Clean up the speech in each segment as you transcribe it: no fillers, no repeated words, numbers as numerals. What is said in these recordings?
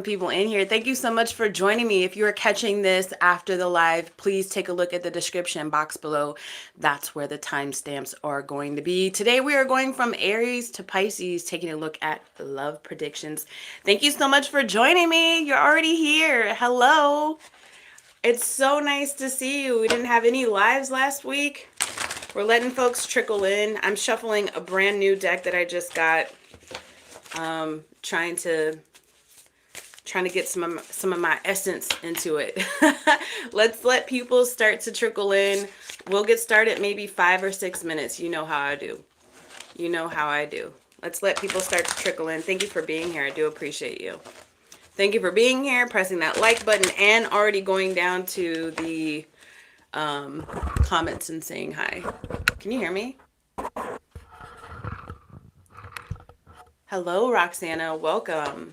People in here. Thank you so much for joining me. If you are catching this after the live, please take a look at the description box below. That's where the timestamps are going to be. Today we are going from Aries to Pisces, taking a look at love predictions. Thank you so much for joining me. You're already here. Hello. It's so nice to see you. We didn't have any lives last week. We're letting folks trickle in. I'm shuffling a brand new deck that I just got. Trying to get some of my essence into it. Let's let people start to trickle in. We'll get started maybe 5 or 6 minutes. You know how I do. You know how I do. Let's let people start to trickle in. Thank you for being here. I do appreciate you. Thank you for being here, pressing that like button, and already going down to the comments and saying hi. Can you hear me? Hello, Roxana. Welcome.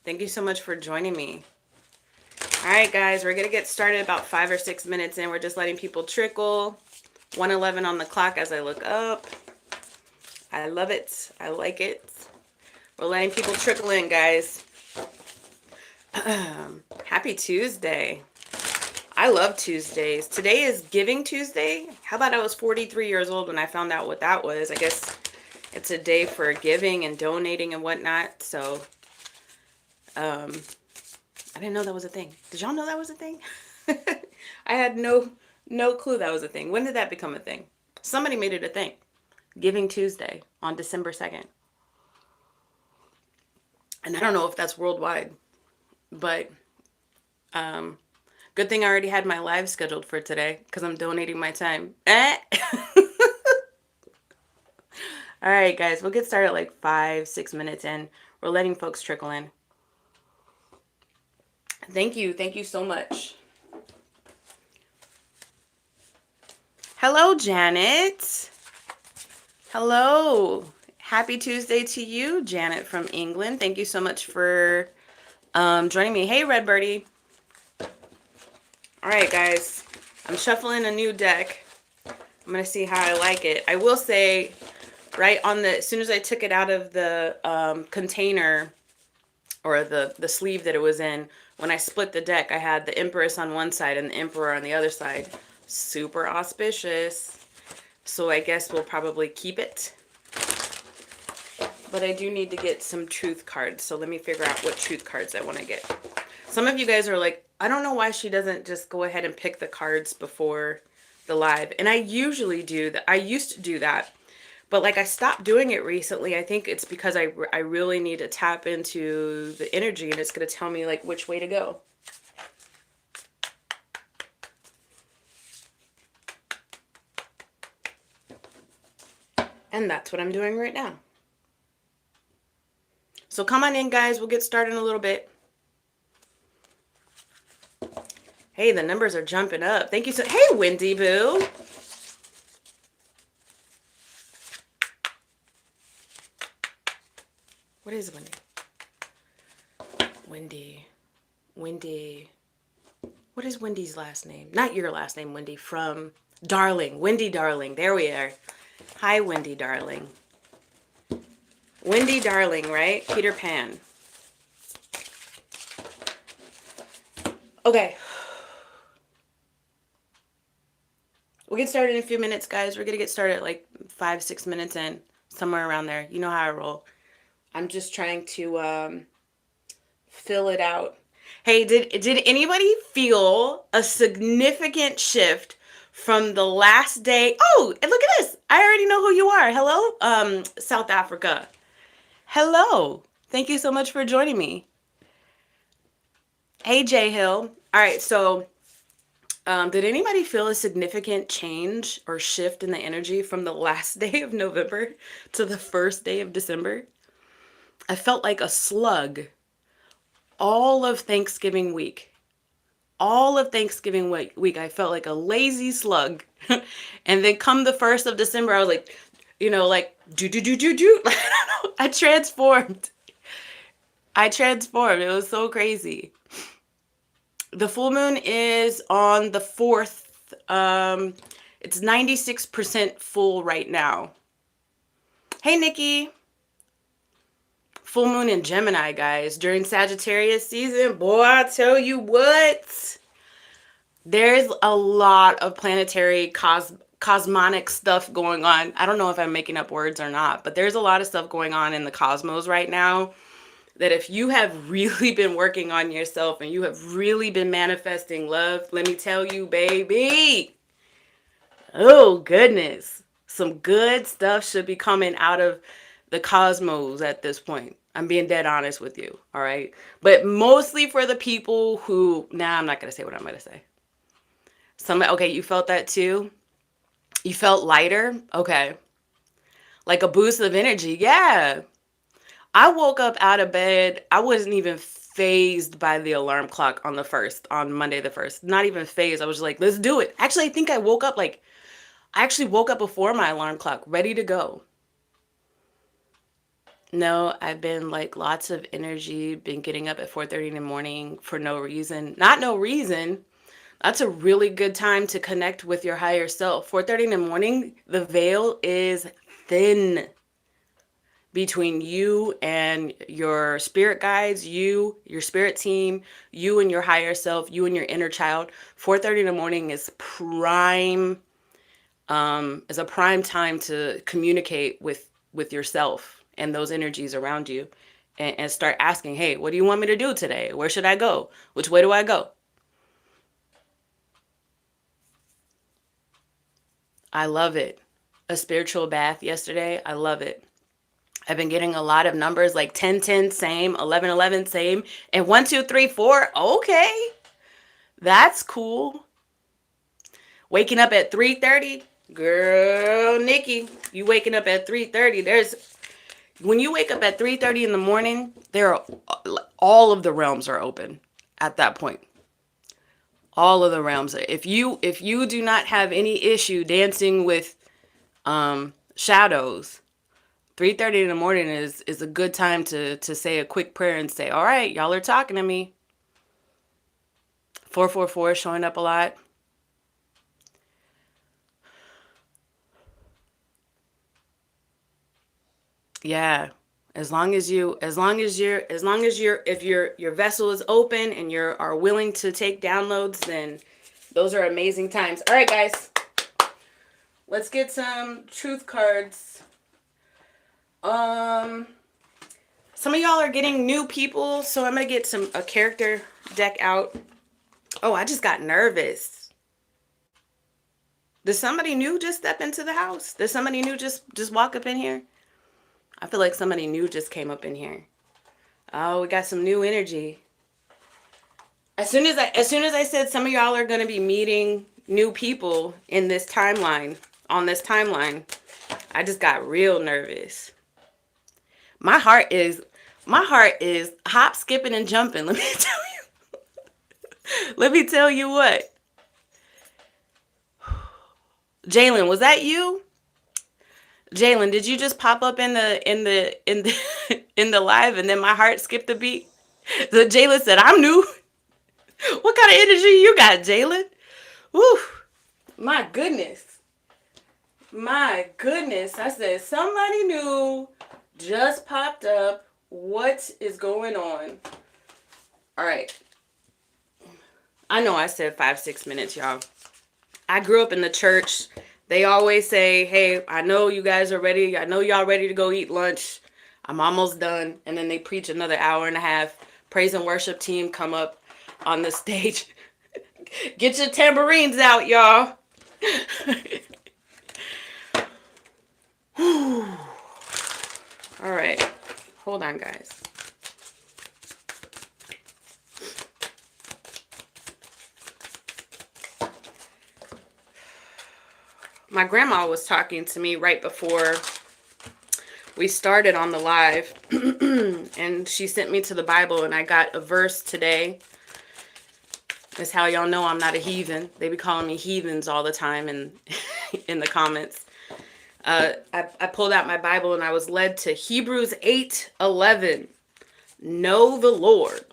Thank you so much for joining me. All right, guys, we're going to get started about 5 or 6 minutes in. We're just letting people trickle. 1:11 on the clock as I look up. I love it. I like it. We're letting people trickle in, guys. Happy Tuesday. I love Tuesdays. Today is Giving Tuesday. How about I was 43 years old when I found out what that was? I guess it's a day for giving and donating and whatnot. So, I didn't know that was a thing. Did y'all know that was a thing? I had no clue that was a thing. When did that become a thing? Somebody made it a thing. Giving Tuesday on December 2nd. And I don't know if that's worldwide, but good thing I already had my live scheduled for today because I'm donating my time. All right, guys, we'll get started like 5, 6 minutes in. We're letting folks trickle in. Thank you. Thank you so much. Hello, Janet. Hello. Happy Tuesday to you, Janet from England. Thank you so much for joining me. Hey, Red Birdie. All right, guys. I'm shuffling a new deck. I'm going to see how I like it. I will say, right on the, as soon as I took it out of the container or the sleeve that it was in, when I split the deck, I had the Empress on one side and the Emperor on the other side. Super auspicious. So I guess we'll probably keep it. But I do need to get some truth cards. So let me figure out what truth cards I want to get. Some of you guys are like, I don't know why she doesn't just go ahead and pick the cards before the live. And I usually do that. I used to do that. But like I stopped doing it recently. I think it's because I really need to tap into the energy and it's going to tell me like which way to go. And that's what I'm doing right now. So come on in, guys. We'll get started in a little bit. Hey, the numbers are jumping up. Thank you so. Hey, Wendy Boo. What is Wendy? Wendy. What is Wendy's last name? Not your last name, Wendy. From Darling. Wendy Darling. There we are. Hi, Wendy Darling. Wendy Darling, right? Peter Pan. Okay. We'll get started in a few minutes, guys. We're going to get started like 5, 6 minutes in. Somewhere around there. You know how I roll. I'm just trying to fill it out. Hey, did anybody feel a significant shift from the last day? Oh, and look at this. I already know who you are. Hello, South Africa. Hello. Thank you so much for joining me. Hey, Jay Hill. All right, so did anybody feel a significant change or shift in the energy from the last day of November to the first day of December? I felt like a slug all of Thanksgiving week. All of Thanksgiving week, I felt like a lazy slug. And then come the 1st of December, I was like, you know, like, do. I transformed. It was so crazy. The full moon is on the 4th. It's 96% full right now. Hey, Nikki. full moon in Gemini, guys. During Sagittarius season, boy, I tell you what. There's a lot of planetary cosmonic stuff going on. I don't know if I'm making up words or not, but there's a lot of stuff going on in the cosmos right now that if you have really been working on yourself and you have really been manifesting love, let me tell you, baby, oh goodness, some good stuff should be coming out of the cosmos at this point. I'm being dead honest with you, all right? But mostly for the people who, I'm not going to say what I'm going to say. Okay, you felt that too? You felt lighter? Okay. Like a boost of energy. Yeah. I woke up out of bed. I wasn't even phased by the alarm clock on Monday the 1st. Not even phased. I was just like, let's do it. Actually, I think I actually woke up before my alarm clock, ready to go. No, I've been like lots of energy, been getting up at 4:30 in the morning for no reason. Not no reason. That's a really good time to connect with your higher self. 4:30 in the morning, the veil is thin between you and your spirit guides, your spirit team, you and your higher self, you and your inner child. 4:30 in the morning is a prime time to communicate with yourself and those energies around you, and start asking, hey, what do you want me to do today? Where should I go? Which way do I go? I love it. A spiritual bath yesterday. I love it. I've been getting a lot of numbers like 10, 10, same, 11, 11, same, and 1, 2, 3, 4. Okay. That's cool. Waking up at 3:30. Girl, Nikki, you waking up at 3:30. When you wake up at 3:30 in the morning, all of the realms are open at that point. All of the realms. If you do not have any issue dancing with shadows, 3:30 in the morning is a good time to say a quick prayer and say, all right, y'all are talking to me. 444 showing up a lot. Yeah. If your vessel is open and you are willing to take downloads, then those are amazing times. All right, guys, let's get some truth cards. Some of y'all are getting new people, so I'm gonna get a character deck out. Oh, I just got nervous. Did somebody new just step into the house? Did somebody new just walk up in here? I feel like somebody new just came up in here. Oh, we got some new energy. As soon as I said some of y'all are going to be meeting new people in this timeline, I just got real nervous. My heart is hop, skipping, and jumping. Let me tell you. Let me tell you what. Jalen, was that you? Jalen, did you just pop up in the live and then my heart skipped a beat? So Jalen said, I'm new. What kind of energy you got, Jalen? Woo. My goodness. I said, somebody new just popped up. What is going on? All right. I know I said 5-6 minutes, y'all. I grew up in the church. They always say, hey, I know you guys are ready. I know y'all ready to go eat lunch. I'm almost done. And then they preach another hour and a half. Praise and worship team come up on the stage. Get your tambourines out, y'all. All right. Hold on, guys. My grandma was talking to me right before we started on the live, and she sent me to the Bible, and I got a verse today. That's how y'all know I'm not a heathen. They be calling me heathens all the time in the comments. I pulled out my Bible, and I was led to Hebrews 8:11. Know the Lord,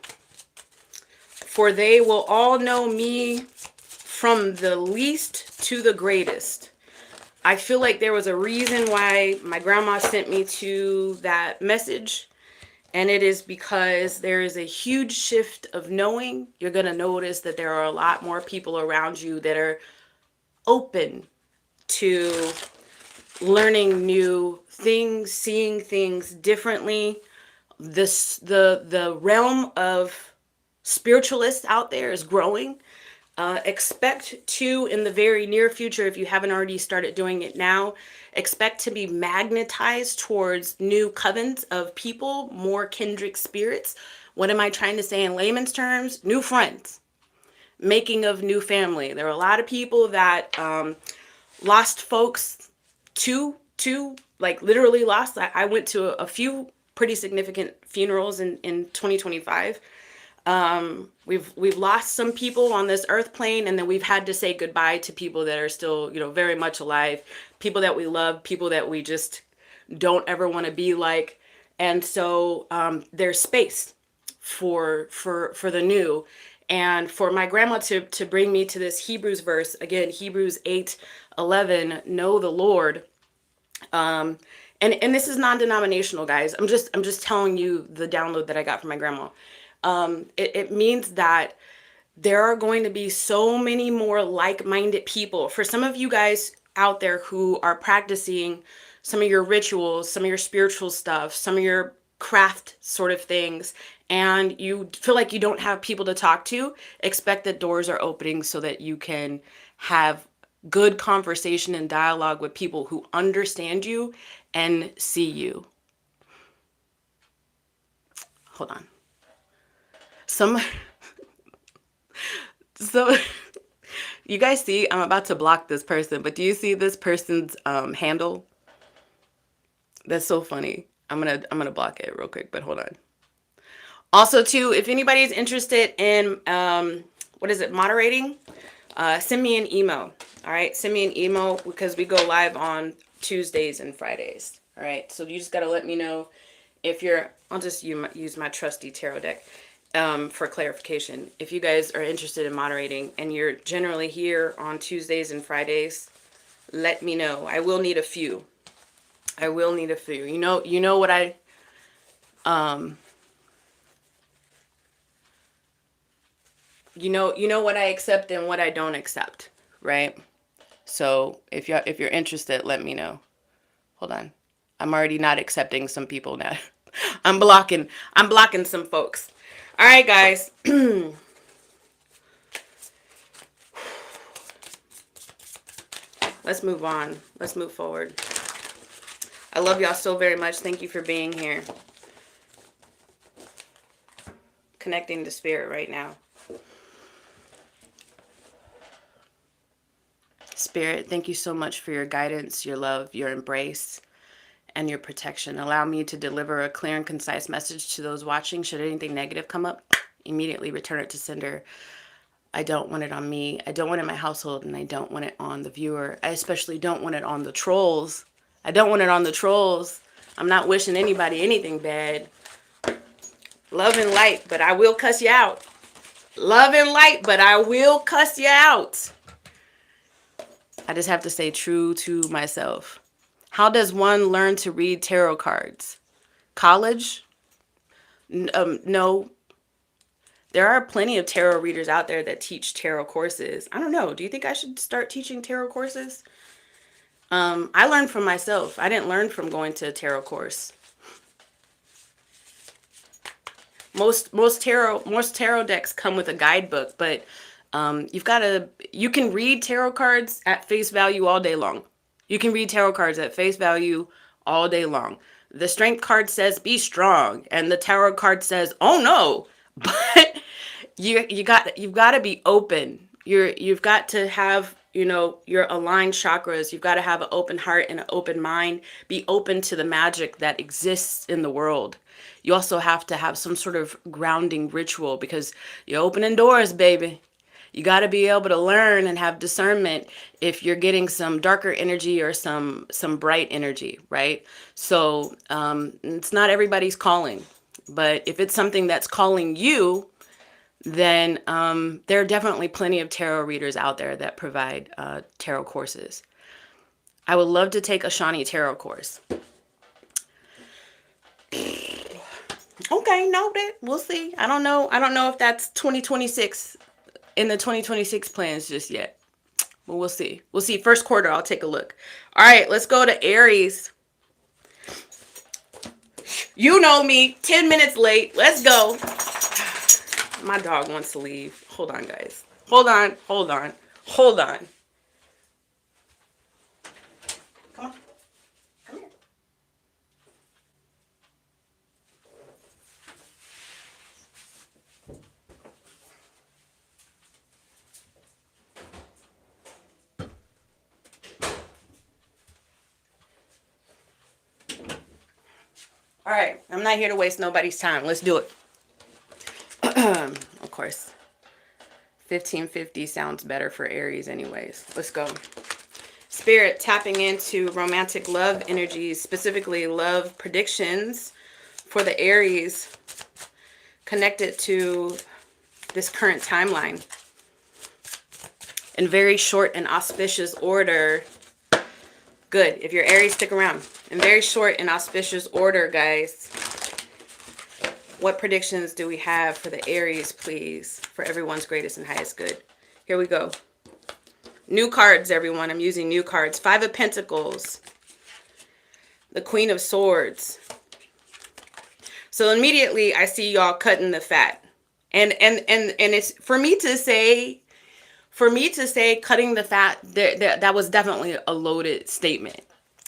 for they will all know me from the least to the greatest. I feel like there was a reason why my grandma sent me to that message, And it is because there is a huge shift of knowing. You're going to notice that there are a lot more people around you that are open to learning new things, seeing things differently. The realm of spiritualists out there is growing. Expect to, in the very near future, if you haven't already started doing it now, expect to be magnetized towards new covens of people, more kindred spirits. What am I trying to say in layman's terms? New friends, making of new family. There are a lot of people that lost folks to like literally lost. I went to a few pretty significant funerals in 2025. We've lost some people on this earth plane, and then we've had to say goodbye to people that are still, you know, very much alive, people that we love, people that we just don't ever want to be like. And so there's space for the new. And for my grandma to bring me to this Hebrews verse again, Hebrews 8:11, know the Lord. And this is non-denominational, guys. I'm just telling you the download that I got from my grandma. It means that there are going to be so many more like-minded people. For some of you guys out there who are practicing some of your rituals, some of your spiritual stuff, some of your craft sort of things, and you feel like you don't have people to talk to, expect that doors are opening so that you can have good conversation and dialogue with people who understand you and see you. Hold on. So you guys see, I'm about to block this person, but do you see this person's handle? That's so funny. I'm gonna block it real quick, but hold on. Also, too, if anybody's interested in what is it, moderating, send me an email. All right, send me an email because we go live on Tuesdays and Fridays. All right, so you just gotta let me know if you're. I'll just use my trusty tarot deck for clarification. If you guys are interested in moderating and you're generally here on Tuesdays and Fridays, let me know. I will need a few. I will need a few. You know what I you know what I accept and what I don't accept, right? So if you're interested, let me know. Hold on. I'm already not accepting some people now. I'm blocking some folks. All right, guys. Let's move on. Let's move forward. I love y'all so very much. Thank you for being here. Connecting to spirit right now. Spirit, thank you so much for your guidance, your love, your embrace, and your protection. Allow me to deliver a clear and concise message to those watching. Should anything negative come up, immediately return it to sender. I don't want it on me. I don't want it in my household, and I don't want it on the viewer. I especially don't want it on the trolls. I don't want it on the trolls. I'm not wishing anybody anything bad. Love and light, but I will cuss you out. Love and light, but I will cuss you out. I just have to stay true to myself. How does one learn to read tarot cards? College? No. There are plenty of tarot readers out there that teach tarot courses. I don't know. Do you think I should start teaching tarot courses? I learned from myself. I didn't learn from going to a tarot course. Most tarot decks come with a guidebook, but you can read tarot cards at face value all day long. You can read tarot cards at face value all day long. The strength card says be strong, and the tarot card says, oh no. But you've got to be open. You've got to have, your aligned chakras. You've got to have an open heart and an open mind. Be open to the magic that exists in the world. You also have to have some sort of grounding ritual because you're opening doors, baby. You got to be able to learn and have discernment if you're getting some darker energy or some bright energy, right? So it's not everybody's calling, but if it's something that's calling you, then there are definitely plenty of tarot readers out there that provide tarot courses. I would love to take a Shani tarot course. Okay, noted. We'll see. I don't know. I don't know if that's 2026 in the 2026 plans just yet. But we'll see. We'll see. First quarter, I'll take a look. All right, let's go to Aries. You know me, 10 minutes late. Let's go. My dog wants to leave. Hold on, guys. Hold on. Hold on. Hold on. Come on. Come here. All right. I'm not here to waste nobody's time. Let's do it. Of course. 1550 sounds better for Aries anyways. Let's go. Spirit tapping into romantic love energies, specifically love predictions for the Aries connected to this current timeline. In very short and auspicious order. Good. If you're Aries, stick around. In very short and auspicious order, guys. What predictions do we have for the Aries, please? For everyone's greatest and highest good. Here we go. New cards, everyone. I'm using new cards. 5 of Pentacles. The Queen of Swords. So immediately I see y'all cutting the fat. And it's for me to say cutting the fat, that was definitely a loaded statement.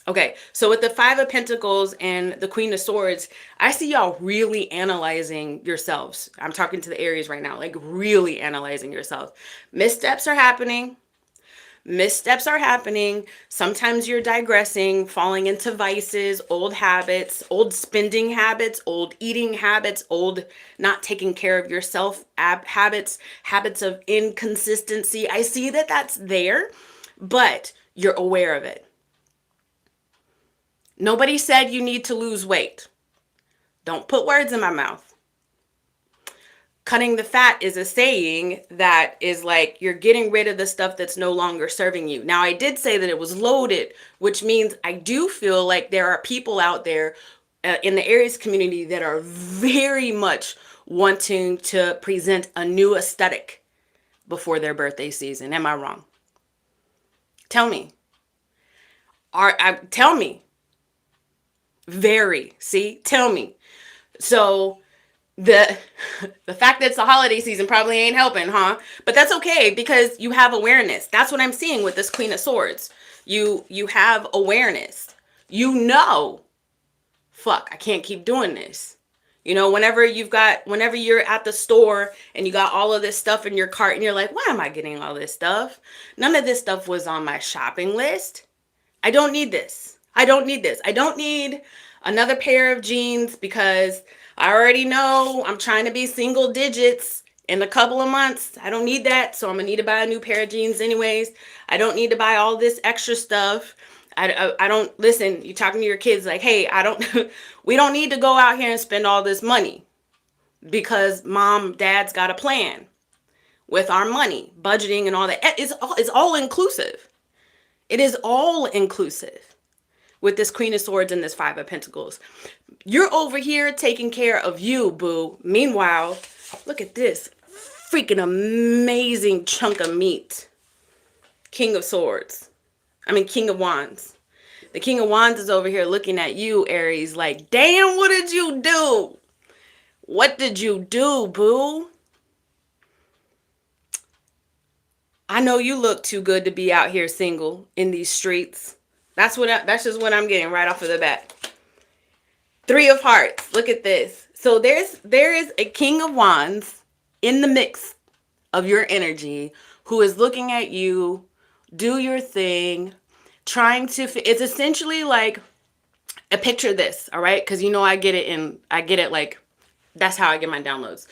Okay, so with the 5 of Pentacles and the Queen of Swords, I see y'all really analyzing yourselves. I'm talking to the Aries right now, like really analyzing yourself. Missteps are happening. Missteps are happening. Sometimes you're digressing, falling into vices, old habits, old spending habits, old eating habits, old not taking care of yourself habits, habits of inconsistency. I see that that's there, but you're aware of it. Nobody said you need to lose weight. Don't put words in my mouth. Cutting the fat is a saying that is like you're getting rid of the stuff that's no longer serving you. Now, I did say that it was loaded, which means I do feel like there are people out there in the Aries community that are very much wanting to present a new aesthetic before their birthday season. Am I wrong? Tell me. Tell me. Very. See? Tell me. So the fact that it's a holiday season probably ain't helping, huh? But that's okay because you have awareness. That's what I'm seeing with this Queen of Swords. You have awareness. You know, fuck, I can't keep doing this. You know, whenever you're at the store and you got all of this stuff in your cart and you're like, why am I getting all this stuff? None of this stuff was on my shopping list. I don't need this. I don't need this. I don't need another pair of jeans because I already know I'm trying to be single digits in a couple of months. I don't need that. So I'm going to need to buy a new pair of jeans anyways. I don't need to buy all this extra stuff. I don't listen. You're talking to your kids like, hey, we don't need to go out here and spend all this money because dad's got a plan with our money, budgeting and all that. It's all inclusive. It is all inclusive with this Queen of Swords and this 5 of Pentacles. You're over here taking care of you, boo. Meanwhile, look at this freaking amazing chunk of meat. King of Wands. The King of Wands is over here looking at you, Aries, like, damn, what did you do? What did you do, boo? I know you look too good to be out here single in these streets. That's just what I'm getting right off of the bat. 3 of Hearts. Look at this. So there is a King of Wands in the mix of your energy who is looking at you, do your thing, trying to it's essentially like a picture this, all right? Because I get it like that's how I get my downloads.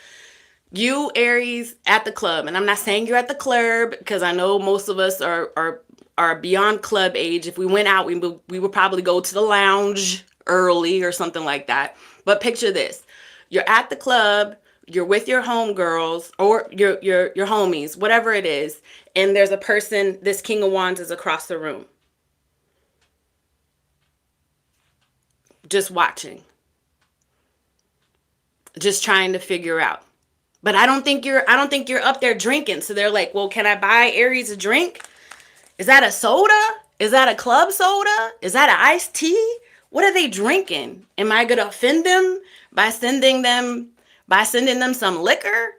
You, Aries, at the club, and I'm not saying you're at the club because I know most of us are beyond club age. If we went out, we would probably go to the lounge early or something like that. But picture this: you're at the club, you're with your homegirls or your homies, whatever it is, and there's a person. This King of Wands is across the room, just watching. just trying to figure out. But I don't think you're up there drinking. So they're like, well, can I buy Aries a drink? Is that a soda? Is that a club soda? Is that an iced tea? What are they drinking? Am I gonna offend them by sending them some liquor?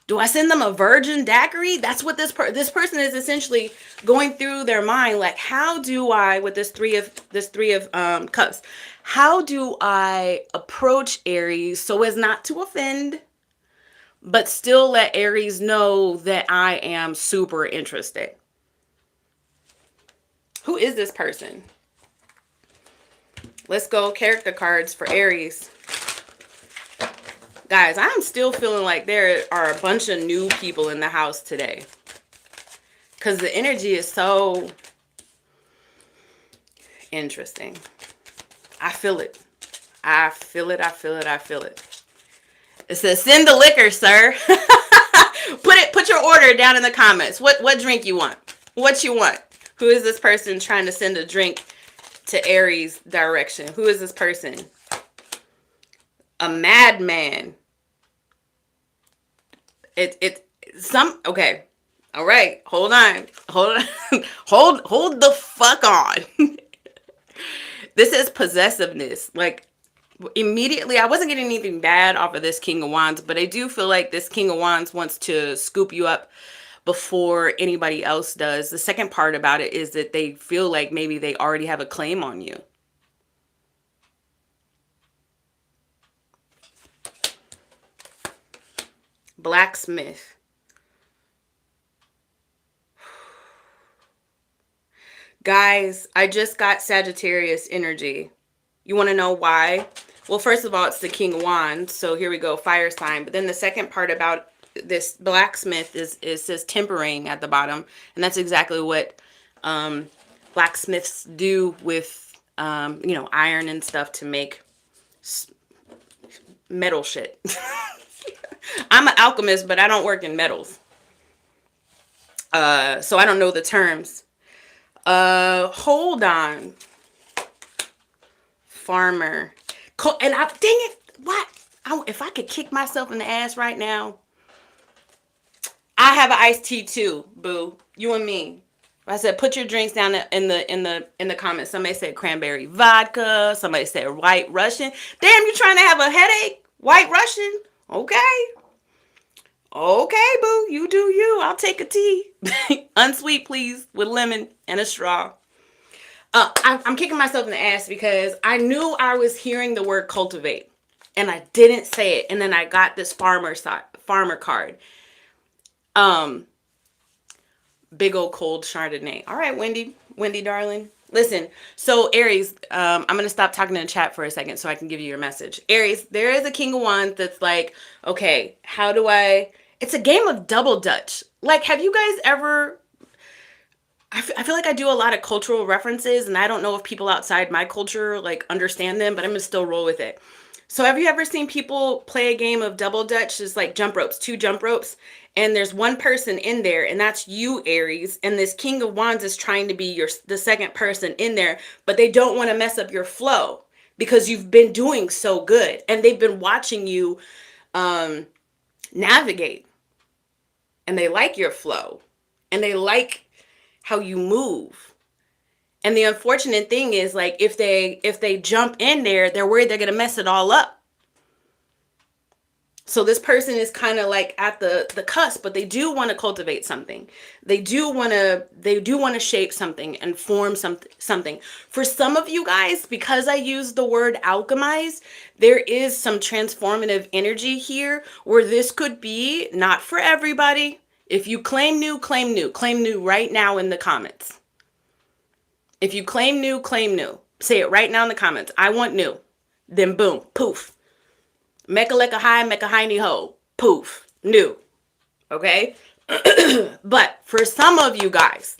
Do I send them a virgin daiquiri? That's what this person is essentially going through their mind. Like, how do I, with this three of cups, how do I approach Aries so as not to offend, but still let Aries know that I am super interested? Who is this person? Let's go character cards for Aries. Guys, I'm still feeling like there are a bunch of new people in the house today. Because the energy is so interesting. I feel it. I feel it. I feel it. I feel it. It says, send the liquor, sir. Put your order down in the comments. What drink you want? What you want? Who is this person trying to send a drink to Aries direction? Who is this person? A madman. Okay. All right. Hold on. Hold the fuck on. This is possessiveness. Like, immediately, I wasn't getting anything bad off of this King of Wands, but I do feel like this King of Wands wants to scoop you up before anybody else does. The second part about it is that they feel like maybe they already have a claim on you. Blacksmith. Guys, I just got Sagittarius energy. You want to know why? Well, first of all, it's the King of Wands. So here we go, fire sign. But then the second part about this blacksmith is says tempering at the bottom. And that's exactly what blacksmiths do with, iron and stuff to make metal shit. I'm an alchemist, but I don't work in metals. So I don't know the terms. Hold on. Farmer. And dang it. What? If I could kick myself in the ass right now. I have an iced tea too, boo. You and me. I said, put your drinks down in the comments. Somebody said cranberry vodka. Somebody said white Russian. Damn, you trying to have a headache? White Russian? Okay. Okay, boo. You do you. I'll take a tea. Unsweet, please, with lemon and a straw. I'm kicking myself in the ass because I knew I was hearing the word cultivate. And I didn't say it. And then I got this farmer card. Big old cold Chardonnay. All right, Wendy, darling. Listen, so Aries, I'm going to stop talking in the chat for a second so I can give you your message. Aries, there is a King of Wands that's like, okay, how do it's a game of double dutch. Like, have you guys ever, I feel like I do a lot of cultural references and I don't know if people outside my culture like understand them, but I'm going to still roll with it. So have you ever seen people play a game of double dutch? It's like jump ropes, 2 jump ropes. And there's one person in there, and that's you, Aries. And this King of Wands is trying to be the second person in there, but they don't want to mess up your flow because you've been doing so good. And they've been watching you navigate. And they like your flow. And they like how you move. And the unfortunate thing is, like, if they jump in there, they're worried they're going to mess it all up. So this person is kind of like at the cusp, but they do want to cultivate something. They do want to shape something and form something. For some of you guys, because I use the word alchemize, there is some transformative energy here where this could be, not for everybody. If you claim new, claim new. Claim new right now in the comments. If you claim new, claim new. Say it right now in the comments. I want new. Then boom, poof. Mecca lecca high, mecca hiney ho. Poof. New. Okay? But for some of you guys,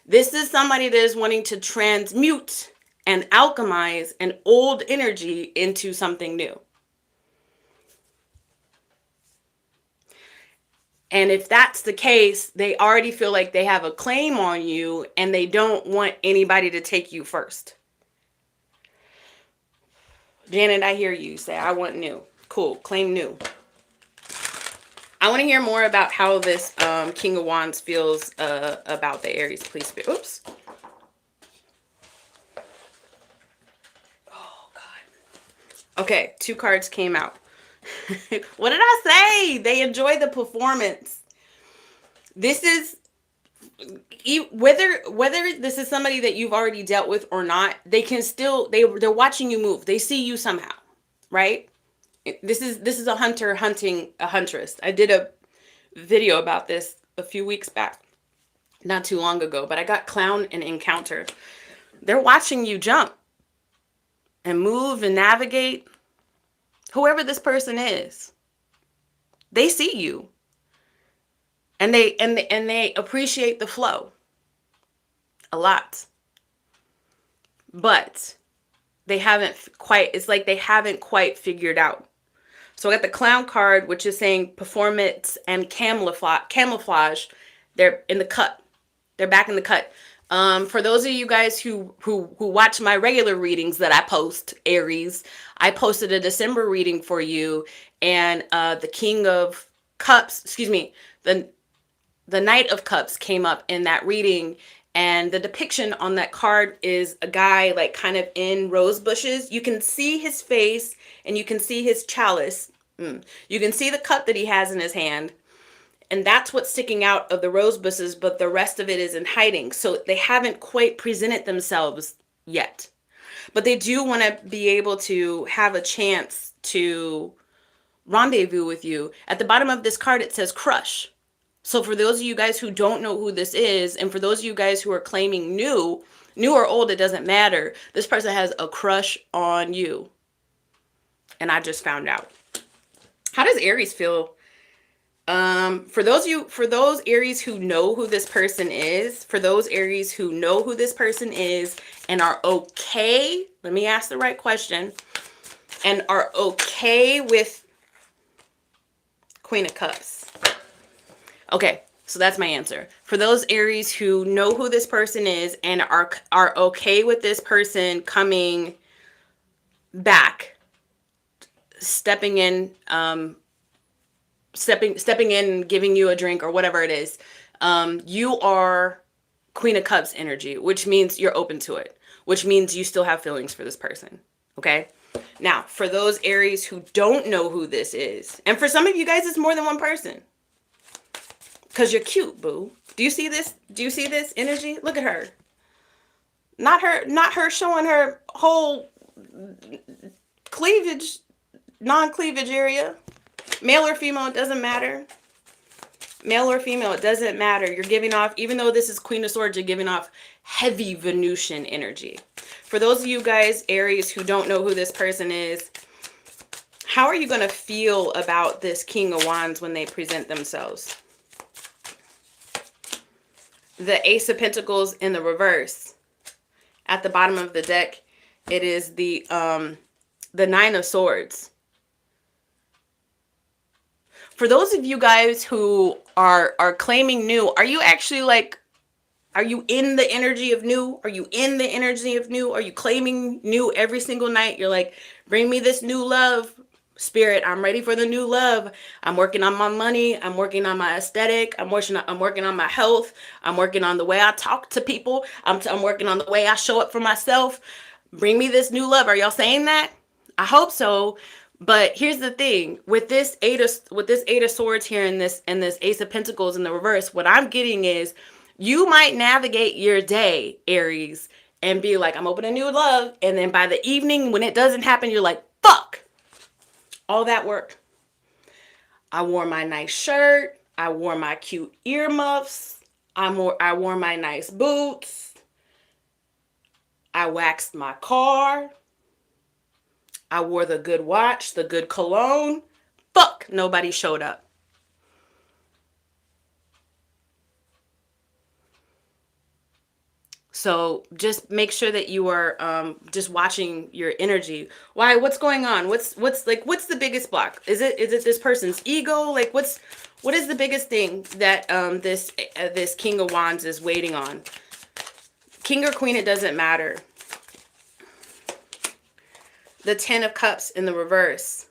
this is somebody that is wanting to transmute and alchemize an old energy into something new. And if that's the case, they already feel like they have a claim on you and they don't want anybody to take you first. Janet, I hear you say, I want new. Cool. Claim new. I want to hear more about how this King of Wands feels about the Aries. Please. Oops. Oh, God. Okay. 2 cards came out. What did I say? They enjoy the performance. This is, whether this is somebody that you've already dealt with or not, they can still, they're watching you move. They see you somehow, right? This is a hunter hunting a huntress. I did a video about this a few weeks back, not too long ago, but I got clown and encounter. They're watching you jump and move and navigate. Whoever this person is, they see you. And they appreciate the flow a lot. But they haven't quite, it's like they haven't quite figured out. So I got the clown card, which is saying performance and camouflage. They're in the cut. They're back in the cut. For those of you guys who watch my regular readings that I post, Aries, I posted a December reading for you, and the King of Cups, excuse me, the Knight of Cups came up in that reading, and the depiction on that card is a guy like kind of in rose bushes. You can see his face and you can see his chalice. You can see the cup that he has in his hand. And that's what's sticking out of the rose bushes, but the rest of it is in hiding. So they haven't quite presented themselves yet. But they do want to be able to have a chance to rendezvous with you. At the bottom of this card, it says crush. So for those of you guys who don't know who this is, and for those of you guys who are claiming new or old, it doesn't matter. This person has a crush on you. And I just found out. How does Aries feel? For those Aries who know who this person is, and are okay, let me ask the right question, and are okay with Queen of Cups. Okay, so that's my answer. For those Aries who know who this person is and are okay with this person coming back, stepping in, giving you a drink or whatever it is, you are Queen of Cups energy, which means you're open to it, which means you still have feelings for this person. Okay. Now, for those Aries who don't know who this is, and for some of you guys, it's more than one person. Because you're cute, boo. Do you see this? Do you see this energy? Look at her. Not her showing her whole cleavage, non-cleavage area. Male or female, it doesn't matter. Male or female, it doesn't matter. You're giving off, even though this is Queen of Swords, you're giving off heavy Venusian energy. For those of you guys, Aries, who don't know who this person is, how are you going to feel about this King of Wands when they present themselves? The Ace of Pentacles in the reverse. At the bottom of the deck, it is the Nine of Swords. For those of you guys who are claiming new, are you actually like, are you in the energy of new? Are you in the energy of new? Are you claiming new every single night? You're like, bring me this new love. Spirit, I'm ready for the new love. I'm working on my money. I'm working on my aesthetic. I'm working on my health. I'm working on the way I talk to people. I'm working on the way I show up for myself. Bring me this new love. Are y'all saying that? I hope so. But here's the thing, with this Eight of Swords here and this Ace of Pentacles in the reverse, what I'm getting is you might navigate your day, Aries, and be like, I'm opening new love. And then by the evening, when it doesn't happen, you're like, fuck. All that work. I wore my nice shirt. I wore my cute earmuffs. I wore my nice boots. I waxed my car. I wore the good watch, the good cologne. Fuck, nobody showed up. So just make sure that you are just watching your energy. Why? What's going on? What's the biggest block? Is it this person's ego? Like what is the biggest thing that this King of Wands is waiting on? King or Queen, it doesn't matter. The Ten of Cups in the reverse.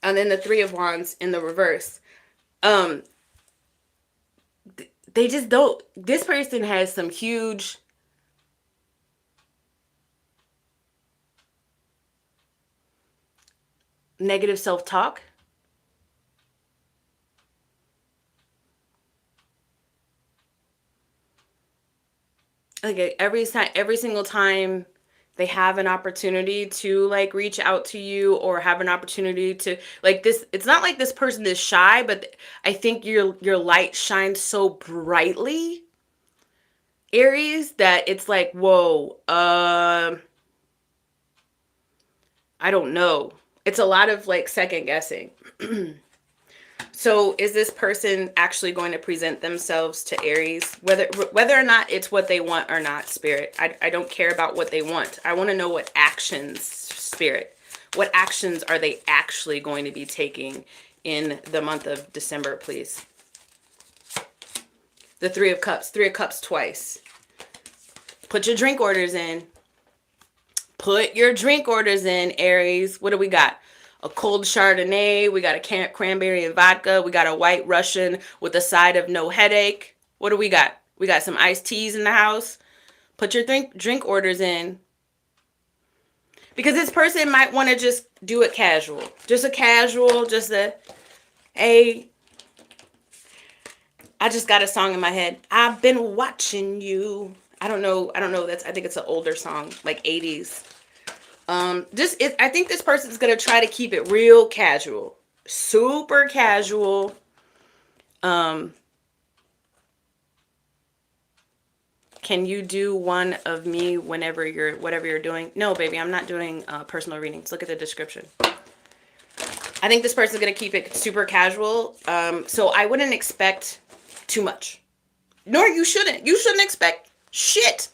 And then the Three of Wands in the reverse. They just don't. This person has some huge negative self-talk. Like every single time they have an opportunity to like reach out to you or have an opportunity to like this, it's not like this person is shy, but I think your light shines so brightly, Aries, that it's like, whoa, I don't know. It's a lot of like second guessing. So is this person actually going to present themselves to Aries? Whether or not it's what they want or not, Spirit. I don't care about what they want. I want to know what actions, Spirit. What actions are they actually going to be taking in the month of December, please? The Three of Cups. Three of Cups twice. Put your drink orders in. Put your drink orders in, Aries. What do we got? A cold Chardonnay. We got a cranberry and vodka. We got a white Russian with a side of no headache. What do we got? We got some iced teas in the house. Put your drink orders in. Because this person might want to just do it casual. Just a casual, just a, hey, I just got a song in my head. I've been watching you. I don't know. I think it's an older song, like 80s. I think this person's going to try to keep it real casual, super casual. Can you do one of me whatever you're doing? No, baby, I'm not doing personal readings. Look at the description. I think this person's going to keep it super casual. So I wouldn't expect too much. Nor you shouldn't. You shouldn't expect shit.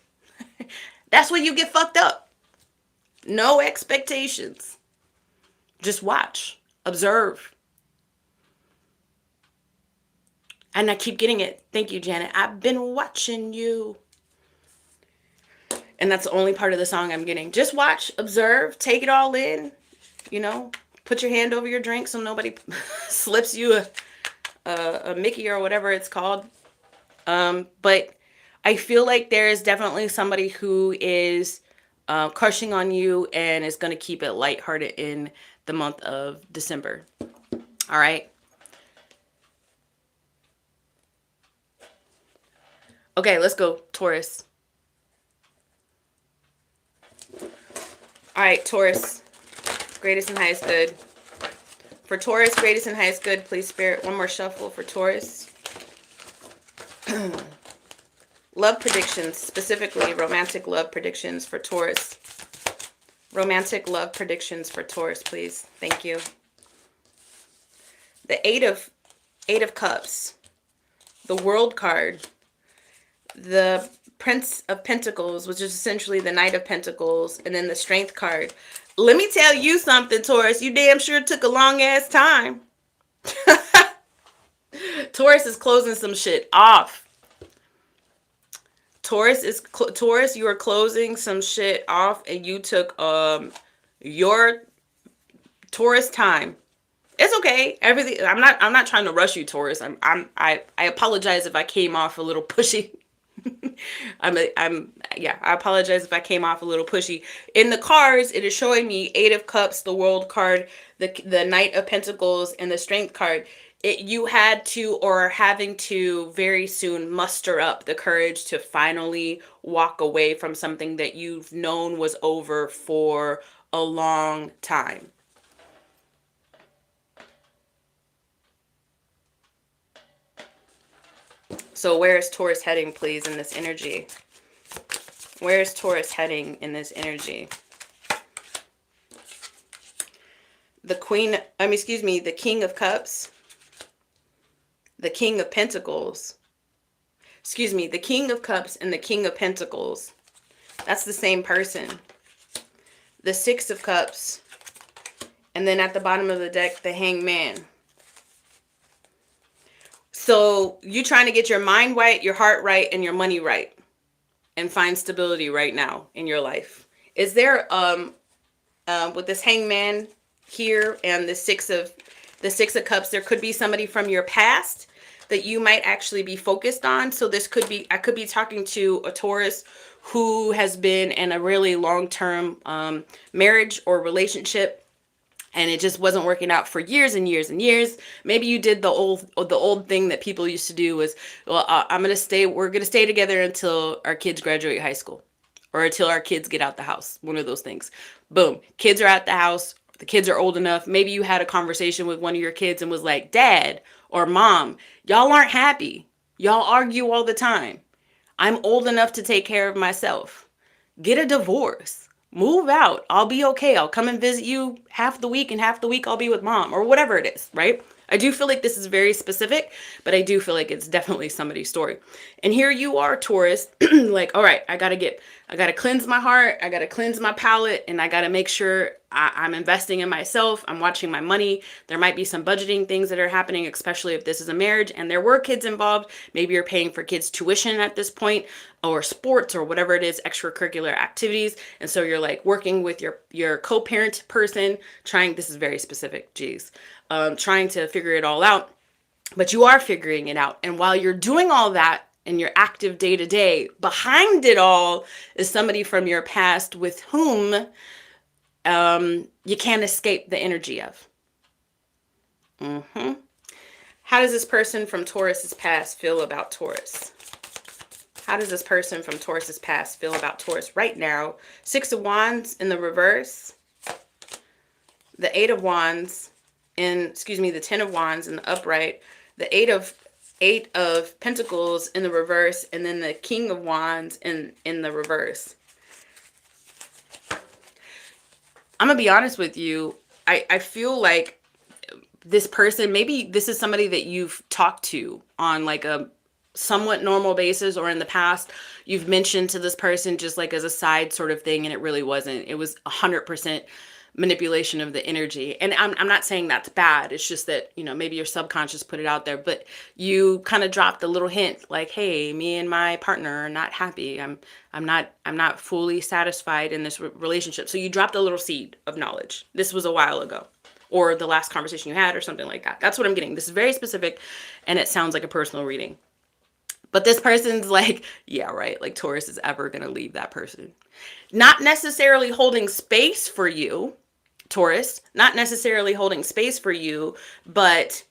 That's when you get fucked up. No expectations. Just watch. Observe. And I keep getting it. Thank you, Janet. I've been watching you. And that's the only part of the song I'm getting. Just watch, observe, take it all in. You know, put your hand over your drink so nobody slips you a Mickey or whatever it's called. But I feel like there is definitely somebody who is crushing on you and is going to keep it lighthearted in the month of December. All right. Okay, let's go, Taurus. All right, Taurus. Greatest and highest good. For Taurus, greatest and highest good, please, Spirit. One more shuffle for Taurus. Love predictions, specifically romantic love predictions for Taurus. Romantic love predictions for Taurus, please. Thank you. The Eight of Cups. The World card. The Prince of Pentacles, which is essentially the Knight of Pentacles, and then the Strength card. Let me tell you something, Taurus. You damn sure took a long ass time. Taurus is closing some shit off. Taurus, you are closing some shit off, and you took your Taurus time. It's okay. Everything. I'm not trying to rush you, Taurus. I apologize if I came off a little pushy. I apologize if I came off a little pushy. In the cards, it is showing me Eight of Cups, the World card, the Knight of Pentacles, and the Strength card. You had to, or are having to, very soon muster up the courage to finally walk away from something that you've known was over for a long time. So where is Taurus heading, please, in this energy? Where is Taurus heading in this energy? The King of Cups. The King of Pentacles. The King of Cups and the King of Pentacles. That's the same person. The Six of Cups. And then at the bottom of the deck, the Hangman. So you trying to get your mind right, your heart right, and your money right. And find stability right now in your life. Is there, with this Hangman here and the Six of Cups. There could be somebody from your past that you might actually be focused on. So this could be, I could be talking to a Taurus who has been in a really long-term marriage or relationship, and it just wasn't working out for years and years and years. Maybe you did the old thing that people used to do was, well, we're gonna stay together until our kids graduate high school, or until our kids get out the house. One of those things. Boom, kids are at the house. The kids are old enough. Maybe you had a conversation with one of your kids and was like, Dad or Mom, y'all aren't happy. Y'all argue all the time. I'm old enough to take care of myself. Get a divorce. Move out. I'll be okay. I'll come and visit you half the week, and half the week I'll be with Mom, or whatever it is, right? I do feel like this is very specific, but I do feel like it's definitely somebody's story. And here you are, Taurus, like, all right, I got to cleanse my heart. I got to cleanse my palate, and I got to make sure I'm investing in myself. I'm watching my money. There might be some budgeting things that are happening, especially if this is a marriage and there were kids involved. Maybe you're paying for kids' tuition at this point, or sports, or whatever it is, extracurricular activities. And so you're like working with your co-parent person, this is very specific, geez, trying to figure it all out. But you are figuring it out. And while you're doing all that, and your active day to day, behind it all is somebody from your past with whom you can't escape the energy of. How does this person from Taurus's past feel about Taurus? How does this person from Taurus's past feel about Taurus right now? Six of Wands in the reverse, the Eight of Wands the 10 of Wands in the upright, the Eight of Pentacles in the reverse, and then the King of Wands in the reverse. I'm gonna be honest with you. I feel like this person, maybe this is somebody that you've talked to on like a somewhat normal basis, or in the past you've mentioned to this person just like as a side sort of thing, and it really wasn't. It was 100% manipulation of the energy. And I'm not saying that's bad. It's just that, maybe your subconscious put it out there, but you kind of dropped a little hint like, hey, me and my partner are not happy. I'm not fully satisfied in this relationship. So you dropped a little seed of knowledge. This was a while ago, or the last conversation you had, or something like that. That's what I'm getting. This is very specific, and it sounds like a personal reading. But this person's like, yeah, right. Like Taurus is ever going to leave that person. Not necessarily holding space for you, Taurus, not necessarily holding space for you, but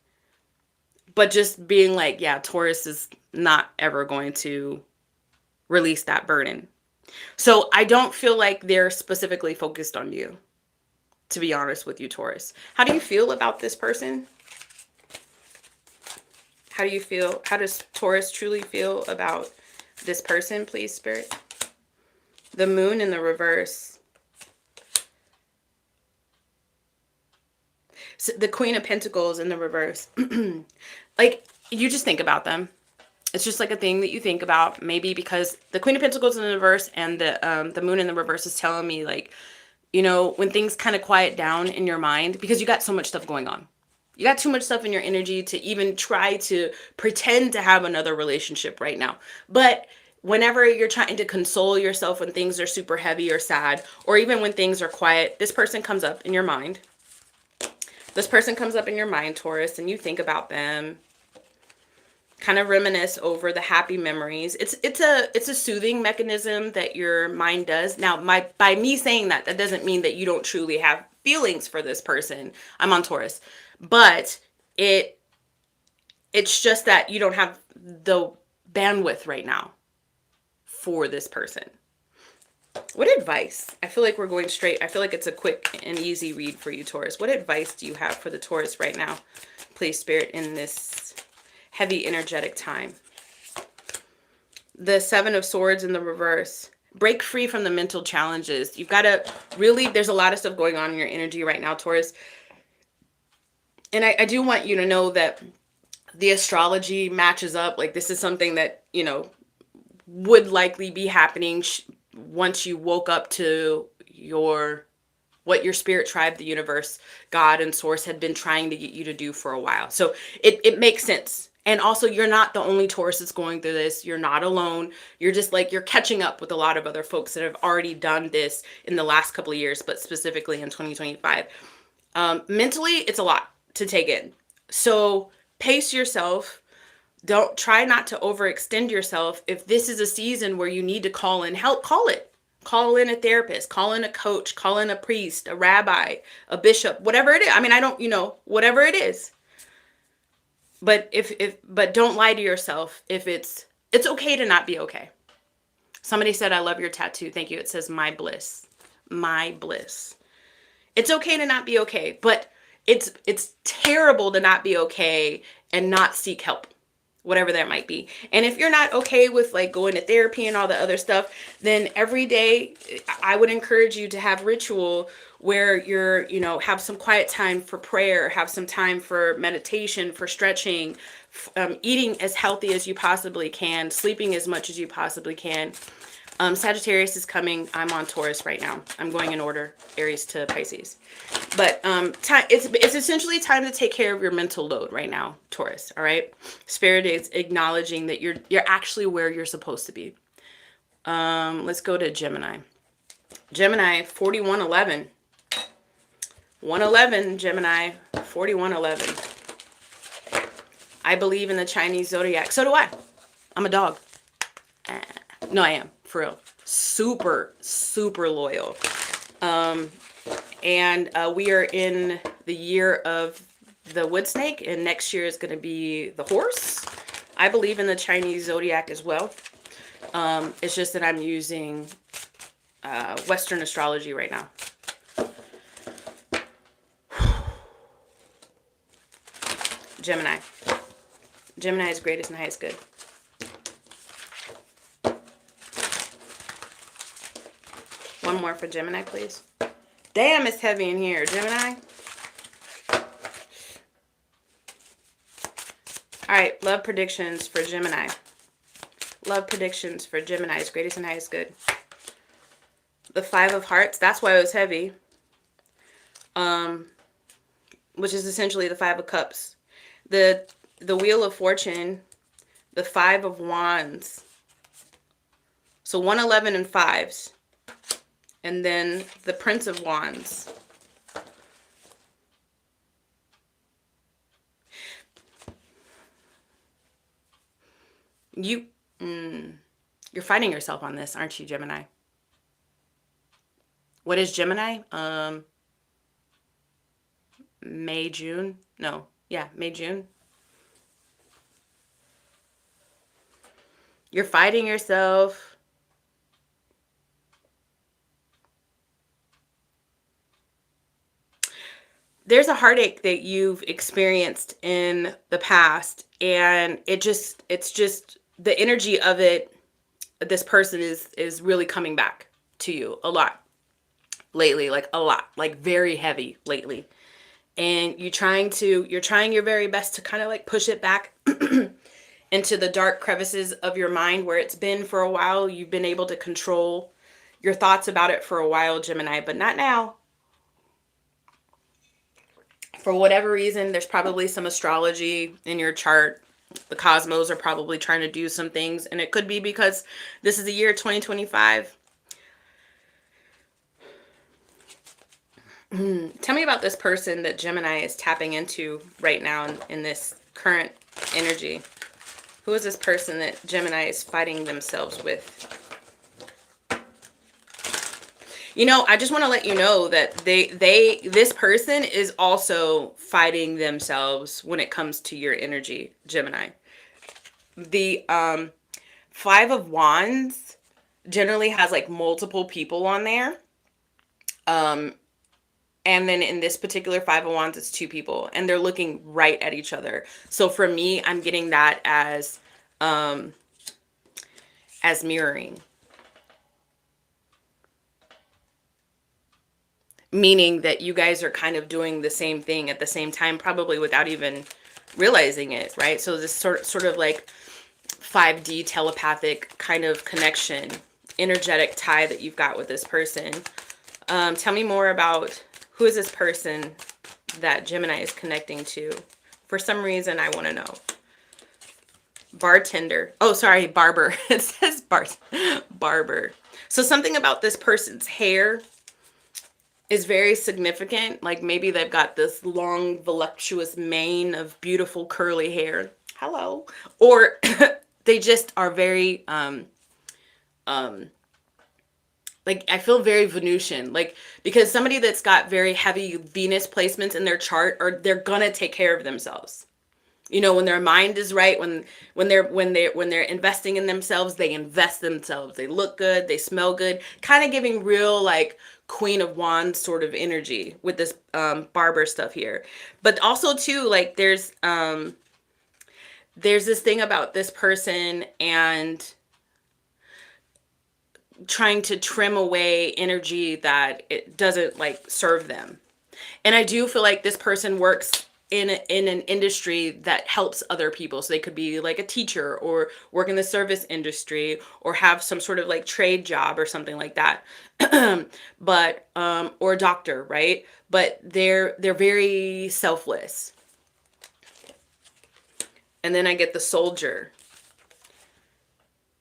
just being like, yeah, Taurus is not ever going to release that burden. So I don't feel like they're specifically focused on you, to be honest with you, Taurus. How do you feel about this person? How do you feel? How does Taurus truly feel about this person, please, Spirit? The Moon in the reverse. So the Queen of Pentacles in the reverse. Like, you just think about them. It's just like a thing that you think about. Maybe because the Queen of Pentacles in the reverse and the Moon in the reverse is telling me, like, when things kind of quiet down in your mind, because you got so much stuff going on. You got too much stuff in your energy to even try to pretend to have another relationship right now. But whenever you're trying to console yourself when things are super heavy or sad, or even when things are quiet, this person comes up in your mind. This person comes up in your mind, Taurus, and you think about them, kind of reminisce over the happy memories. It's a soothing mechanism that your mind does. Now, by me saying that doesn't mean that you don't truly have feelings for this person. I'm on Taurus. But it's just that you don't have the bandwidth right now for this person. What advice? I feel like we're going straight. I feel like it's a quick and easy read for you, Taurus. What advice do you have for the Taurus right now, please, Spirit, in this heavy energetic time? The Seven of Swords in the reverse. Break free from the mental challenges. You've got to really, there's a lot of stuff going on in your energy right now, Taurus. And I do want you to know that the astrology matches up. Like, this is something that, would likely be happening once you woke up to what your spirit tribe, the universe, God, and source had been trying to get you to do for a while. So it makes sense. And also, you're not the only Taurus that's going through this. You're not alone. You're just like, you're catching up with a lot of other folks that have already done this in the last couple of years, but specifically in 2025. Mentally, it's a lot to take in. So pace yourself. Don't try not to overextend yourself. If this is a season where you need to call in help, call it. Call in a therapist, call in a coach, call in a priest, a rabbi, a bishop, whatever it is. I mean, I don't, whatever it is. But but don't lie to yourself. If it's okay to not be okay. Somebody said, I love your tattoo. Thank you. It says my bliss. My bliss. It's okay to not be okay, but it's terrible to not be okay and not seek help, whatever that might be. And if you're not okay with like going to therapy and all the other stuff, then every day I would encourage you to have ritual where you're, have some quiet time for prayer, have some time for meditation, for stretching, eating as healthy as you possibly can, sleeping as much as you possibly can. Sagittarius is coming. I'm on Taurus right now. I'm going in order, Aries to Pisces. But it's essentially time to take care of your mental load right now, Taurus. All right. Spirit is acknowledging that you're actually where you're supposed to be. Let's go to Gemini. Gemini 4111. 111, Gemini 4111. I believe in the Chinese zodiac. So do I. I'm a dog. No, I am. For real. Super, super loyal. And we are in the year of the wood snake, and next year is going to be the horse. I believe in the Chinese zodiac as well. It's just that I'm using Western astrology right now. Gemini. Gemini is greatest and highest good. One more for Gemini, please. Damn, it's heavy in here. Gemini. All right, love predictions for Gemini. Love predictions for Gemini's greatest and highest good. The Five of Hearts, that's why it was heavy. Which is essentially the Five of Cups. The Wheel of Fortune, the Five of Wands. So 111 and fives. And then the Prince of Wands. You're fighting yourself on this, aren't you, Gemini? What is Gemini? May, June? No. Yeah, May, June. You're fighting yourself. There's a heartache that you've experienced in the past, and it's just the energy of it. This person is really coming back to you a lot lately, like a lot, like very heavy lately. And you're trying your very best to kind of like push it back into the dark crevices of your mind where it's been for a while. You've been able to control your thoughts about it for a while, Gemini, but not now. For whatever reason, there's probably some astrology in your chart. The cosmos are probably trying to do some things, and it could be because this is the year 2025. Tell me about this person that Gemini is tapping into right now in this current energy. Who is this person that Gemini is fighting themselves with? I just want to let you know that this person is also fighting themselves when it comes to your energy, Gemini. The Five of Wands generally has like multiple people on there. And then in this particular Five of Wands, it's two people, and they're looking right at each other. So for me, I'm getting that as mirroring. Meaning that you guys are kind of doing the same thing at the same time, probably without even realizing it, right? So this sort of like 5D telepathic kind of connection, energetic tie that you've got with this person. Tell me more about who is this person that Gemini is connecting to. For some reason, I want to know. Bartender. Oh, sorry, barber. It says barber. So something about this person's hair is very significant. Like maybe they've got this long, voluptuous mane of beautiful curly hair. Hello. Or they just are very, um, like I feel very Venusian, like because somebody that's got very heavy Venus placements in their chart, or they're gonna take care of themselves. You know, when their mind is right, when they're investing in themselves, they invest themselves. They look good, they smell good, kind of giving real like Queen of Wands sort of energy with this barber stuff here. But also too, like there's this thing about this person and trying to trim away energy that it doesn't like serve them. And I do feel like this person works in an industry that helps other people. So they could be like a teacher or work in the service industry or have some sort of like trade job or something like that. But or a doctor, right? But they're very selfless. And then I get the soldier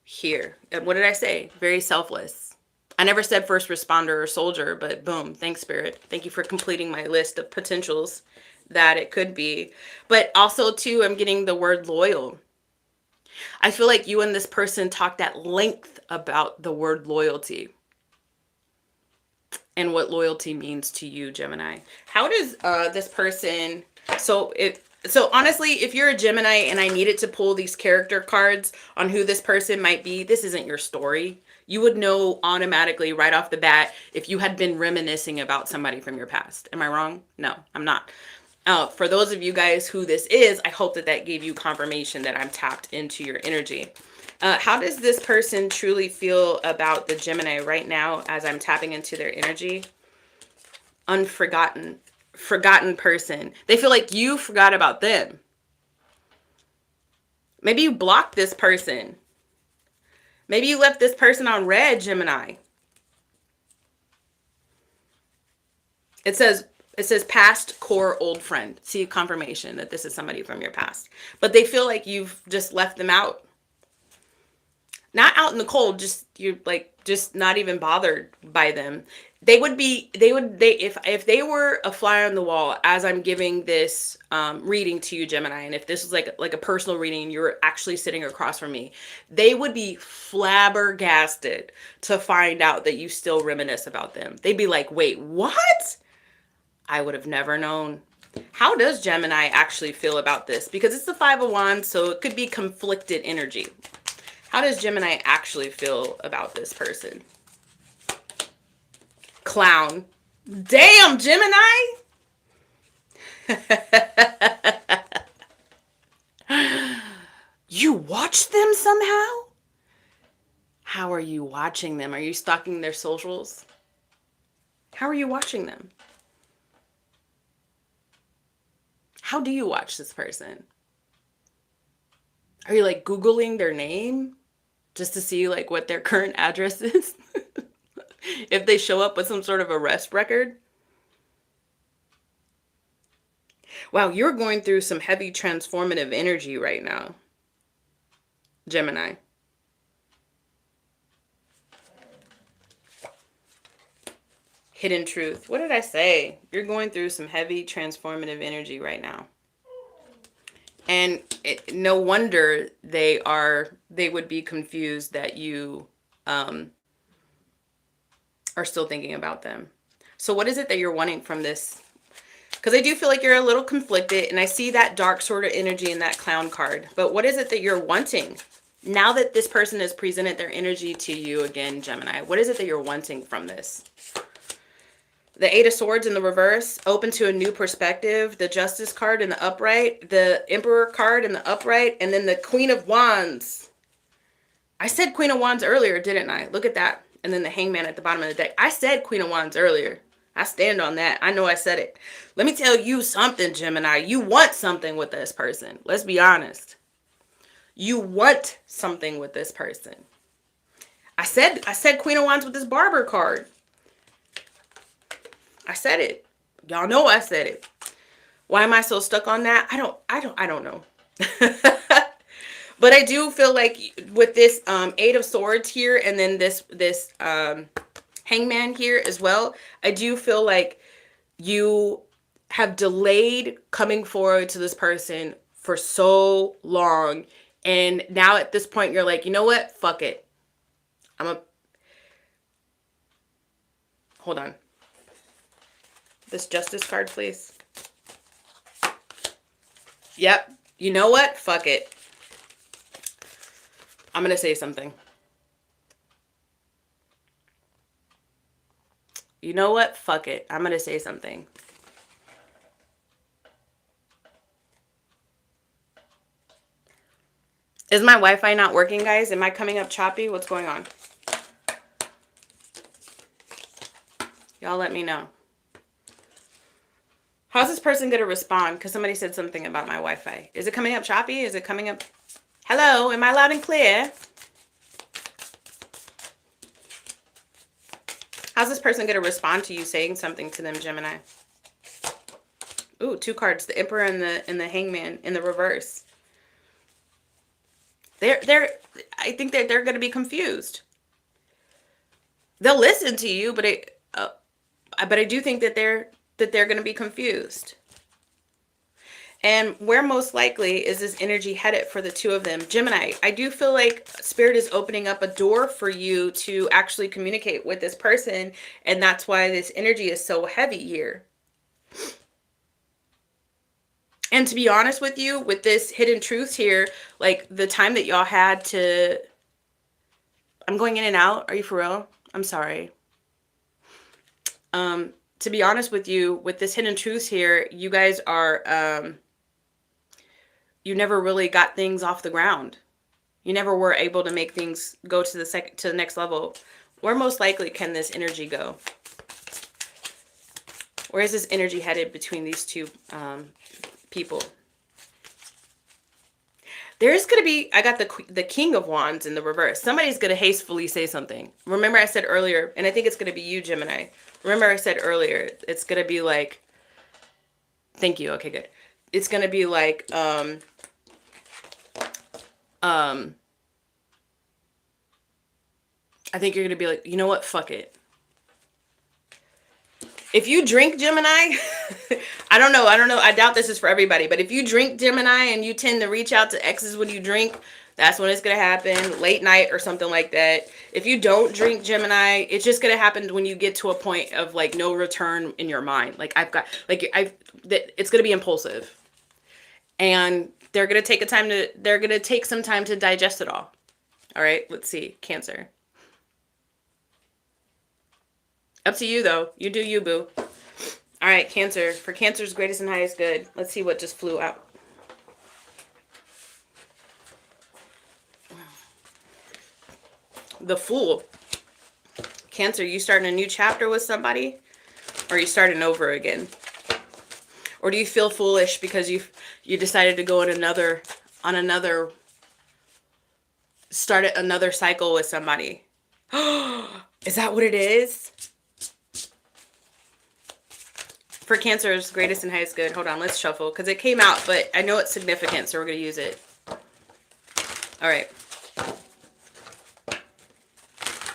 here. What did I say? Very selfless. I never said first responder or soldier, but boom, thanks Spirit. Thank you for completing my list of potentials that it could be. But also too, I'm getting the word loyal. I feel like you and this person talked at length about the word loyalty and what loyalty means to you, Gemini. How does this person, so honestly, if you're a Gemini and I needed to pull these character cards on who this person might be, this isn't your story. You would know automatically right off the bat if you had been reminiscing about somebody from your past. Am I wrong? No, I'm not. For those of you guys who this is, I hope that that gave you confirmation that I'm tapped into your energy. How does this person truly feel about the Gemini right now as I'm tapping into their energy? Unforgotten. Forgotten person. They feel like you forgot about them. Maybe you blocked this person. Maybe you left this person on red, Gemini. It says past core old friend. See confirmation that this is somebody from your past. But they feel like you've just left them out. Not out in the cold, just you're like just not even bothered by them. If they were a fly on the wall as I'm giving this reading to you, Gemini, and if this was like a personal reading and you're actually sitting across from me, they would be flabbergasted to find out that you still reminisce about them. They'd be like, wait, what? I would have never known. How does Gemini actually feel about this? Because it's the Five of Wands, so it could be conflicted energy. How does Gemini actually feel about this person? Clown. Damn, Gemini! You watch them somehow? How are you watching them? Are you stalking their socials? How are you watching them? How do you watch this person? Are you like Googling their name just to see like what their current address is? If they show up with some sort of arrest record? Wow, you're going through some heavy transformative energy right now, Gemini. Hidden truth. What did I say? You're going through some heavy transformative energy right now. And no wonder they would be confused that you are still thinking about them. So what is it that you're wanting from this? Because I do feel like you're a little conflicted, and I see that dark sort of energy in that clown card. But what is it that you're wanting? Now that this person has presented their energy to you again, Gemini, what is it that you're wanting from this? The Eight of Swords in the reverse, open to a new perspective, the Justice card in the upright, the Emperor card in the upright, and then the Queen of Wands. I said Queen of Wands earlier, didn't I? Look at that. And then the Hangman at the bottom of the deck. I said Queen of Wands earlier. I stand on that. I know I said it. Let me tell you something, Gemini. You want something with this person. Let's be honest. You want something with this person. I said Queen of Wands with this Barber card. I said it. Y'all know I said it. Why am I so stuck on that? I don't know. But I do feel like with this Eight of Swords here and then this Hangman here as well. I do feel like you have delayed coming forward to this person for so long. And now at this point, you're like, you know what? Fuck it. Hold on. This Justice card, please. Yep. You know what? Fuck it. I'm going to say something. You know what? Fuck it. I'm going to say something. Is my Wi-Fi not working, guys? Am I coming up choppy? What's going on? Y'all let me know. How's this person going to respond? Because somebody said something about my Wi-Fi. Is it coming up choppy? Is it coming up? Hello? Am I loud and clear? How's this person going to respond to you saying something to them, Gemini? Ooh, 2 cards. The Emperor and the Hangman in the reverse. I think that they're going to be confused. They'll listen to you, but I do think that they're going to be confused. And where most likely is this energy headed for the 2 of them? Gemini, I do feel like Spirit is opening up a door for you to actually communicate with this person. And that's why this energy is so heavy here. And to be honest with you, with this hidden truth here, like the time that y'all had to... I'm going in and out. Are you for real? I'm sorry. To be honest with you, with this hidden truth here, you guys are... you never really got things off the ground. You never were able to make things go to the next level. Where most likely can this energy go? Where is this energy headed between these 2 people? There's going to be, I got the King of Wands in the reverse. Somebody's going to hastily say something. Remember I said earlier, and I think it's going to be you, Gemini. Remember I said earlier, it's going to be like, thank you. Okay, good. It's going to be like, I think you're going to be like, you know what? Fuck it. If you drink, Gemini, I don't know. I doubt this is for everybody. But if you drink, Gemini, and you tend to reach out to exes when you drink, that's when it's going to happen. Late night or something like that. If you don't drink, Gemini, it's just going to happen when you get to a point of like no return in your mind. Like it's going to be impulsive. And they're going to take some time to digest it all. All right, let's see. Cancer. Up to you, though. You do you, boo. All right, Cancer. For Cancer's greatest and highest good. Let's see what just flew out. The Fool. Cancer, you starting a new chapter with somebody? Or are you starting over again? Or do you feel foolish because you decided to go started another cycle with somebody? Is that what it is? For Cancer's greatest and highest good. Hold on, let's shuffle. Because it came out, but I know it's significant, so we're going to use it. All right.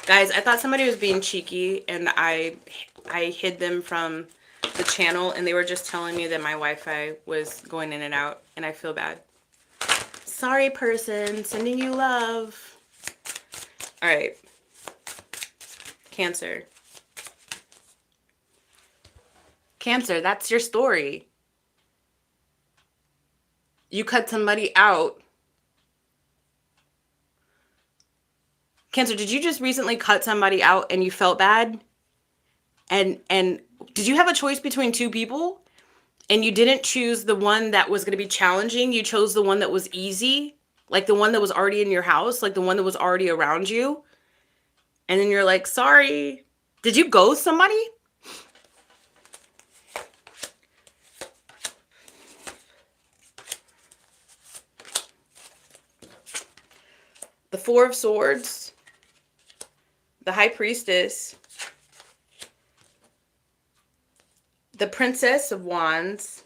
Guys, I thought somebody was being cheeky, and I hid them from the channel, and they were just telling me that my Wi-Fi was going in and out, and I feel bad. Sorry, person. Sending you love. All right. Cancer. Cancer, that's your story. You cut somebody out. Cancer, did you just recently cut somebody out and you felt bad? And did you have a choice between 2 people? And you didn't choose the one that was going to be challenging. You chose the one that was easy. Like the one that was already in your house. Like the one that was already around you. And then you're like, sorry. Did you ghost somebody? The Four of Swords, the High Priestess, the Princess of Wands,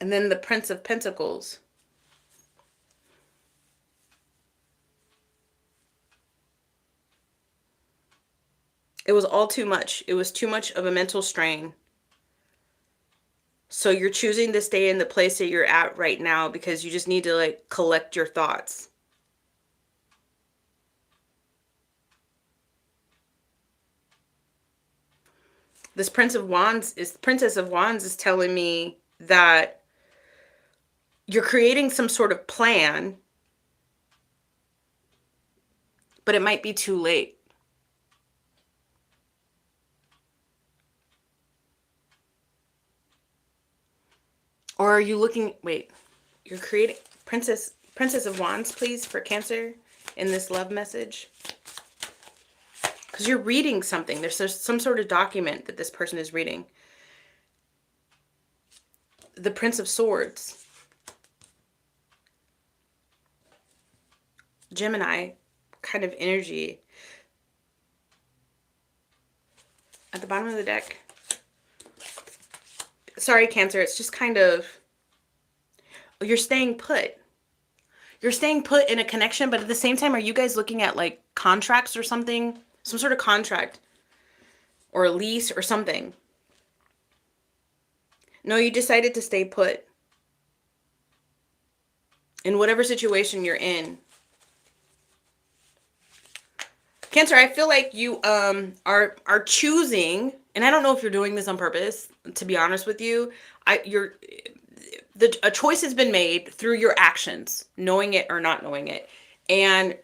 and then the Prince of Pentacles. It was all too much. It was too much of a mental strain. So you're choosing to stay in the place that you're at right now because you just need to like collect your thoughts. This Princess of Wands is telling me that you're creating some sort of plan, but it might be too late. Or are you looking, wait, you're creating, Princess of Wands, please, for Cancer in this love message. Because you're reading something. There's some sort of document that this person is reading. The Prince of Swords. Gemini kind of energy. At the bottom of the deck. Sorry, Cancer, it's just kind of, you're staying put. You're staying put in a connection, but at the same time, are you guys looking at like contracts or something? Some sort of contract or a lease or something. No, you decided to stay put in whatever situation you're in. Cancer, I feel like you are choosing, and I don't know if you're doing this on purpose, to be honest with you. A choice has been made through your actions, knowing it or not knowing it. And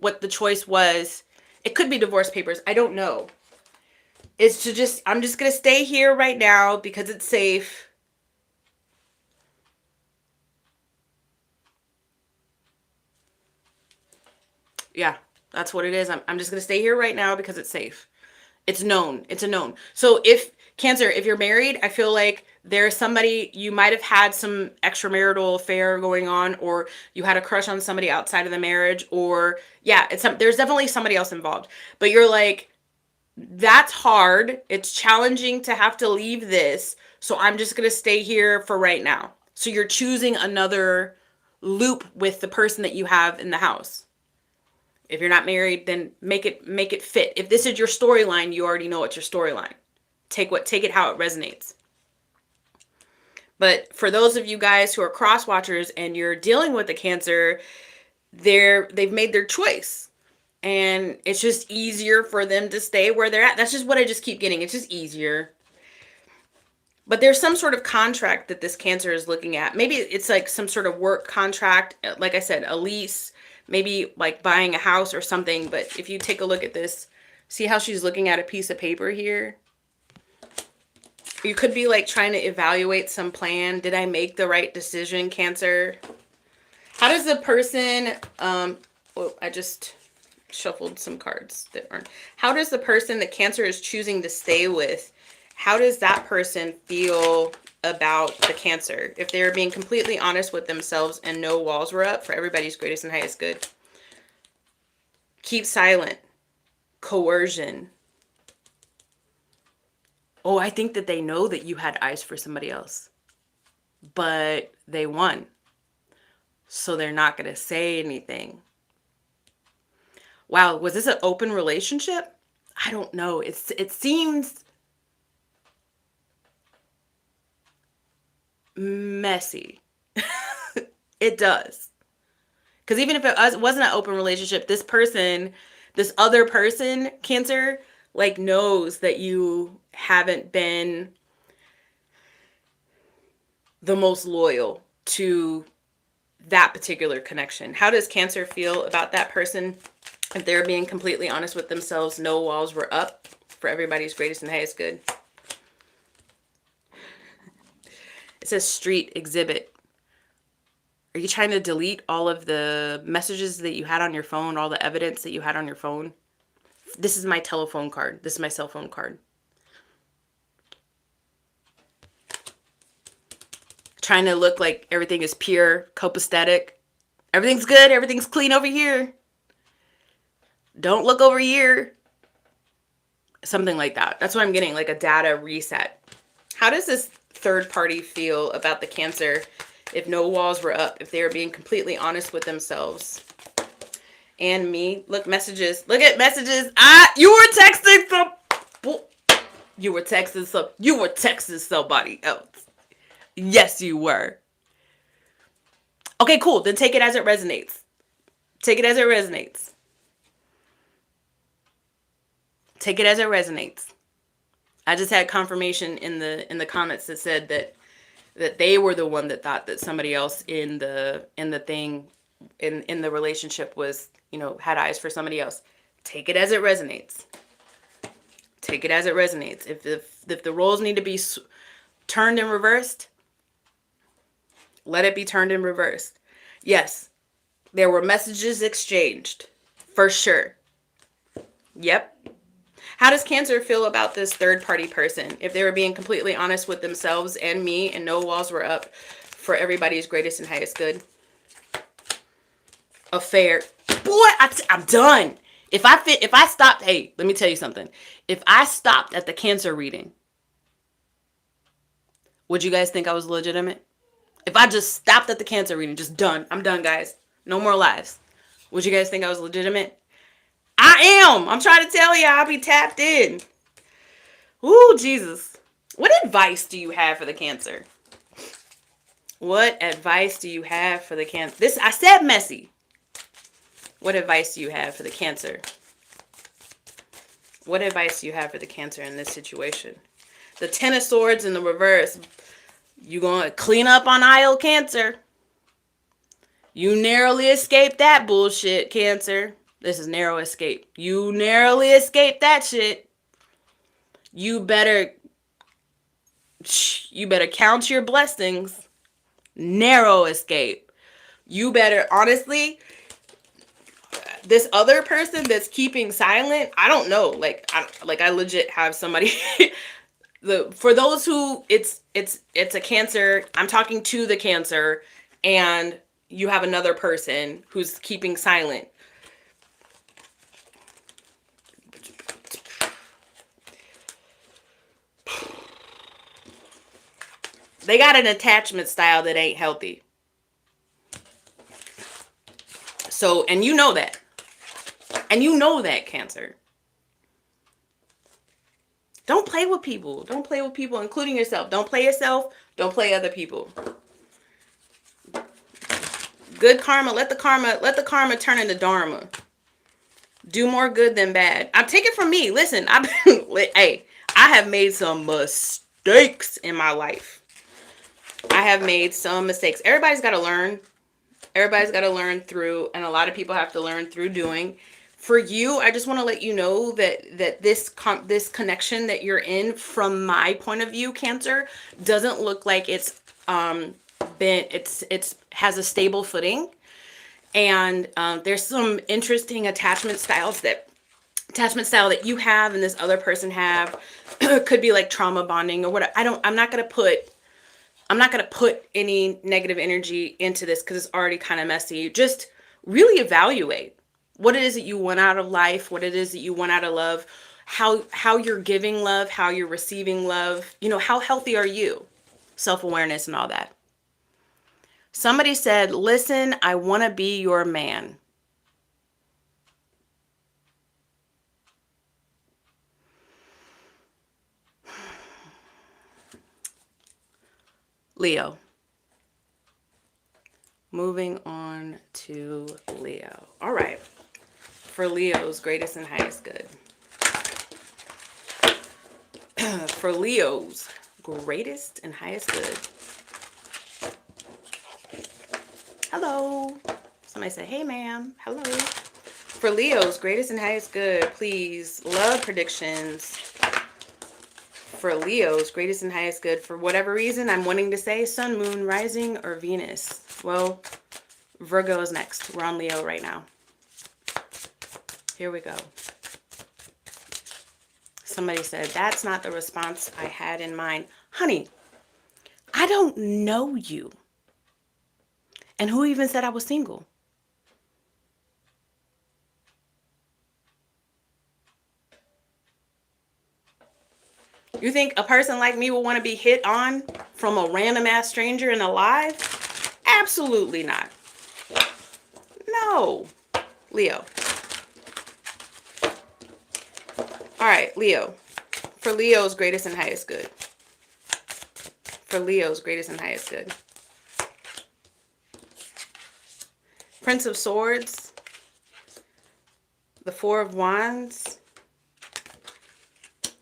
what the choice was, it could be divorce papers, I don't know. It's to I'm just going to stay here right now because it's safe. Yeah, that's what it is. I'm just going to stay here right now because it's safe. It's known. It's a known. So if, Cancer, if you're married, I feel like there's somebody, you might have had some extramarital affair going on, or you had a crush on somebody outside of the marriage, or yeah, there's definitely somebody else involved. But you're like, that's hard. It's challenging to have to leave this. So I'm just going to stay here for right now. So you're choosing another loop with the person that you have in the house. If you're not married, then make it fit. If this is your storyline, you already know it's your storyline. Take it how it resonates. But for those of you guys who are cross watchers and you're dealing with the Cancer, they've made their choice. And it's just easier for them to stay where they're at. That's just what I just keep getting. It's just easier. But there's some sort of contract that this Cancer is looking at. Maybe it's like some sort of work contract. Like I said, a lease. Maybe like buying a house or something. But if you take a look at this, see how she's looking at a piece of paper here? You could be like trying to evaluate some plan. Did I make the right decision, Cancer? How does the person, I just shuffled some cards that aren't. How does the person that Cancer is choosing to stay with, how does that person feel about the Cancer? If they're being completely honest with themselves and no walls were up, for everybody's greatest and highest good. Keep silent. Coercion. Oh, I think that they know that you had eyes for somebody else, but they won. So they're not going to say anything. Wow, was this an open relationship? I don't know. It seems messy. It does. Because even if it wasn't an open relationship, this other person, Cancer, like knows that you haven't been the most loyal to that particular connection. How does Cancer feel about that person? If they're being completely honest with themselves, no walls were up, for everybody's greatest and highest good. It says street exhibit. Are you trying to delete all of the messages that you had on your phone, all the evidence that you had on your phone? This is my telephone card. This is my cell phone card. Trying to look like everything is pure, copacetic. Everything's good. Everything's clean over here. Don't look over here. Something like that. That's what I'm getting, like a data reset. How does this third party feel about the Cancer if no walls were up, if they are being completely honest with themselves? And me, look, messages. Look at messages. You were texting some. You were texting somebody else. Yes, you were. Okay, cool. Then take it as it resonates. Take it as it resonates. Take it as it resonates. I just had confirmation in the comments that said that they were the one that thought that somebody else in the thing in the relationship was, you know, had eyes for somebody else. Take it as it resonates. Take it as it resonates. If the roles need to be turned and reversed, let it be turned and reversed. Yes, there were messages exchanged, for sure. Yep. How does Cancer feel about this third-party person? If they were being completely honest with themselves and me and no walls were up for everybody's greatest and highest good. Affair. Boy, I'm done. If I stopped, hey, let me tell you something. If I stopped at the Cancer reading, would you guys think I was legitimate? If I just stopped at the Cancer reading, just done. I'm done, guys. No more lives. Would you guys think I was legitimate? I am. I'm trying to tell you, I'll be tapped in. Ooh, Jesus. What advice do you have for the Cancer? What advice do you have for the Cancer? I said messy. What advice do you have for the Cancer? What advice do you have for the Cancer in this situation? The Ten of Swords in the reverse. You gonna clean up on aisle, Cancer. You narrowly escaped that bullshit, Cancer. This is narrow escape. You narrowly escaped that shit. You better count your blessings. Narrow escape. You better, honestly, this other person that's keeping silent, I don't know. Like I legit have somebody for those who it's a Cancer, I'm talking to the Cancer, and you have another person who's keeping silent. They got an attachment style that ain't healthy. So, and you know that. And you know that, Cancer. Don't play with people. Don't play with people, including yourself. Don't play yourself. Don't play other people. Good karma. Let the karma turn into dharma. Do more good than bad. Take it from me. Listen, hey, I have made some mistakes in my life. I have made some mistakes. Everybody's got to learn. Everybody's got to learn through, and a lot of people have to learn through doing. For you, I just want to let you know that this connection that you're in, from my point of view, Cancer, doesn't look like it's has a stable footing, and there's some interesting attachment style that you have and this other person have. Could be like trauma bonding or whatever. I'm not gonna put any negative energy into this because it's already kind of messy. Just really evaluate what it is that you want out of life, what it is that you want out of love, how you're giving love, how you're receiving love. You know, how healthy are you? Self-awareness and all that. Somebody said, listen, I want to be your man. Leo. Moving on to Leo. All right. For Leo's greatest and highest good. For Leo's greatest and highest good. Hello. Somebody said, hey, ma'am. Hello. For Leo's greatest and highest good, please, love predictions. For Leo's greatest and highest good, for whatever reason, I'm wanting to say sun, moon, rising, or Venus. Well, Virgo is next. We're on Leo right now. Here we go. Somebody said, that's not the response I had in mind. Honey, I don't know you. And who even said I was single? You think a person like me will want to be hit on from a random ass stranger in a live? Absolutely not. No. Leo. All right, Leo. For Leo's greatest and highest good. For Leo's greatest and highest good. Prince of Swords. The Four of Wands.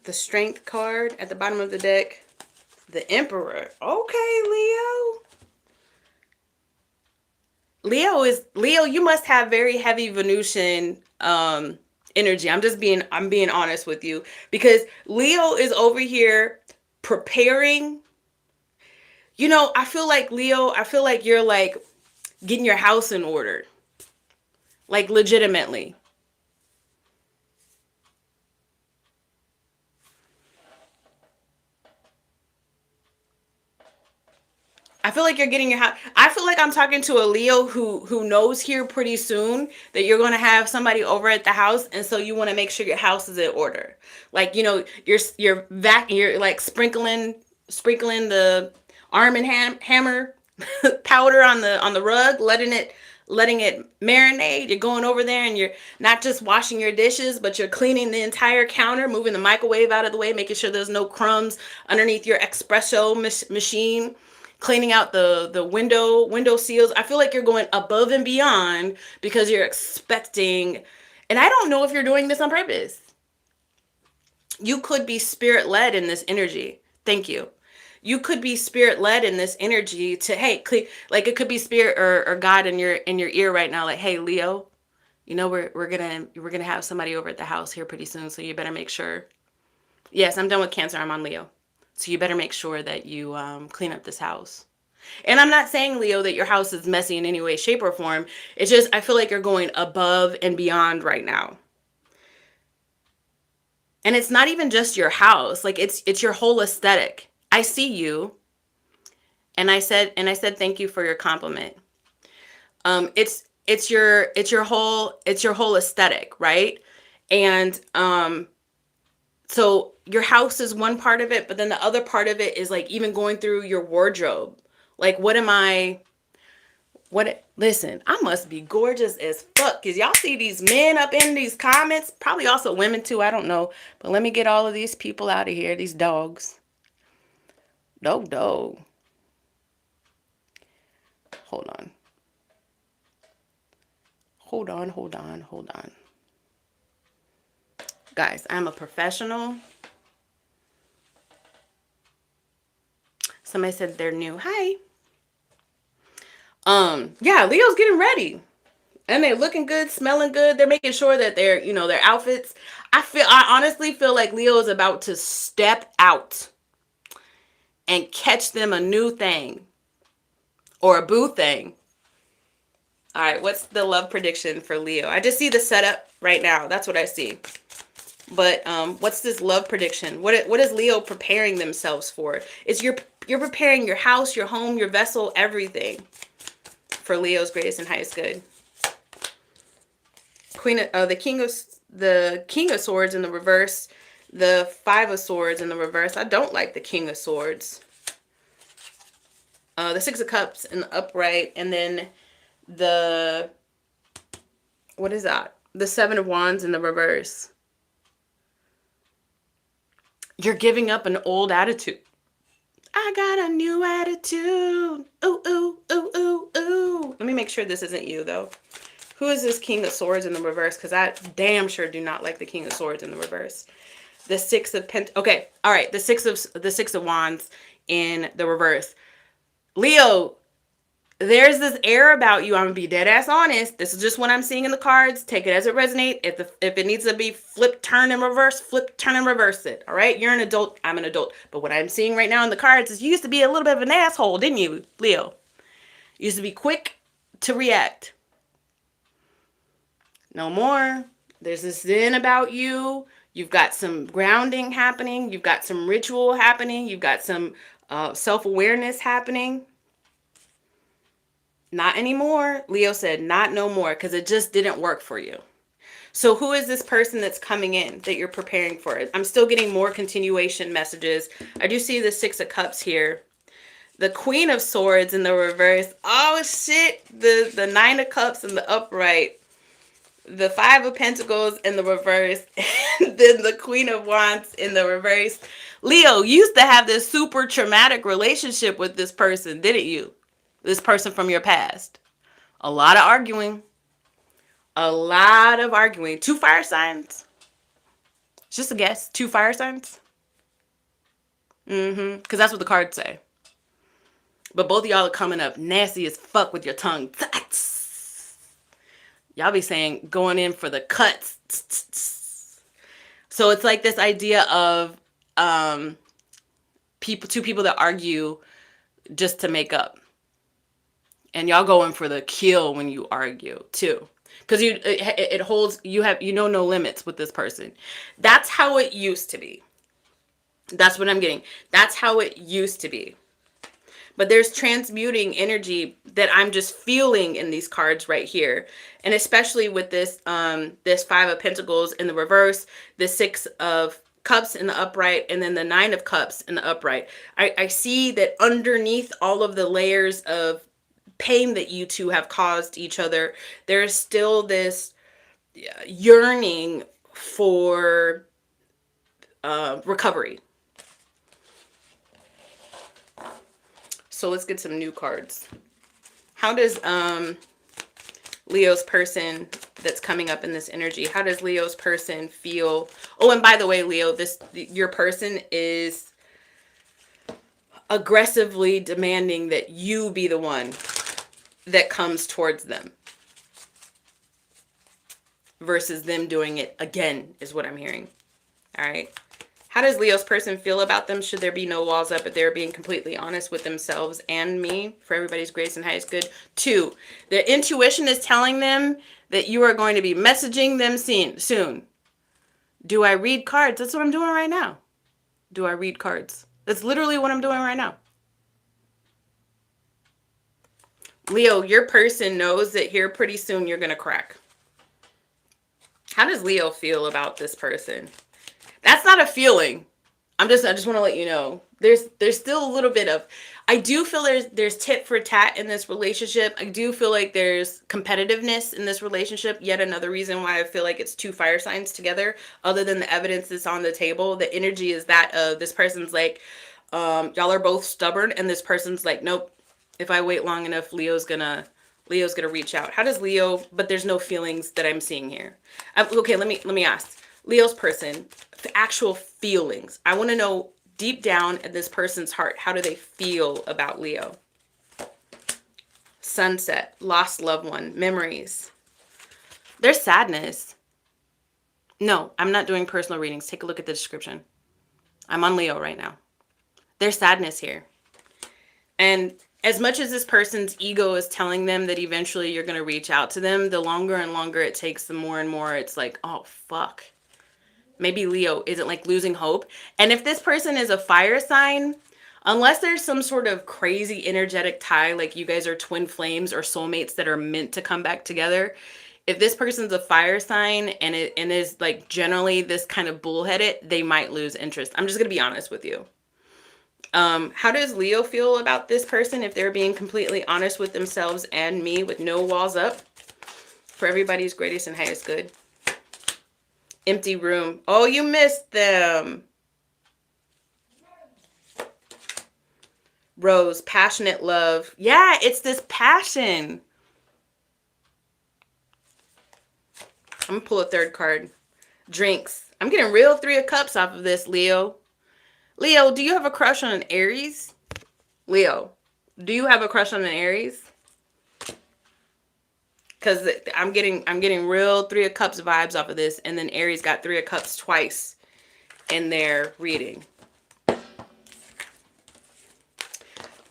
The Strength card at the bottom of the deck. The Emperor. Okay, Leo. Leo, you must have very heavy Venusian energy. I'm being honest with you, because Leo is over here preparing. You know, I feel like Leo, you're like getting your house in order. Like legitimately. I feel like you're getting your house. I feel like I'm talking to a Leo who knows here pretty soon that you're going to have somebody over at the house, and so you want to make sure your house is in order. Like, you know, you're like sprinkling the Arm and Hammer powder on the rug, letting it marinate. You're going over there and you're not just washing your dishes, but you're cleaning the entire counter, moving the microwave out of the way, making sure there's no crumbs underneath your espresso machine, cleaning out the window seals. I feel like you're going above and beyond because you're expecting, and I don't know if you're doing this on purpose. You could be spirit-led in this energy. Thank you. You could be spirit-led in this energy to, hey, like it could be spirit or God in your ear right now, like, hey, Leo, you know, we're gonna have somebody over at the house here pretty soon, so you better make sure. Yes, I'm done with Cancer. I'm on Leo. So you better make sure that you clean up this house. And I'm not saying, Leo, that your house is messy in any way, shape, or form. It's just, I feel like you're going above and beyond right now. And it's not even just your house. Like, it's your whole aesthetic. I see you. And I said thank you for your compliment. It's your whole aesthetic, right? And so your house is one part of it, but then the other part of it is like even going through your wardrobe. Like, listen, I must be gorgeous as fuck, because y'all see these men up in these comments, probably also women too, I don't know. But let me get all of these people out of here, these dogs. Dog. Hold on. Guys, I'm a professional. Somebody said they're new. Hi. Yeah, Leo's getting ready. And they're looking good, smelling good. They're making sure that their outfits. I honestly feel like Leo is about to step out and catch them a new thing. Or a boo thing. All right, what's the love prediction for Leo? I just see the setup right now. That's what I see. But what's this love prediction? What is Leo preparing themselves for? It's you're preparing your house, your home, your vessel, everything for Leo's greatest and highest good. The King of Swords in the reverse, the Five of Swords in the reverse. I don't like the King of Swords. The Six of Cups in the upright, and then what is that? The Seven of Wands in the reverse. You're giving up an old attitude. I got a new attitude. Ooh, ooh, ooh, ooh, ooh. Let me make sure this isn't you, though. Who is this King of Swords in the reverse? Because I damn sure do not like the King of Swords in the reverse. The Six of Okay, all right. The Six of Wands in the reverse. Leo, there's this air about you. I'm gonna be dead ass honest. This is just what I'm seeing in the cards. Take it as it resonates. If it needs to be flip, turn, and reverse, flip, turn, and reverse it. All right, you're an adult. I'm an adult. But what I'm seeing right now in the cards is you used to be a little bit of an asshole, didn't you, Leo? You used to be quick to react. No more. There's this zen about you. You've got some grounding happening. You've got some ritual happening. You've got some self-awareness happening. Not anymore. Leo said not no more, because it just didn't work for you. So who is this person that's coming in that you're preparing for? I'm still getting more continuation messages. I do see the Six of Cups here. The Queen of Swords in the reverse. Oh shit. The Nine of Cups in the upright. the Five of Pentacles in the reverse, and then the Queen of Wands in the reverse. Leo, you used to have this super traumatic relationship with this person, didn't you? This person from your past. A lot of arguing. A lot of arguing. 2 fire signs. Just a guess. 2 fire signs. Because that's what the cards say. But both of y'all are coming up nasty as fuck with your tongue. Y'all be saying going in for the cuts. So it's like this idea of two people that argue just to make up. And y'all going for the kill when you argue too. Because it holds, no limits with this person. That's how it used to be. That's what I'm getting. That's how it used to be. But there's transmuting energy that I'm just feeling in these cards right here. And especially with this this Five of Pentacles in the reverse, the Six of Cups in the upright, and then the Nine of Cups in the upright. I see that underneath all of the layers of pain that you two have caused each other, there's still this yearning for recovery. So let's get some new cards. How does Leo's person that's coming up in this energy, how does Leo's person feel? Oh, and by the way, Leo, your person is aggressively demanding that you be the one that comes towards them versus them doing it again, is what I'm hearing. All right. How does Leo's person feel about them? Should there be no walls up, but they're being completely honest with themselves and me for everybody's greatest and highest good? 2, their intuition is telling them that you are going to be messaging them soon. Do I read cards? That's what I'm doing right now. Do I read cards? That's literally what I'm doing right now. Leo, your person knows that here pretty soon you're going to crack. How does Leo feel about this person? That's not a feeling. I just want to let you know. There's still a little bit of, I do feel there's tit for tat in this relationship. I do feel like there's competitiveness in this relationship. Yet another reason why I feel like it's 2 fire signs together, other than the evidence that's on the table. The energy is that of this person's like, y'all are both stubborn, and this person's like, nope, if I wait long enough, Leo's gonna reach out. How does Leo, but there's no feelings that I'm seeing here. Okay, let me ask. Leo's person, actual feelings. I want to know deep down at this person's heart, how do they feel about Leo? Sunset, lost loved one, memories. There's sadness. No, I'm not doing personal readings. Take a look at the description. I'm on Leo right now. There's sadness here. And as much as this person's ego is telling them that eventually you're going to reach out to them, the longer and longer it takes, the more and more it's like, oh, fuck. Maybe Leo isn't like losing hope. And if this person is a fire sign, unless there's some sort of crazy energetic tie, like you guys are twin flames or soulmates that are meant to come back together. If this person's a fire sign and is like generally this kind of bullheaded, they might lose interest. I'm just going to be honest with you. How does Leo feel about this person if they're being completely honest with themselves and me with no walls up? For everybody's greatest and highest good. Empty room. Oh, you missed them. Rose, passionate love. Yeah, it's this passion. I'm going to pull a third card. Drinks. I'm getting real 3 of Cups off of this, Leo. Leo, do you have a crush on an Aries? Leo, do you have a crush on an Aries? Because I'm getting real 3 of Cups vibes off of this. And then Aries got 3 of Cups twice in their reading.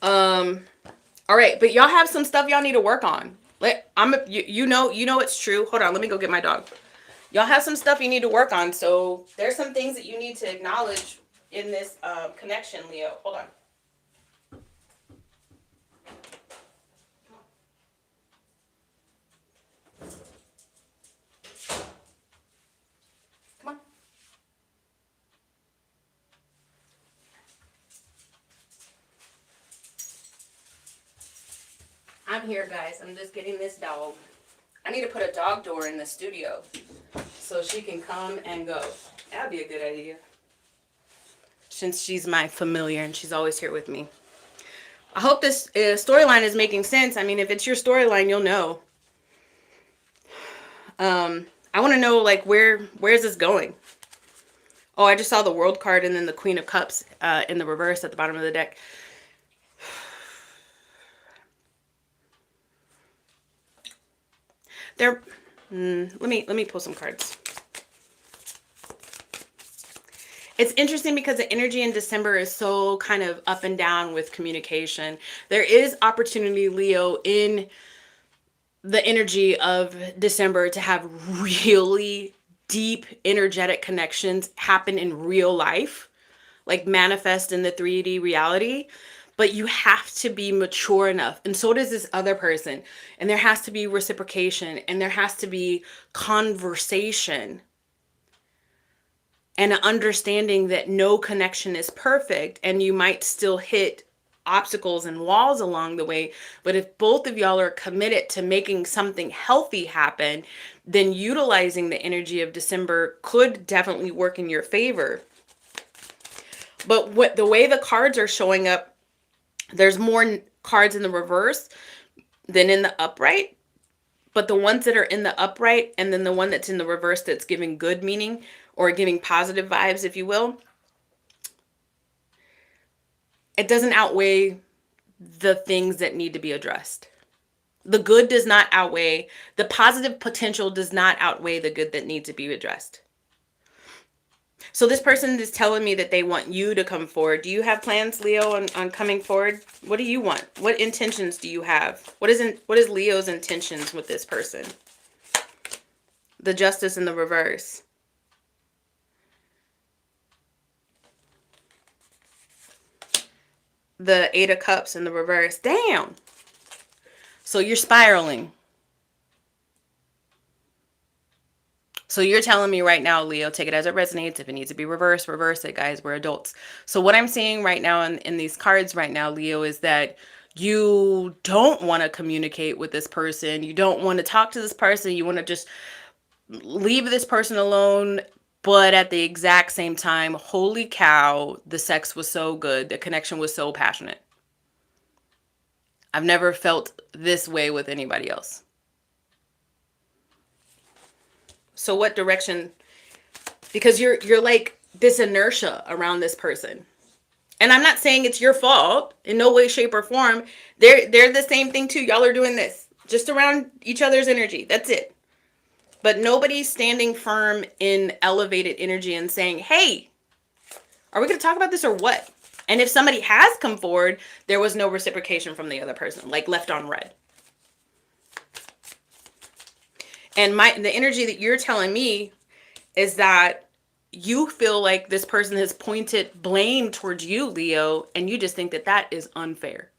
All right, but y'all have some stuff y'all need to work on. You know it's true. Hold on, let me go get my dog. Y'all have some stuff you need to work on. So there's some things that you need to acknowledge in this connection, Leo. Hold on. I'm here, guys. I'm just getting this dog. I need to put a dog door in the studio so she can come and go. That'd be a good idea. Since she's my familiar and she's always here with me. I hope this storyline is making sense. I mean, if it's your storyline, you'll know. I want to know, like, where's this going? Oh, I just saw the World card and then the Queen of Cups in the reverse at the bottom of the deck. Let me pull some cards. It's interesting because the energy in December is so kind of up and down with communication. There is opportunity, Leo, in the energy of December to have really deep energetic connections happen in real life, like manifest in the 3D reality. But you have to be mature enough, and so does this other person. And there has to be reciprocation, and there has to be conversation, and an understanding that no connection is perfect, and you might still hit obstacles and walls along the way. But if both of y'all are committed to making something healthy happen, then utilizing the energy of December could definitely work in your favor. But the way the cards are showing up, there's more cards in the reverse than in the upright. But the ones that are in the upright and then the one that's in the reverse that's giving good meaning or giving positive vibes, if you will, it doesn't outweigh the things that need to be addressed. The good does not outweigh, the positive potential does not outweigh the good that needs to be addressed. So this person is telling me that they want you to come forward. Do you have plans, Leo, on coming forward? What do you want? What intentions do you have? What is Leo's intentions with this person? The Justice in the reverse. The Eight of Cups in the reverse. Damn. So you're spiraling. So you're telling me right now, Leo, take it as it resonates. If it needs to be reversed, reverse it, guys. We're adults. So what I'm seeing right now in these cards right now, Leo, is that you don't want to communicate with this person. You don't want to talk to this person. You want to just leave this person alone. But at the exact same time, holy cow, the sex was so good. The connection was so passionate. I've never felt this way with anybody else. So what direction? Because you're like this inertia around this person. And I'm not saying it's your fault in no way, shape, or form. They're the same thing too. Y'all are doing this just around each other's energy. That's it. But nobody's standing firm in elevated energy and saying, hey, are we going to talk about this or what? And if somebody has come forward, there was no reciprocation from the other person, like left on red. And the energy that you're telling me is that you feel like this person has pointed blame towards you, Leo, and you just think that that is unfair.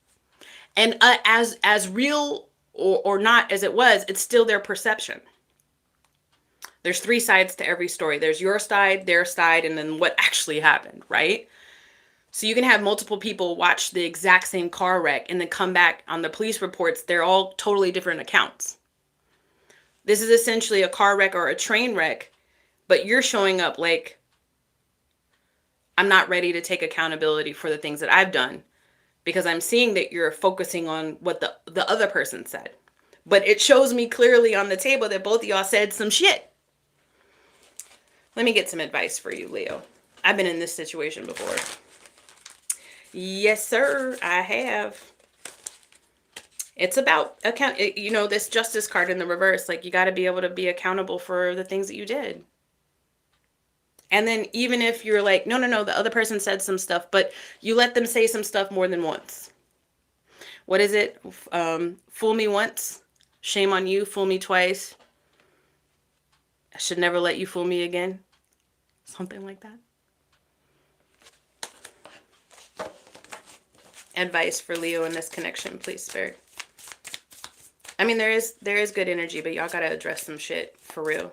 And as real or not as it was, it's still their perception. There's three sides to every story. There's your side, their side, and then what actually happened, right? So you can have multiple people watch the exact same car wreck and then come back on the police reports. They're all totally different accounts. This is essentially a car wreck or a train wreck, but you're showing up like, I'm not ready to take accountability for the things that I've done because I'm seeing that you're focusing on what the other person said. But it shows me clearly on the table that both of y'all said some shit. Let me get some advice for you, Leo. I've been in this situation before. Yes, sir, I have. It's about this Justice card in the reverse. Like, you got to be able to be accountable for the things that you did. And then even if you're like, no, the other person said some stuff, but you let them say some stuff more than once. What is it? Fool me once, shame on you. Fool me twice, I should never let you fool me again. Something like that. Advice for Leo in this connection, please, Spirit. I mean, there is good energy, but y'all got to address some shit for real.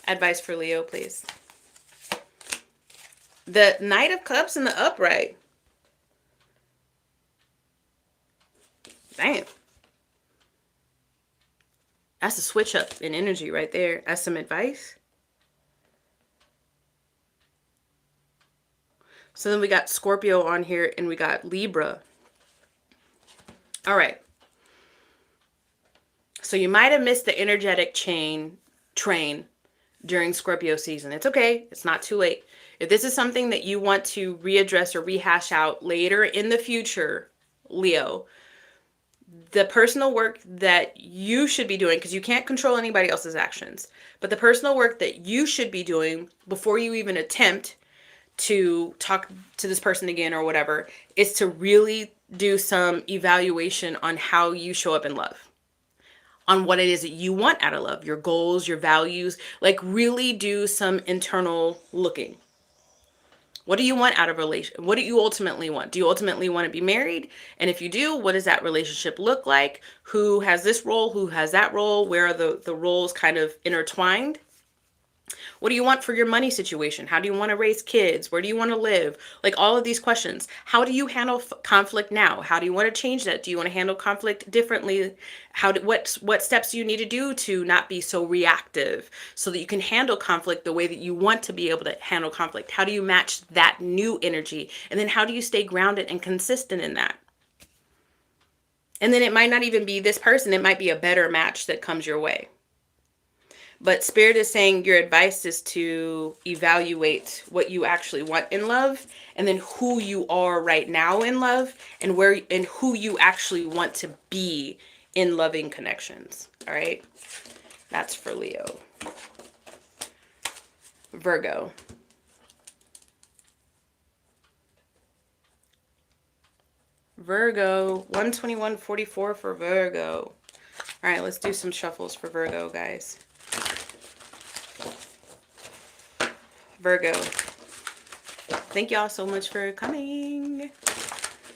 Advice for Leo, please. The Knight of Cups in the upright. Damn. That's a switch up in energy right there. That's some advice. So then we got Scorpio on here and we got Libra. All right. So you might have missed the energetic train during Scorpio season. It's okay. It's not too late. If this is something that you want to readdress or rehash out later in the future, Leo, the personal work that you should be doing, because you can't control anybody else's actions, but the personal work that you should be doing before you even attempt to talk to this person again or whatever, is to really do some evaluation on how you show up in love, on what it is that you want out of love, your goals, your values. Like, really do some internal looking. What do you want out of a relation? What do you ultimately want? Do you ultimately want to be married? And if you do, what does that relationship look like? Who has this role? Who has that role? Where are the roles kind of intertwined? What do you want for your money situation? How do you want to raise kids? Where do you want to live? Like, all of these questions. How do you handle conflict now? How do you want to change that? Do you want to handle conflict differently? What steps do you need to do to not be so reactive so that you can handle conflict the way that you want to be able to handle conflict? How do you match that new energy? And then how do you stay grounded and consistent in that? And then it might not even be this person. It might be a better match that comes your way. But Spirit is saying your advice is to evaluate what you actually want in love, and then who you are right now in love, and where and who you actually want to be in loving connections. All right? That's for Leo. Virgo. Virgo, 121.44 for Virgo. All right, let's do some shuffles for Virgo, guys. Virgo. Thank y'all so much for coming.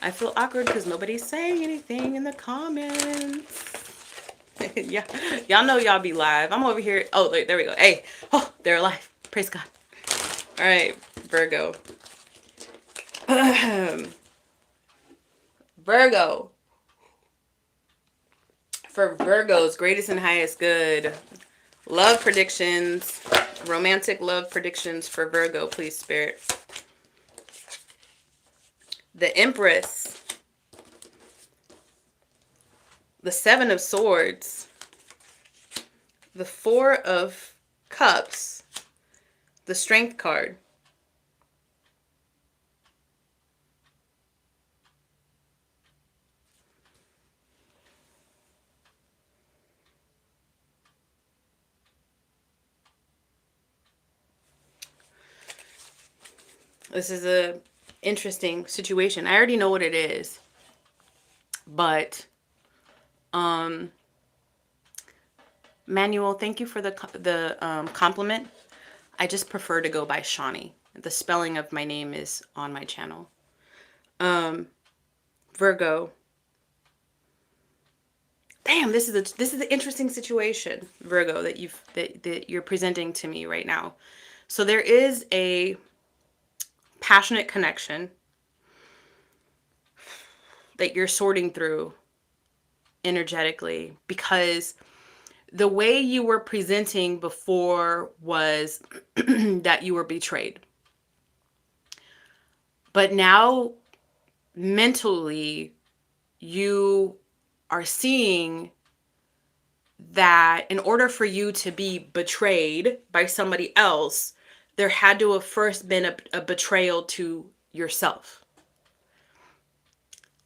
I feel awkward because nobody's saying anything in the comments. Yeah, y'all know y'all be live. I'm over here. Oh, there we go. Hey, oh, they're alive. Praise God. All right, Virgo. Virgo. For Virgo's greatest and highest good. Love predictions. Romantic love predictions for Virgo, please, Spirit. The Empress. The Seven of Swords. The Four of Cups. The Strength card. This is a interesting situation. I already know what it is. But Manuel, thank you for the compliment. I just prefer to go by Shawnee. The spelling of my name is on my channel. Virgo. Damn, this is an interesting situation, Virgo, that you're presenting to me right now. So there is a passionate connection that you're sorting through energetically, because the way you were presenting before was that you were betrayed. But now, mentally, you are seeing that in order for you to be betrayed by somebody else, there had to have first been a betrayal to yourself.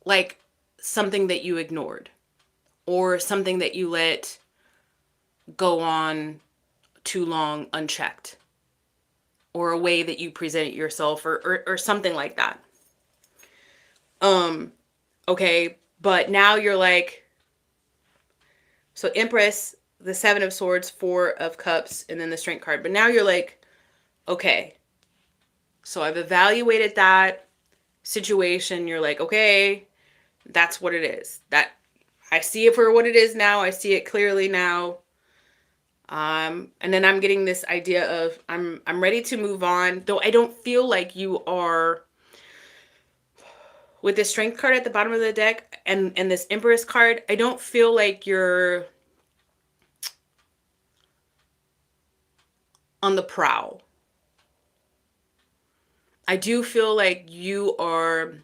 Like something that you ignored, or something that you let go on too long unchecked, or a way that you present yourself, or something like that. Okay, but now you're like, so Empress, the Seven of Swords, Four of Cups, and then the Strength card. But now you're like, okay, so I've evaluated that situation. You're like, okay, that's what it is. That I see it for what it is now. I see it clearly now. And then I'm getting this idea of I'm ready to move on, though I don't feel like you are. With this Strength card at the bottom of the deck and this Empress card, I don't feel like you're on the prowl. I do feel like you are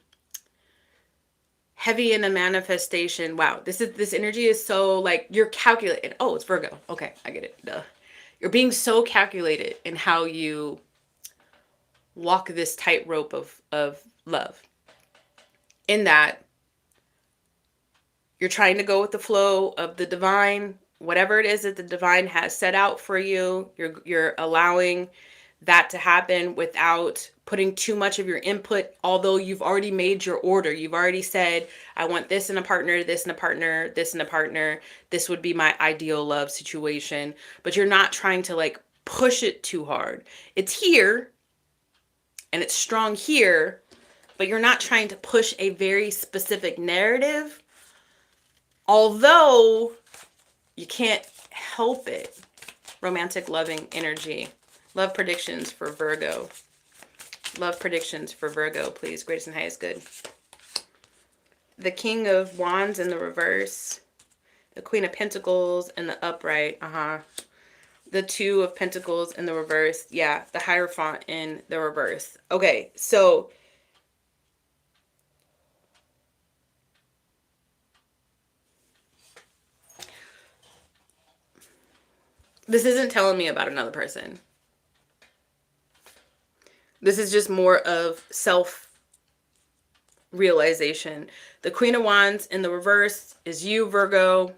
heavy in the manifestation. Wow, this energy is so like you're calculated. Oh, it's Virgo. Okay, I get it. Duh. You're being so calculated in how you walk this tightrope of love. In that you're trying to go with the flow of the divine, whatever it is that the divine has set out for you. You're allowing that to happen without putting too much of your input, although you've already made your order. You've already said, I want this in a partner, this in a partner, this in a partner. This would be my ideal love situation. But you're not trying to like push it too hard. It's here and it's strong here, but you're not trying to push a very specific narrative, although you can't help it. Romantic loving energy. Love predictions for Virgo. Love predictions for Virgo, please. Greatest and highest good. The King of Wands in the reverse. The Queen of Pentacles in the upright. The Two of Pentacles in the reverse. Yeah, the Hierophant in the reverse. Okay, so this isn't telling me about another person. This is just more of self-realization. The Queen of Wands in the reverse is you, Virgo.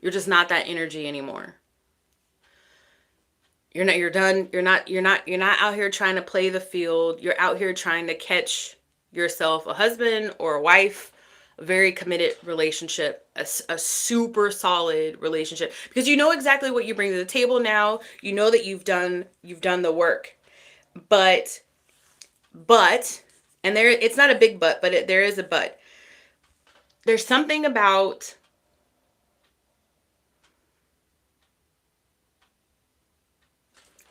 You're just not that energy anymore. You're done. You're not out here trying to play the field. You're out here trying to catch yourself a husband or a wife, a very committed relationship, a super solid relationship, because you know exactly what you bring to the table now. You know that you've done the work. But, and there, it's not a big but there is a but. There's something about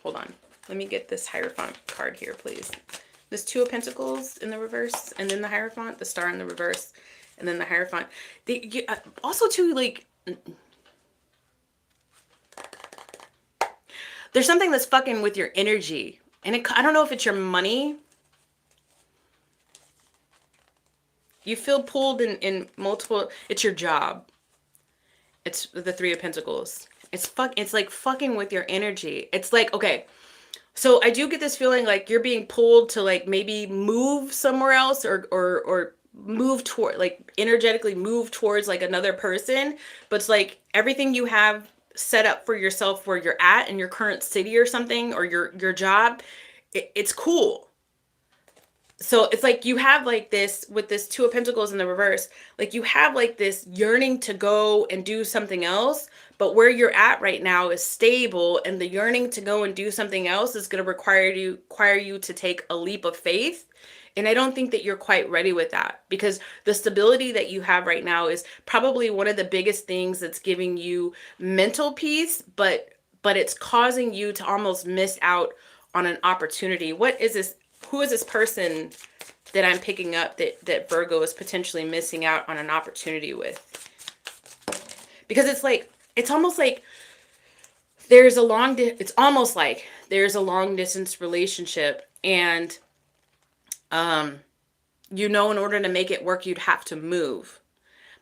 hold on. Let me get this Hierophant card here, please. This Two of Pentacles in the reverse, and then the Hierophant, the Star in the reverse, and then the Hierophant. Also, too, like, there's something that's fucking with your energy. And I don't know if it's your money. You feel pulled in multiple... It's your job. It's the Three of Pentacles. It's like fucking with your energy. It's like, okay, so I do get this feeling like you're being pulled to like maybe move somewhere else or move toward, like energetically move towards like another person. But it's like everything you have set up for yourself where you're at in your current city or something, or your job, it's cool. So it's like you have like this, with this Two of Pentacles in the reverse, like you have like this yearning to go and do something else, but where you're at right now is stable, and the yearning to go and do something else is going to require you to take a leap of faith. And I don't think that you're quite ready with that, because the stability that you have right now is probably one of the biggest things that's giving you mental peace, but it's causing you to almost miss out on an opportunity. What is this? Who is this person that I'm picking up that Virgo is potentially missing out on an opportunity with? Because it's like, it's almost like there's a long distance relationship, and you know, in order to make it work, you'd have to move.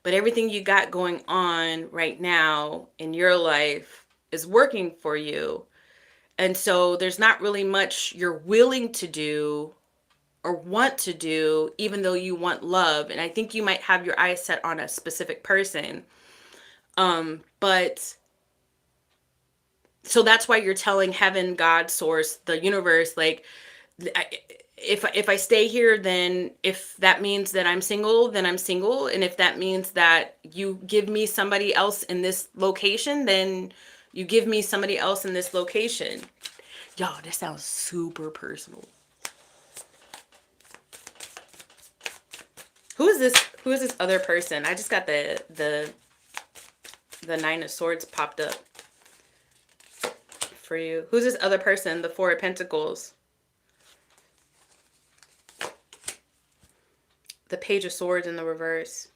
But everything you got going on right now in your life is working for you. And so there's not really much you're willing to do or want to do, even though you want love. And I think you might have your eyes set on a specific person. But so that's why you're telling heaven, God, source, the universe, like, if I stay here, then if that means that I'm single, then I'm single. And if that means that you give me somebody else in this location, then you give me somebody else in this location. Y'all, this sounds super personal. Who is this other person? I just got the Nine of Swords popped up for you. Who's this other person? The Four of Pentacles. The Page of Swords in the reverse.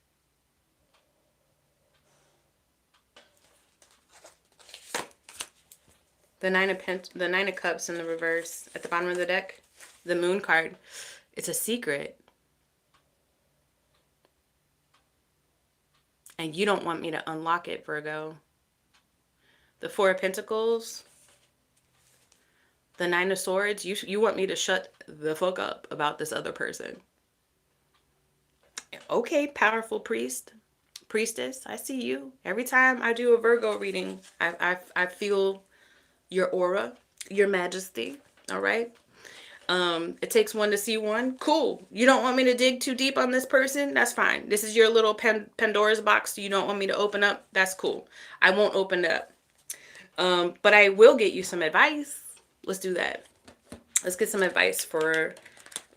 The the Nine of Cups in the reverse at the bottom of the deck. The Moon card. It's a secret. And you don't want me to unlock it, Virgo. The Four of Pentacles. The Nine of Swords. You want me to shut the fuck up about this other person. Okay, powerful priestess, I see you. Every time I do a Virgo reading, I feel your aura, your majesty. All right. It takes one to see one. Cool. You don't want me to dig too deep on this person? That's fine. This is your little Pandora's box you don't want me to open up? That's cool. I won't open it up. But I will get you some advice. Let's do that. Let's get some advice for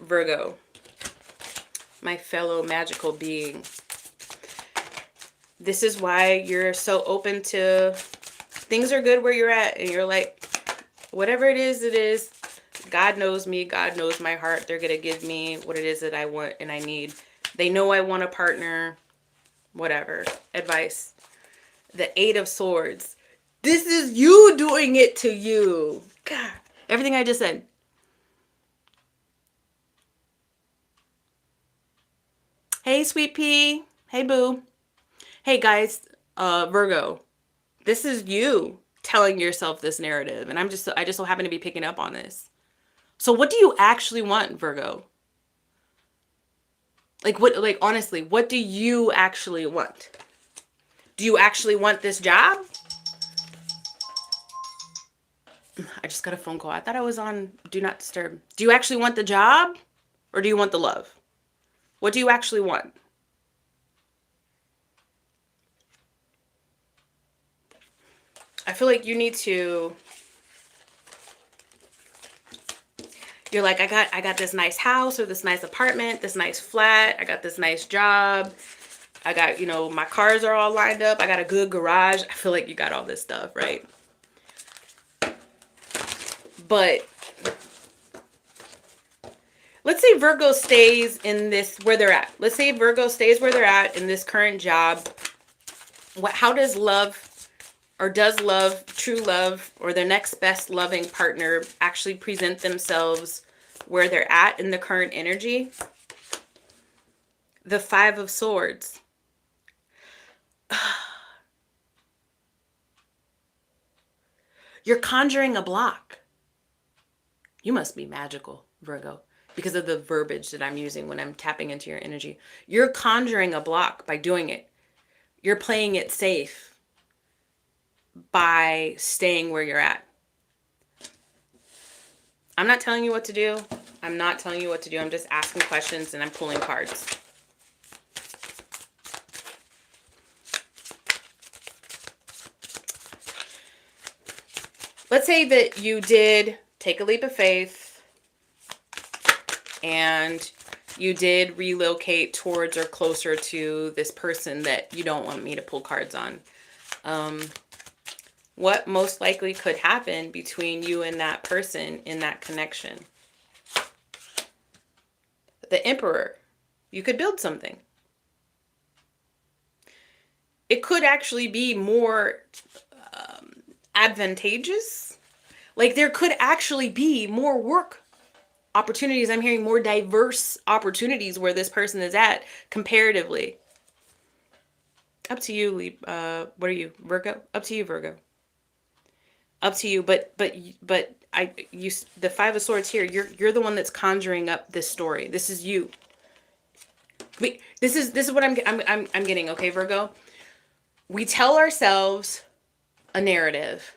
Virgo, my fellow magical being. This is why you're so open to things are good where you're at. And you're like, whatever it is, it is. God knows me. God knows my heart. They're going to give me what it is that I want and I need. They know I want a partner. Whatever. Advice. The Eight of Swords. This is you doing it to you. God. Everything I just said. Hey, sweet pea. Hey, boo. Hey, guys. Virgo. This is you telling yourself this narrative. And I just so happen to be picking up on this. So what do you actually want, Virgo? Like honestly, what do you actually want? Do you actually want this job? I just got a phone call. I thought I was on Do Not Disturb. Do you actually want the job or do you want the love? What do you actually want? I feel like you need to. You're like, I got this nice house or this nice apartment, this nice flat. I got this nice job. I got, my cars are all lined up. I got a good garage. I feel like you got all this stuff, right? But let's say Virgo stays in this where they're at. Let's say Virgo stays where they're at in this current job. How does love, or does love, true love, or their next best loving partner actually present themselves where they're at in the current energy? The Five of Swords. You're conjuring a block. You must be magical, Virgo, because of the verbiage that I'm using when I'm tapping into your energy. You're conjuring a block by doing it. You're playing it safe by staying where you're at. I'm not telling you what to do. I'm not telling you what to do. I'm just asking questions and I'm pulling cards. Let's say that you did take a leap of faith and you did relocate towards or closer to this person that you don't want me to pull cards on. What most likely could happen between you and that person in that connection? The Emperor. You could build something. It could actually be more advantageous. Like there could actually be more work opportunities. I'm hearing more diverse opportunities where this person is at comparatively. Up to you, what are you, Virgo? Up to you, Virgo. Up to you, but the Five of Swords here. You're the one that's conjuring up this story. This is you. This is what I'm getting. Okay, Virgo. We tell ourselves a narrative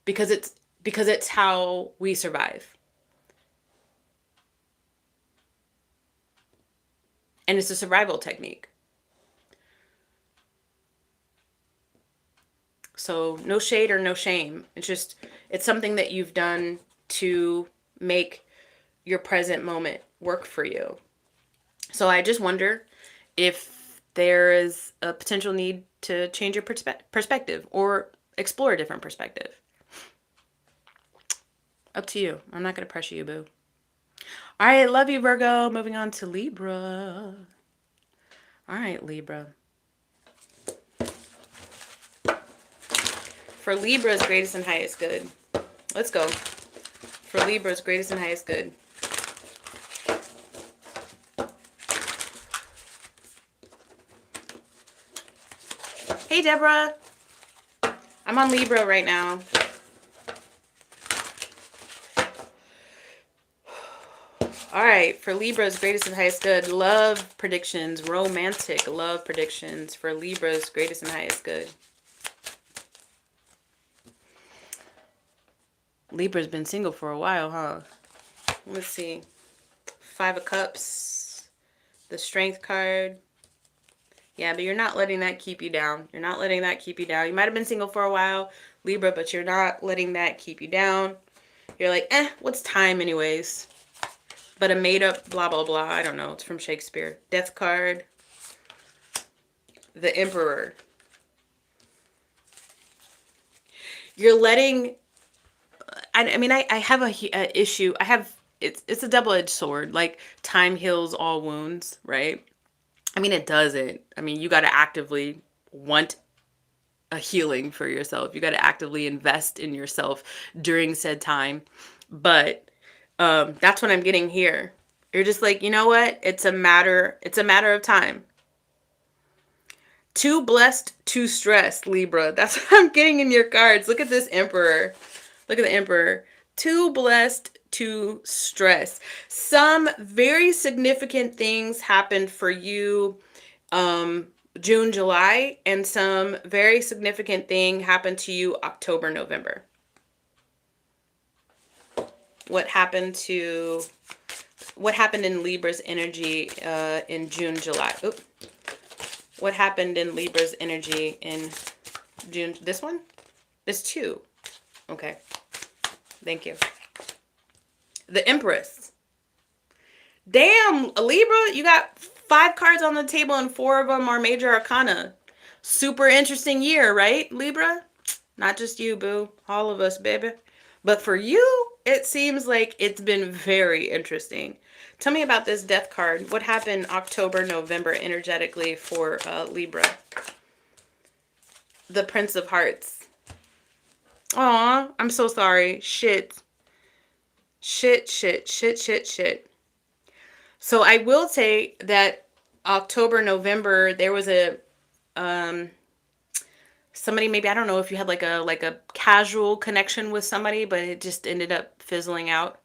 because it's how we survive. And it's a survival technique. So no shade or no shame. It's something that you've done to make your present moment work for you. So I just wonder if there is a potential need to change your perspective or explore a different perspective. Up to you. I'm not going to pressure you, boo. All right, love you, Virgo. Moving on to Libra. All right, Libra. For Libra's greatest and highest good. Let's go. For Libra's greatest and highest good. Hey, Deborah. I'm on Libra right now. All right, for Libra's greatest and highest good, love predictions, romantic love predictions for Libra's greatest and highest good. Libra's been single for a while, huh? Let's see. 5 of Cups, the Strength card. Yeah, but you're not letting that keep you down. You're not letting that keep you down. You might have been single for a while, Libra, but you're not letting that keep you down. You're like, what's time anyways? But a made-up blah, blah, blah. I don't know. It's from Shakespeare. Death card. The Emperor. You're letting... I mean, I have a issue. It's a double-edged sword. Like, time heals all wounds, right? I mean, it doesn't. I mean, you got to actively want a healing for yourself. You got to actively invest in yourself during said time. But that's what I'm getting here. You're just like, you know what? It's a matter of time. Too blessed, too stressed, Libra. That's what I'm getting in your cards. Look at this Emperor. Look at the Emperor. Too blessed, too stressed. Some very significant things happened for you June, July, and some very significant thing happened to you October, November. What happened in Libra's energy in June, July? Oop. What happened in Libra's energy in June? This one? This 2. Okay. Thank you. The Empress. Damn, Libra, you got 5 cards on the table and 4 of them are major arcana. Super interesting year, right, Libra? Not just you, boo. All of us, baby. But for you, it seems like it's been very interesting. Tell me about this Death card. What happened October, November energetically for Libra? The Prince of Hearts. Aw, I'm so sorry. Shit. So I will say that October, November, there was a somebody, maybe, I don't know if you had like a casual connection with somebody, but it just ended up fizzling out.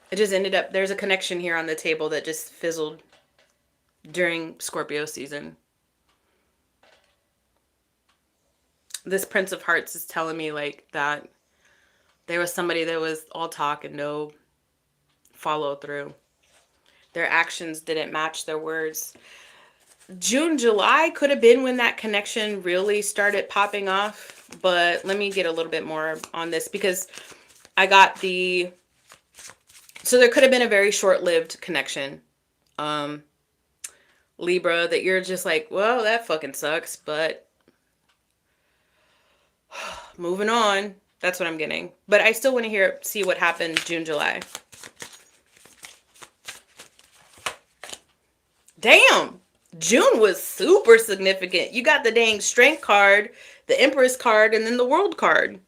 It just ended up, there's a connection here on the table that just fizzled during Scorpio season. This Prince of Hearts is telling me like that there was somebody that was all talk and no follow through. Their actions didn't match their words. June, July could have been when that connection really started popping off. But let me get a little bit more on this because I got the... So there could have been a very short-lived connection. Libra, that you're just like, well, that fucking sucks, but moving on. That's what I'm getting. But I still want to see what happened June, July. Damn! June was super significant. You got the dang Strength card, the Empress card, and then the World card.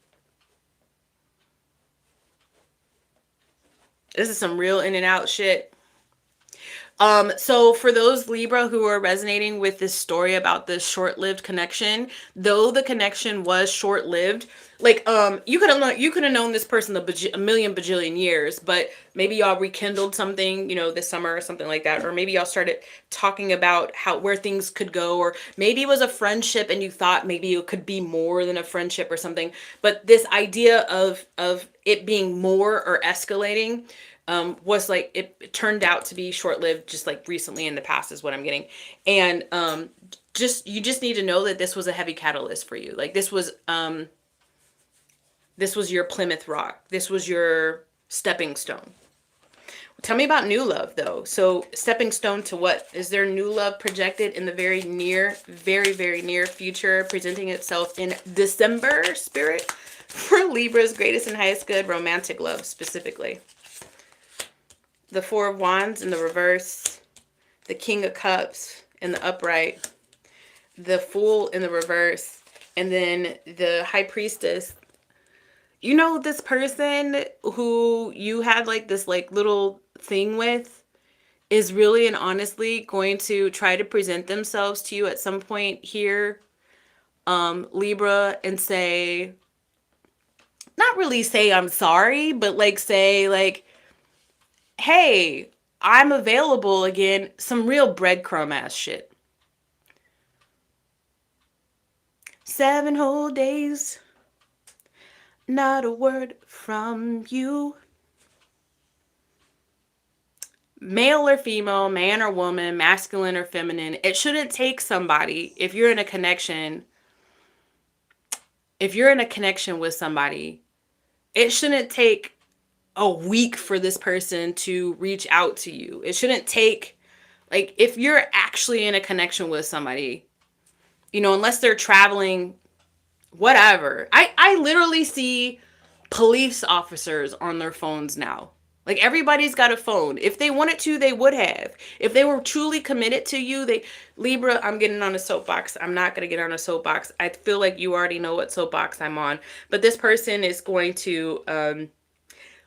This is some real in and out shit. So for those Libra who are resonating with this story about this short-lived connection, though the connection was short-lived, like, you could have known this person a million bajillion years, but maybe y'all rekindled something, you know, this summer or something like that, or maybe y'all started talking about where things could go, or maybe it was a friendship and you thought maybe it could be more than a friendship or something. But this idea of it being more or escalating, was like, it turned out to be short-lived, just like recently in the past is what I'm getting. And you just need to know that this was a heavy catalyst for you. Like this was your Plymouth Rock. This was your stepping stone. Tell me about new love though. So stepping stone to what? Is there new love projected in the very, very near future, presenting itself in December, spirit, for Libra's greatest and highest good, romantic love specifically? The 4 of Wands in the reverse, the King of Cups in the upright, the Fool in the reverse, and then the High Priestess. You know, this person who you had like this like little thing with is really and honestly going to try to present themselves to you at some point here, Libra, and say, not really say I'm sorry, but like say like, hey, I'm available again. Some real breadcrumb ass shit. 7 whole days, not a word from you. Male or female, man or woman, masculine or feminine. It shouldn't take somebody, if you're in a connection with somebody, it shouldn't take a week for this person to reach out to you. It shouldn't take, like, if you're actually in a connection with somebody, you know, unless they're traveling, whatever. I literally see police officers on their phones now. Like, everybody's got a phone. If they wanted to, they would have. If they were truly committed to you, Libra, I'm getting on a soapbox. I'm not going to get on a soapbox. I feel like you already know what soapbox I'm on. But this person is going to,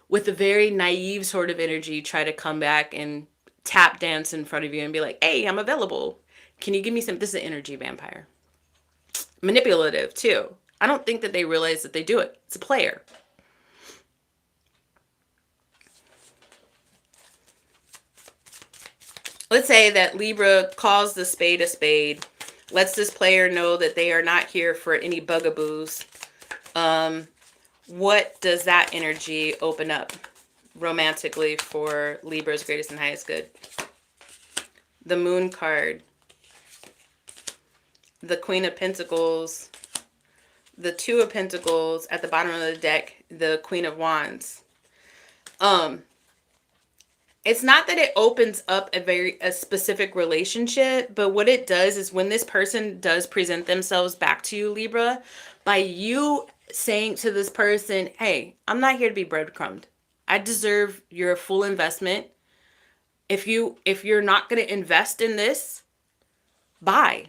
with a very naive sort of energy, try to come back and tap dance in front of you and be like, hey, I'm available. Can you give me some? This is an energy vampire. Manipulative, too. I don't think that they realize that they do it. It's a player. Let's say that Libra calls the spade a spade, lets this player know that they are not here for any bugaboos. What does that energy open up romantically for Libra's greatest and highest good? The Moon card, the Queen of Pentacles, the Two of Pentacles at the bottom of the deck, the Queen of Wands. It's not that it opens up a specific relationship, but what it does is when this person does present themselves back to you, Libra, by you saying to this person, hey, I'm not here to be breadcrumbed. I deserve your full investment. If you're not going to invest in this, bye.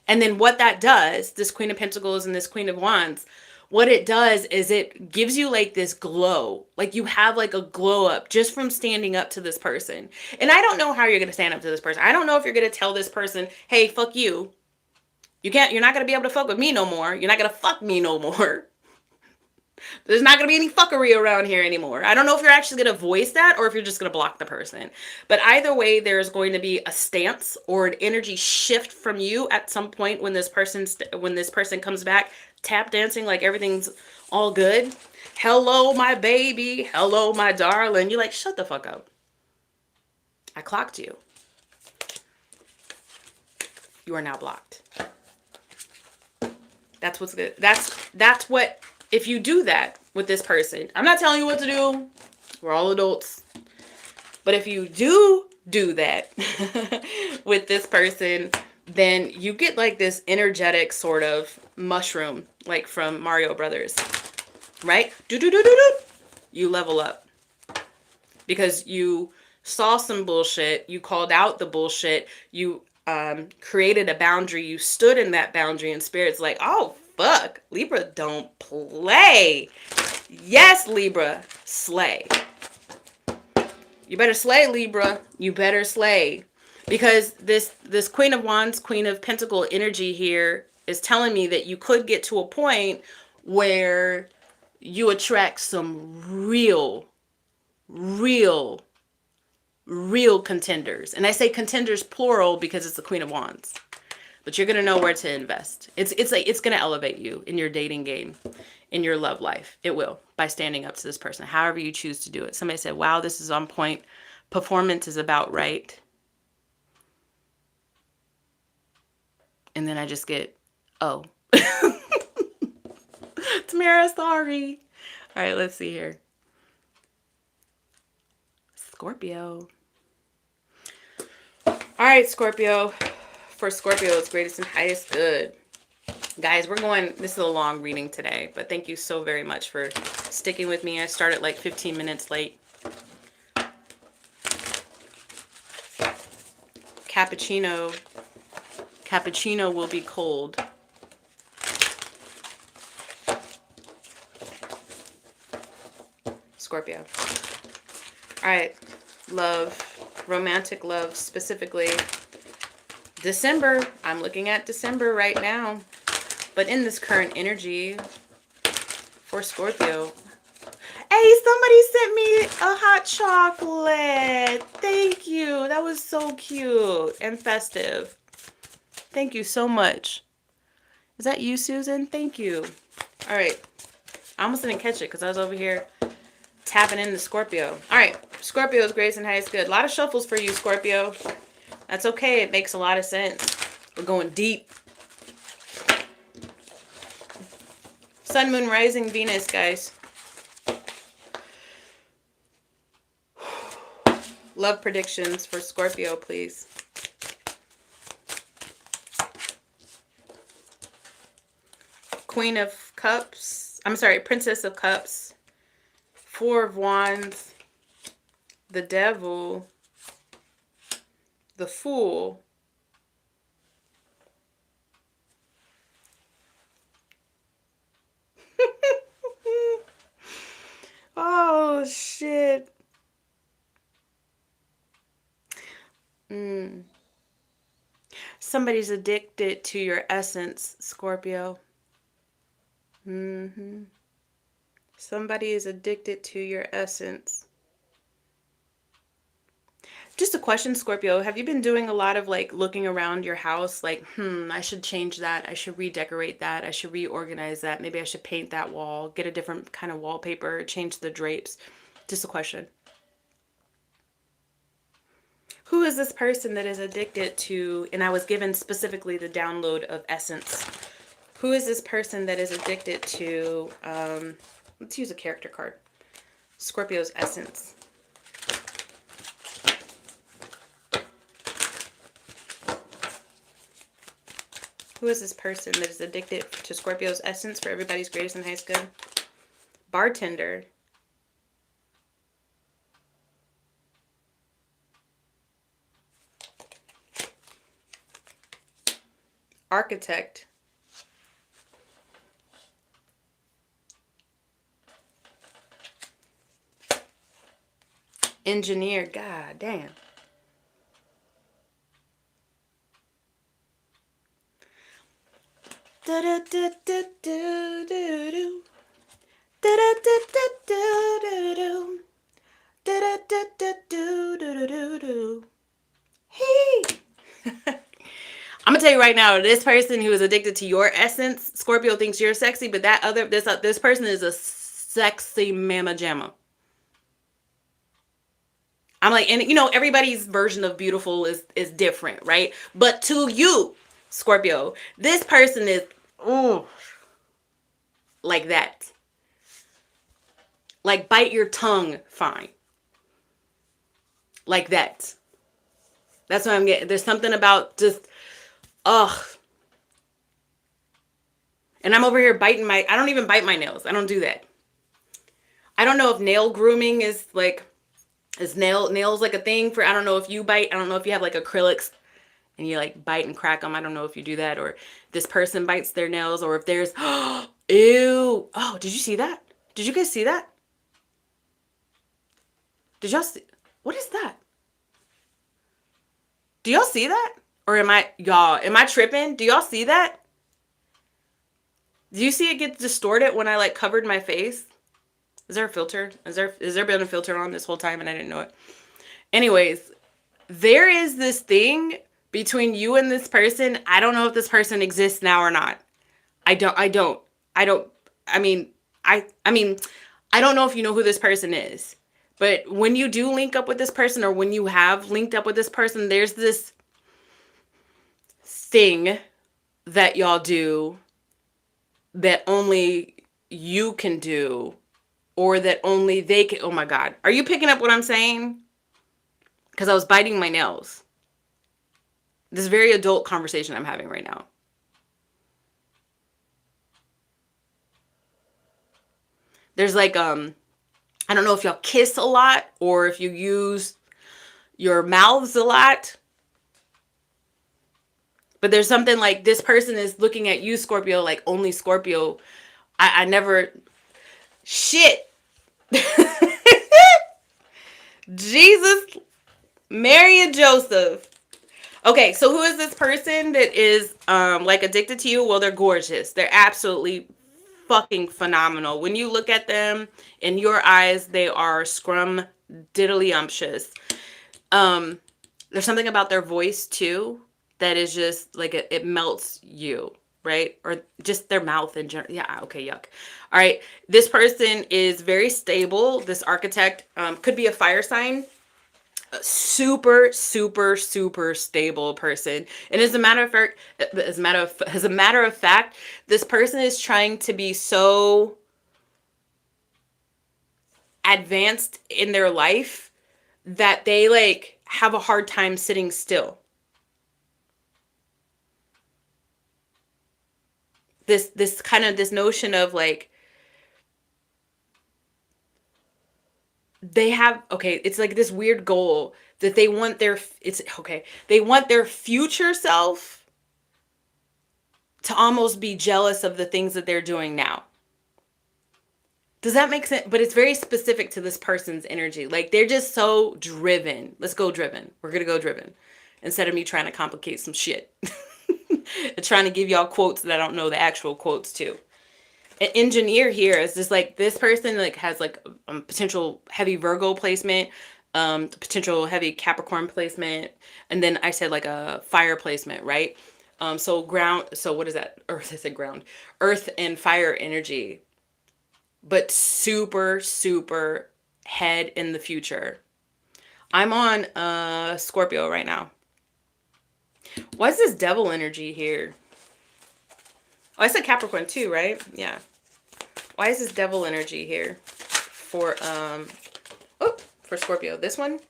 And then what that does, this Queen of Pentacles and this Queen of Wands, what it does is it gives you like this glow. Like you have like a glow up just from standing up to this person. And I don't know how you're going to stand up to this person. I don't know if you're going to tell this person, hey, fuck you. You're not going to be able to fuck with me no more. You're not going to fuck me no more. There's not going to be any fuckery around here anymore. I don't know if you're actually going to voice that or if you're just going to block the person. But either way, there's going to be a stance or an energy shift from you at some point when this person comes back, tap dancing like everything's all good. Hello, my baby. Hello, my darling. You're like, shut the fuck up. I clocked you. You are now blocked. That's what's good. That's what, if you do that with this person, I'm not telling you what to do. We're all adults. But if you do that with this person, then you get like this energetic sort of mushroom, like from Mario Brothers, right? You level up because you saw some bullshit. You called out the bullshit. You created a boundary. You stood in that boundary, and Spirit's like, oh, fuck, Libra don't play. Yes, Libra, slay. You better slay, Libra. You better slay. Because this Queen of Wands, Queen of Pentacle energy here is telling me that you could get to a point where you attract some real contenders. And I say contenders plural because it's the Queen of Wands. But you're going to know where to invest. It's going to elevate you in your dating game, in your love life. It will, by standing up to this person, however you choose to do it. Somebody said, wow, this is on point. Performance is about right. And then I just get, oh. Tamara, sorry. All right, let's see here. Scorpio. All right, Scorpio. For Scorpio's greatest and highest good. Guys, this is a long reading today, but thank you so very much for sticking with me. I started like 15 minutes late. cappuccino. Cappuccino will be cold. Scorpio. All right. Love. Romantic love specifically. December. I'm looking at December right now. But in this current energy for Scorpio. Hey, somebody sent me a hot chocolate. Thank you. That was so cute and festive. Thank you so much. Is that you, Susan? Thank you. All right. I almost didn't catch it because I was over here tapping into Scorpio. All right. Scorpio's grace and highest good. A lot of shuffles for you, Scorpio. That's okay. It makes a lot of sense. We're going deep. Sun, Moon, Rising, Venus, guys. Love predictions for Scorpio, please. Queen of Cups. I'm sorry, Princess of Cups. Four of Wands. The Devil. The Fool. Oh, shit. Somebody's addicted to your essence, Scorpio. Somebody is addicted to your essence. Just a question, Scorpio. Have you been doing a lot of like looking around your house? Like, I should change that. I should redecorate that. I should reorganize that. Maybe I should paint that wall, get a different kind of wallpaper, change the drapes. Just a question. Who is this person that is addicted to, and I was given specifically the download of essence. Who is this person that is addicted to, let's use a character card. Scorpio's essence. Who is this person that is addicted to Scorpio's essence for everybody's greatest and highest good? Bartender. Architect. Engineer. God damn. Hey. I'm gonna tell you right now, this person who is addicted to your essence, Scorpio thinks you're sexy, but this person is a sexy mama jamma. I'm like, and you know, everybody's version of beautiful is different, right? But to you, Scorpio, this person is like that. Like bite your tongue fine. Like that. That's what I'm getting. There's something about just ugh. And I'm over here biting I don't even bite my nails. I don't do that. I don't know if nail grooming is like, is nails like a thing for, I don't know if you bite. I don't know if you have like acrylics and you like bite and crack them. I don't know if you do that, or this person bites their nails, or if there's, ew. Oh, did you see that? Did you guys see that? Did y'all see? What is that? Do y'all see that? Or am I tripping? Do y'all see that? Do you see it get distorted when I like covered my face? Is there a filter? Is there been a filter on this whole time and I didn't know it? Anyways, there is this thing between you and this person. I don't know if this person exists now or not. I don't know if you know who this person is. But when you do link up with this person, or when you have linked up with this person, there's this thing that y'all do that only you can do, or that only they can. Oh my God. Are you picking up what I'm saying? Because I was biting my nails. This very adult conversation I'm having right now. There's like, I don't know if y'all kiss a lot or if you use your mouths a lot. But there's something like this person is looking at you, Scorpio, like only Scorpio. I never, shit. Jesus, Mary and Joseph. Okay, so who is this person that is like addicted to you? Well, they're gorgeous. They're absolutely fucking phenomenal. When you look at them, in your eyes, they are scrum diddlyumptious. There's something about their voice too that is just like it melts you, right? Or just their mouth in general. Yeah, okay, yuck. All right, this person is very stable. This architect could be a fire sign. A super, super, super stable person. And as a matter of fact, this person is trying to be so advanced in their life that they like have a hard time sitting still. This kind of this notion of like they have, okay, it's like this weird goal that they want they want their future self to almost be jealous of the things that they're doing now. Does that make sense? But it's very specific to this person's energy. Like they're just so driven. Let's go driven. We're going to go driven. Instead of me trying to complicate some shit. And trying to give y'all quotes that I don't know the actual quotes to. An engineer here is just like this person like has like a potential heavy Virgo placement, potential heavy Capricorn placement, and then I said like a fire placement, right? So ground, so what is that? Earth, I said ground. Earth and fire energy. But super, super head in the future. I'm on Scorpio right now. Why is this devil energy here? Oh, I said Capricorn too, right? Yeah. Why is this devil energy here for for Scorpio? This one,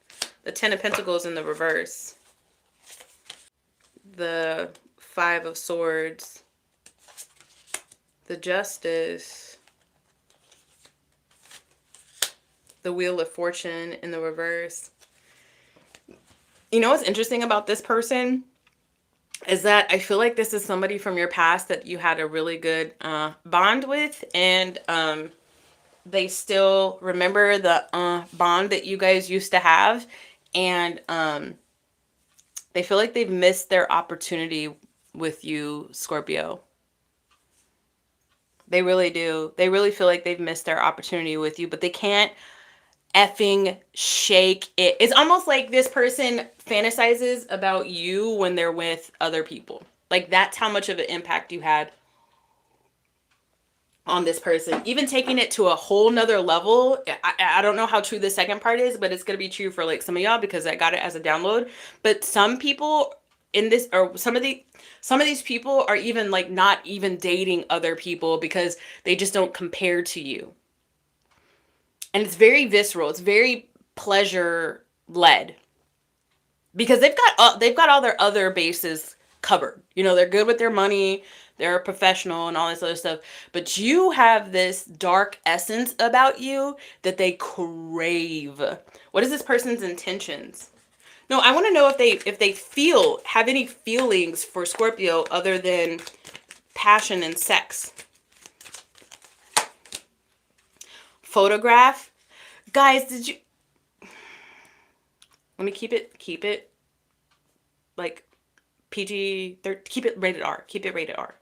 the 10 of Pentacles in the reverse. The 5 of Swords. The Justice. The Wheel of Fortune in the reverse. You know what's interesting about this person is that I feel like this is somebody from your past that you had a really good bond with, and they still remember the bond that you guys used to have, and they feel like they've missed their opportunity with you, Scorpio. They really do. They really feel like they've missed their opportunity with you, but they can't effing shake it. It's almost like this person fantasizes about you when they're with other people. Like that's how much of an impact you had on this person. Even taking it to a whole nother level. I don't know how true the second part is, but it's going to be true for like some of y'all because I got it as a download. But some people in this, or some of these people are even like not even dating other people because they just don't compare to you. And it's very visceral. It's very pleasure led because they've got all their other bases covered. You know, they're good with their money. They're a professional and all this other stuff. But you have this dark essence about you that they crave. What is this person's intentions? No, I want to know if they have any feelings for Scorpio other than passion and sex. Photograph. Guys, did you... Let me keep it like PG, keep it rated R. Keep it rated R.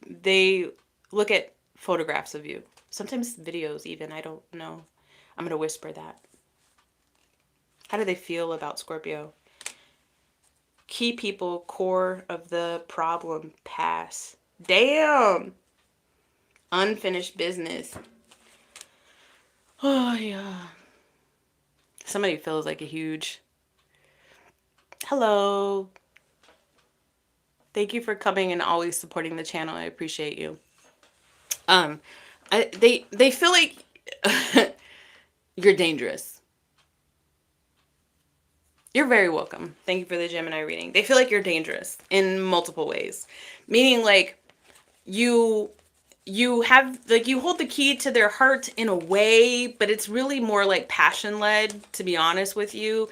They look at photographs of you. Sometimes videos even, I don't know. I'm going to whisper that. How do they feel about Scorpio? Key people, core of the problem, pass. Damn! Unfinished business. Oh, yeah. Somebody feels like a huge... Hello. Thank you for coming and always supporting the channel. I appreciate you. They feel like you're dangerous. You're very welcome. Thank you for the Gemini reading. They feel like you're dangerous in multiple ways. Meaning like you have, like, you hold the key to their heart in a way, but it's really more like passion led, to be honest with you.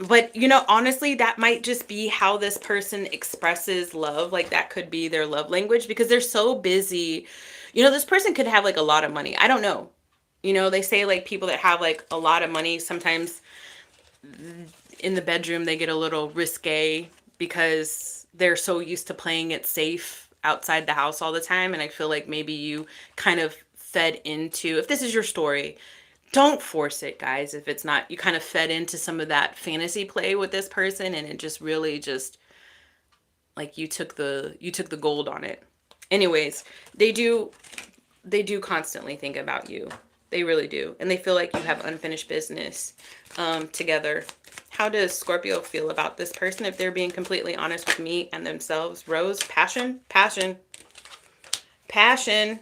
But, you know, honestly, that might just be how this person expresses love. Like, that could be their love language because they're so busy. You know, this person could have like a lot of money. I don't know. You know, they say like people that have like a lot of money, sometimes in the bedroom they get a little risque because they're so used to playing it safe outside the house all the time. And I feel like maybe you kind of fed into, if this is your story, don't force it, guys. If it's not, you kind of fed into some of that fantasy play with this person, and it just really just like you took the gold on it. Anyways, they do constantly think about you. They really do. And they feel like you have unfinished business together. How does Scorpio feel about this person if they're being completely honest with me and themselves? Rose, passion, passion, passion.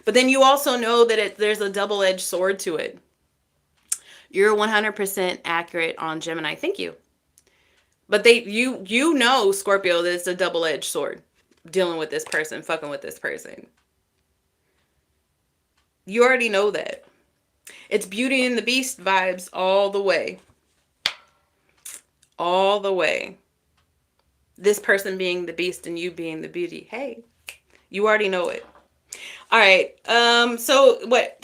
But then you also know that there's a double-edged sword to it. You're 100% accurate on Gemini. Thank you. But you know, Scorpio, that it's a double-edged sword dealing with this person, fucking with this person. You already know that. It's Beauty and the Beast vibes all the way. All the way. This person being the beast and you being the beauty. Hey, you already know it. All right. So what?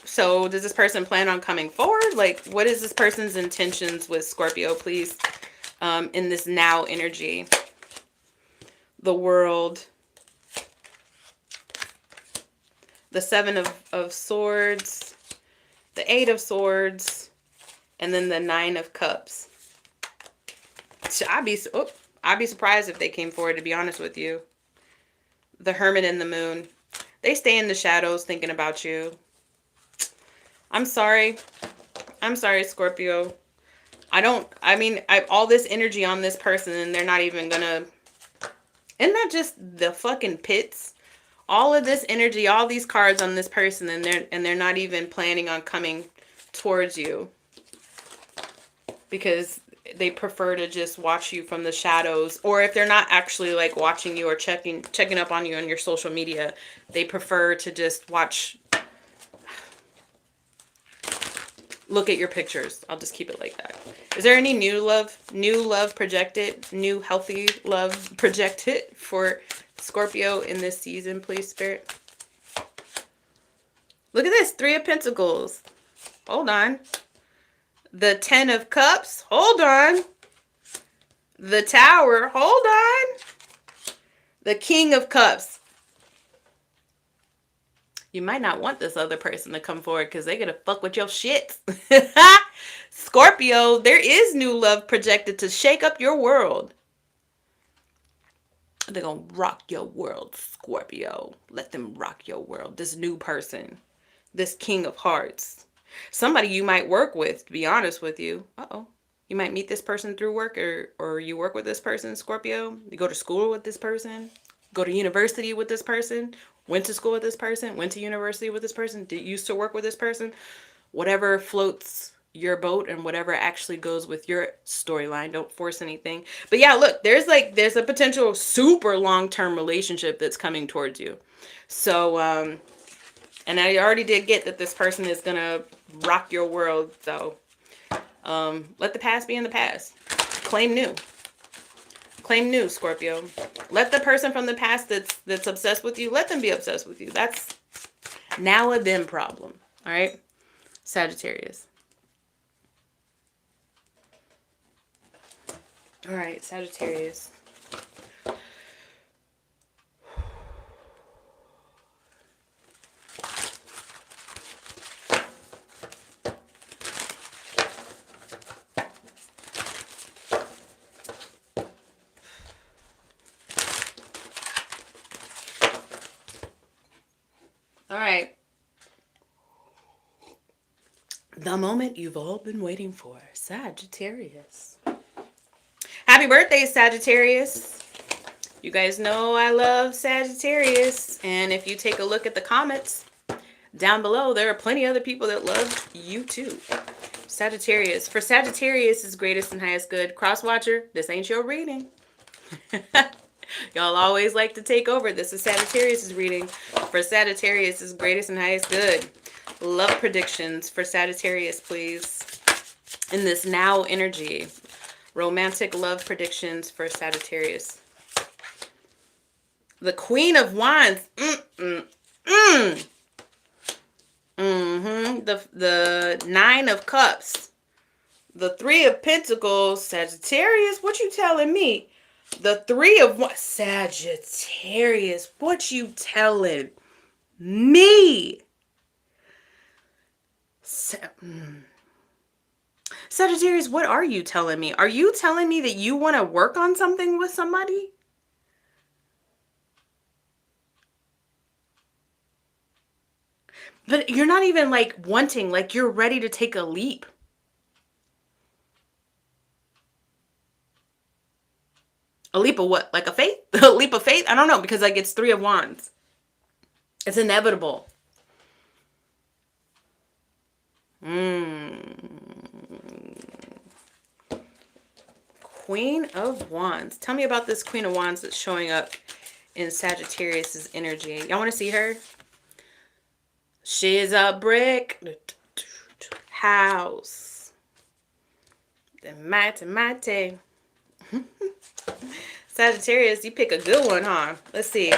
So does this person plan on coming forward? Like, what is this person's intentions with Scorpio, please? In this now energy. The World. The Seven of Swords. The Eight of Swords. And then the Nine of Cups. I'd be surprised if they came forward, to be honest with you. The Hermit and the Moon. They stay in the shadows thinking about you. I'm sorry. I'm sorry, Scorpio. All this energy on this person and they're not even gonna... Isn't that just the fucking pits? All of this energy, all these cards on this person and they're not even planning on coming towards you. Because they prefer to just watch you from the shadows, or if they're not actually like watching you or checking up on you on your social media, they prefer to just look at your pictures. I'll just keep it like that. Is there any new love projected, new healthy love projected for Scorpio in this season, please, Spirit? Look at this, Three of Pentacles. Hold on. The Ten of Cups. Hold on. The Tower. Hold on. The King of Cups. You might not want this other person to come forward because they're going to fuck with your shit. Scorpio, there is new love projected to shake up your world. They're going to rock your world, Scorpio. Let them rock your world. This new person. This King of Hearts. Somebody you might work with, to be honest with you. Uh-oh. You might meet this person through work, or you work with this person, Scorpio. You go to school with this person. Go to university with this person. Went to school with this person. Went to university with this person. Used to work with this person. Whatever floats your boat and whatever actually goes with your storyline. Don't force anything. But yeah, look, there's a potential super long-term relationship that's coming towards you. So, and I already did get that this person is going to rock your world. So let the past be in the past. Claim new. Claim new, Scorpio. Let the person from the past that's obsessed with you, let them be obsessed with you. That's now a them problem. All right? Sagittarius. All right, Sagittarius. All right. The moment you've all been waiting for, Sagittarius. Happy birthday, Sagittarius. You guys know I love Sagittarius. And if you take a look at the comments down below, there are plenty of other people that love you too. Sagittarius. For Sagittarius' greatest and highest good. Crosswatcher, this ain't your reading. Y'all always like to take over. This is Sagittarius' reading. For Sagittarius' greatest and highest good. Love predictions for Sagittarius, please. in this now energy. Romantic love predictions for Sagittarius. The Queen of Wands. The Nine of Cups. The Three of Pentacles. Sagittarius, what you telling me? The Three of Wands. Sagittarius, what you telling me? Sagittarius, what are you telling me? Are you telling me that you want to work on something with somebody? But you're not even like wanting, like you're ready to take a leap. A leap of what? Like a faith? A leap of faith? I don't know, because like it's Three of Wands. It's inevitable. Queen of Wands. Tell me about this Queen of Wands that's showing up in Sagittarius's energy. Y'all want to see her? She's a brick house. The mighty. Sagittarius, you pick a good one, huh? Let's see.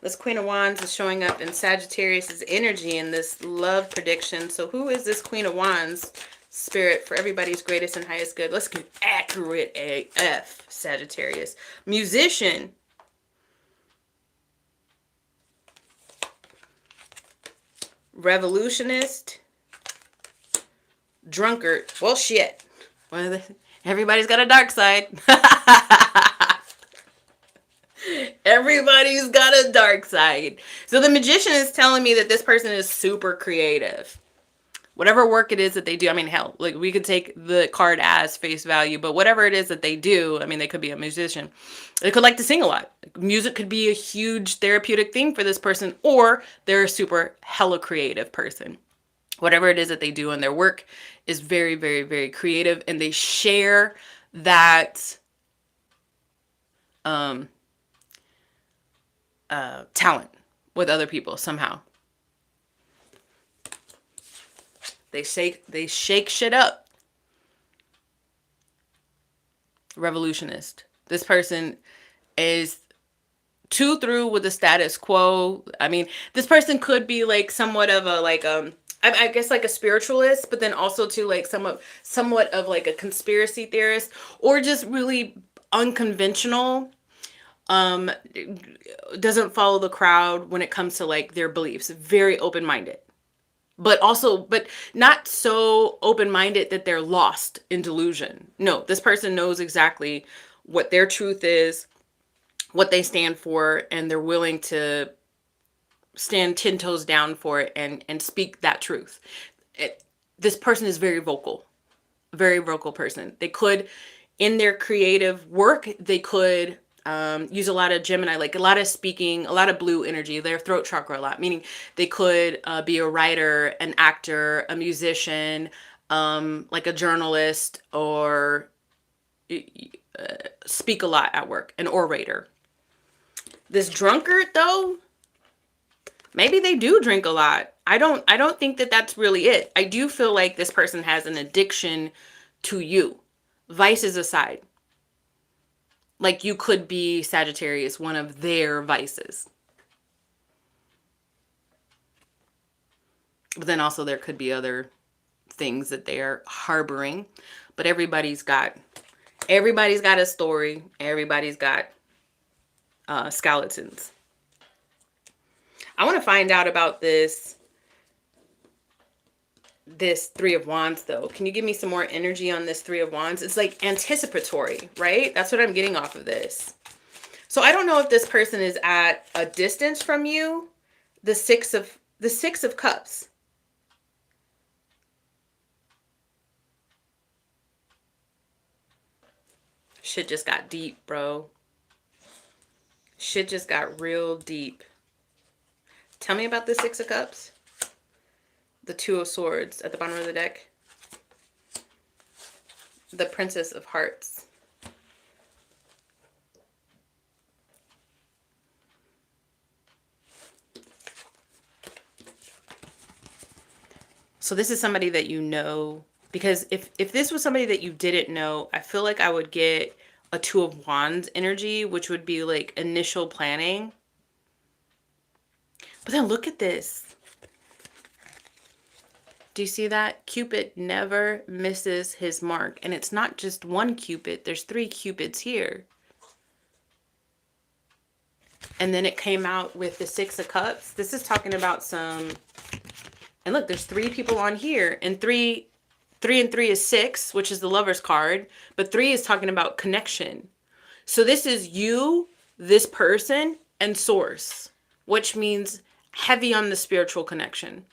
This Queen of Wands is showing up in Sagittarius's energy in this love prediction. So who is this Queen of Wands? Spirit, for everybody's greatest and highest good. Let's get accurate AF, Sagittarius. Musician. Revolutionist. Drunkard. Well, shit. Everybody's got a dark side. Everybody's got a dark side. So the Magician is telling me that this person is super creative. Whatever work it is that they do, I mean, hell, like we could take the card as face value, but whatever it is that they do, I mean, they could be a musician. They could like to sing a lot. Music could be a huge therapeutic thing for this person, or they're a super hella creative person. Whatever it is that they do in their work is very, very, very creative, and they share that talent with other people somehow. They shake shit up. Revolutionist. This person is too through with the status quo. I mean, this person could be like somewhat of a I guess like a spiritualist, but then also too like somewhat of like a conspiracy theorist, or just really unconventional. Doesn't follow the crowd when it comes to like their beliefs. Very open-minded. But not so open-minded that they're lost in delusion. No, this person knows exactly what their truth is, what they stand for, and they're willing to stand 10 toes down for it and speak that truth. This person is very vocal person. They could, in their creative work, they could use a lot of Gemini, like a lot of speaking, a lot of blue energy, their throat chakra a lot, meaning they could be a writer, an actor, a musician, like a journalist, or speak a lot at work, an orator. This drunkard though, maybe they do drink a lot. I don't think that that's really it. I do feel like this person has an addiction to you. Vices aside. Like you could be Sagittarius, one of their vices. But then also there could be other things that they are harboring. But everybody's got a story. Everybody's got skeletons. I want to find out about this Three of Wands though. Can you give me some more energy on this Three of Wands? It's like anticipatory, right? That's what I'm getting off of this. So I don't know if this person is at a distance from you. The Six of Cups. Shit just got deep, bro. Shit just got real deep. Tell me about the Six of Cups. The Two of Swords at the bottom of the deck. The Princess of Hearts. So this is somebody that you know Because if this was somebody that you didn't know, I feel like I would get a Two of Wands energy, which would be like initial planning. But then look at this. Do you see that? Cupid never misses his mark. And it's not just one Cupid. There's 3 Cupids here. And then it came out with the 6 of Cups. This is talking about some... And look, there's 3 people on here. And 3 and 3 is 6, which is the Lover's card. But 3 is talking about connection. So this is you, this person, and Source. Which means heavy on the spiritual connection.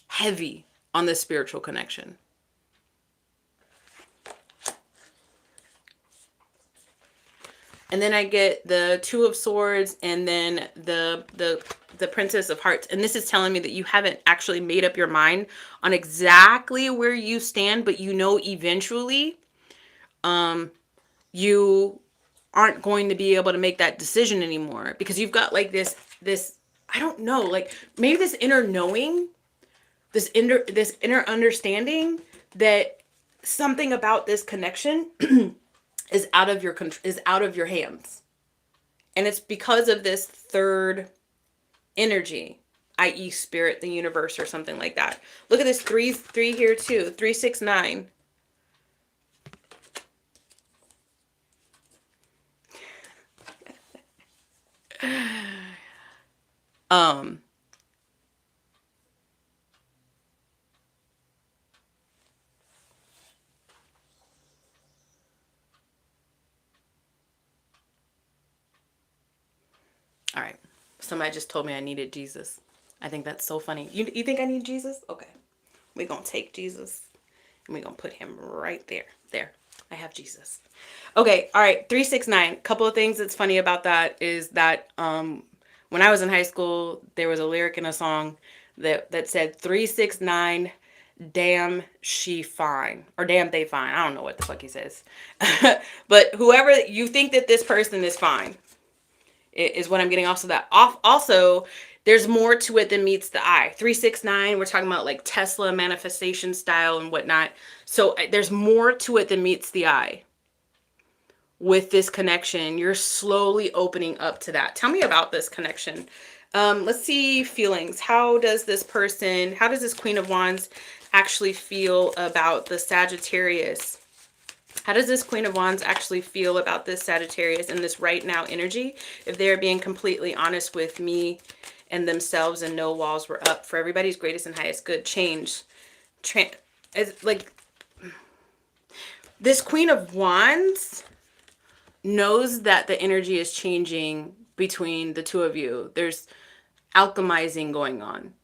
Heavy on the spiritual connection. And then I get the 2 of Swords and then the Princess of Hearts. And this is telling me that you haven't actually made up your mind on exactly where you stand, but you know eventually you aren't going to be able to make that decision anymore, because you've got like this I don't know, like maybe this inner knowing, this inner understanding that something about this connection is out of your hands. And it's because of this 3rd energy, i.e. spirit, the universe, or something like that. Look at this 3 here too. 3, 6, 9. All right. Somebody just told me I needed Jesus. I think that's so funny. You think I need Jesus? Okay. We're going to take Jesus and we're going to put him right there. There. I have Jesus. Okay. All right. 3, 6, 9. Couple of things that's funny about that is that when I was in high school, there was a lyric in a song that said 3, 6, 9, damn she fine, or damn they fine. I don't know what the fuck he says. But whoever you think that this person is fine is what I'm getting also that off. Also, there's more to it than meets the eye. 3, 6, 9, we're talking about like Tesla manifestation style and whatnot. So there's more to it than meets the eye. With this connection, you're slowly opening up to that. Tell me about this connection. Let's see feelings. How does this Queen of Wands actually feel about the Sagittarius? How does this Queen of Wands actually feel about this Sagittarius in this right now energy? If they're being completely honest with me and themselves, and no walls were up for everybody's greatest and highest good change. It's like this Queen of Wands knows that the energy is changing between the 2 of you. There's alchemizing going on.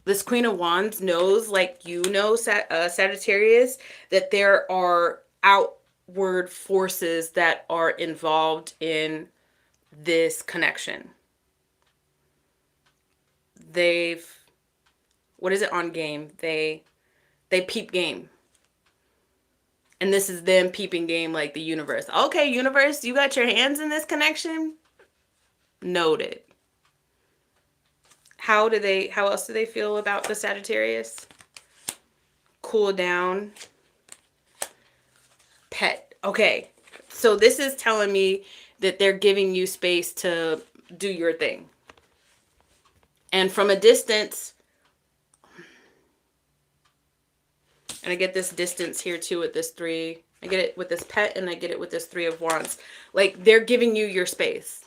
This Queen of Wands knows, like you know, Sagittarius, that there are outward forces that are involved in this connection. What is it on game? They peep game. And this is them peeping game like the universe. Okay, universe, you got your hands in this connection? Noted. How else do they feel about the Sagittarius? Cool down. Pet. Okay. So this is telling me that they're giving you space to do your thing. And from a distance, and I get this distance here too with this 3. I get it with this pet, and I get it with this 3 of Wands. Like, they're giving you your space,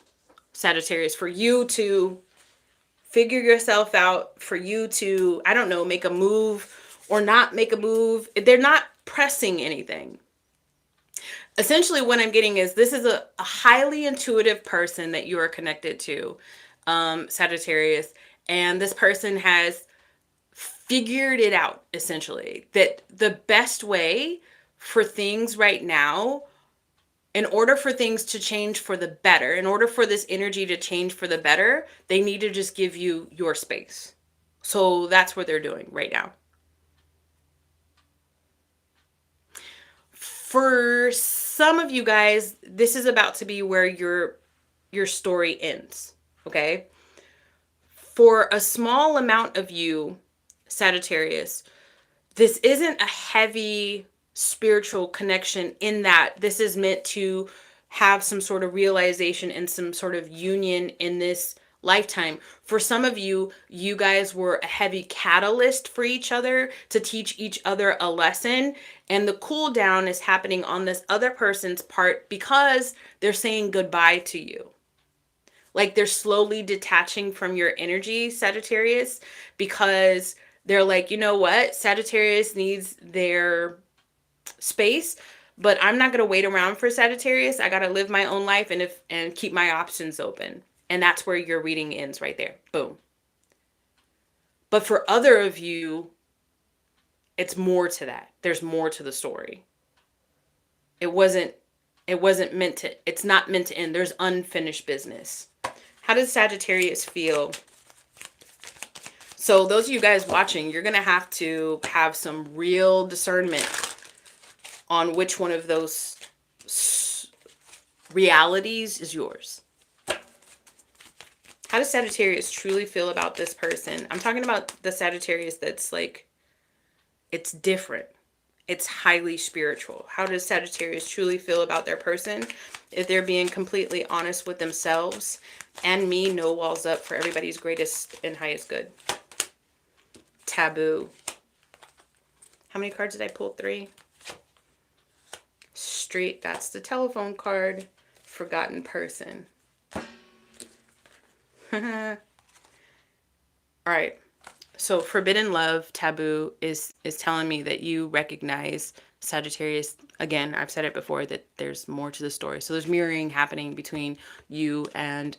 Sagittarius, for you to figure yourself out, for you to, I don't know, make a move or not make a move. They're not pressing anything. Essentially what I'm getting is this is a highly intuitive person that you are connected to, Sagittarius. And this person has figured it out, essentially, that the best way for things right now, in order for things to change for the better, in order for this energy to change for the better, they need to just give you your space. So that's what they're doing right now. For some of you guys, this is about to be where your story ends, okay? For a small amount of you, Sagittarius, this isn't a heavy spiritual connection, in that this is meant to have some sort of realization and some sort of union in this lifetime. For some of you, you guys were a heavy catalyst for each other to teach each other a lesson. And the cool down is happening on this other person's part because they're saying goodbye to you. Like they're slowly detaching from your energy, Sagittarius, because they're like, you know what? Sagittarius needs their space, but I'm not going to wait around for Sagittarius. I got to live my own life and keep my options open. And that's where your reading ends right there. Boom. But for other of you, it's more to that. There's more to the story. It wasn't meant to, it's not meant to end. There's unfinished business. How does Sagittarius feel? So those of you guys watching, you're going to have some real discernment on which one of those realities is yours. How does Sagittarius truly feel about this person? I'm talking about the Sagittarius that's like, it's different. It's highly spiritual. How does Sagittarius truly feel about their person? If they're being completely honest with themselves and me, no walls up for everybody's greatest and highest good. Taboo. How many cards did I pull? 3. Street, that's the telephone card. Forgotten person. All right. So forbidden love, taboo is telling me that you recognize, Sagittarius, again, I've said it before, that there's more to the story. So there's mirroring happening between you and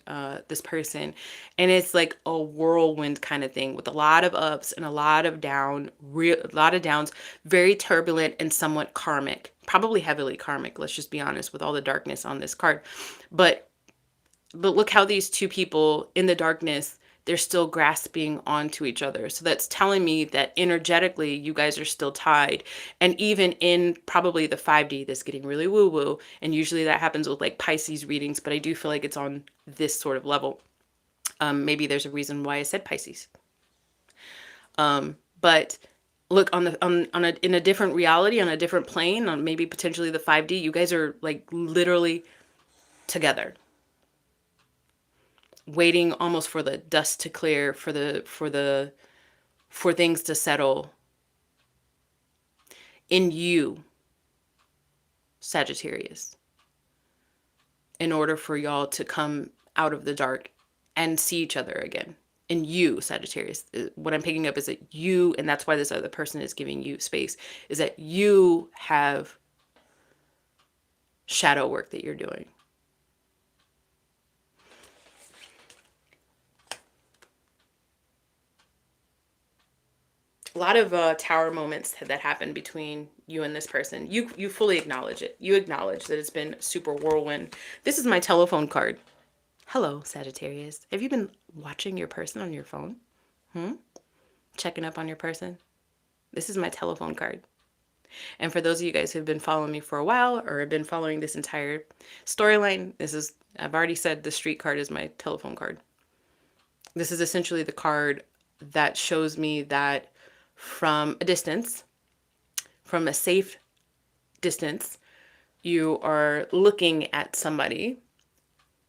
this person. And it's like a whirlwind kind of thing with a lot of ups and a lot of downs, very turbulent and somewhat karmic, probably heavily karmic. Let's just be honest with all the darkness on this card. But look how these two people in the darkness, they're still grasping onto each other. So that's telling me that energetically, you guys are still tied. And even in probably the 5D, that's getting really woo-woo. And usually that happens with like Pisces readings, but I do feel like it's on this sort of level. Maybe there's a reason why I said Pisces. But look, in a different reality, on a different plane, on maybe potentially the 5D, you guys are like literally together, waiting almost for the dust to clear, for things to settle in you, Sagittarius, in order for y'all to come out of the dark and see each other again. In you, Sagittarius, what I'm picking up is that you, and that's why this other person is giving you space, is that you have shadow work that you're doing. A lot of tower moments that happen between you and this person. You fully acknowledge it. You acknowledge that it's been super whirlwind. This is my telephone card. Hello, Sagittarius. Have you been watching your person on your phone? Checking up on your person? This is my telephone card. And for those of you guys who've been following me for a while or have been following this entire storyline, I've already said the street card is my telephone card. This is essentially the card that shows me that from a distance, from a safe distance, you are looking at somebody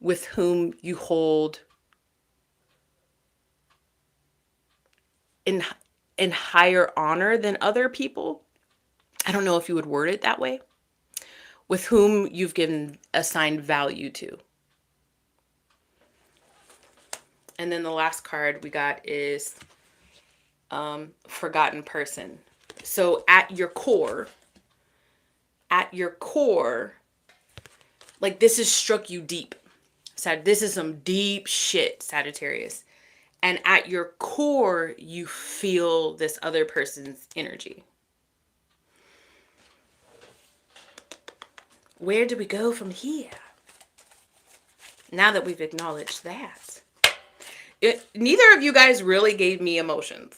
with whom you hold in higher honor than other people. I don't know if you would word it that way. With whom you've assigned value to. And then the last card we got is forgotten person. So at your core, like this has struck you deep. This is some deep shit, Sagittarius. And at your core, you feel this other person's energy. Where do we go from here? Now that we've acknowledged that. Neither of you guys really gave me emotions.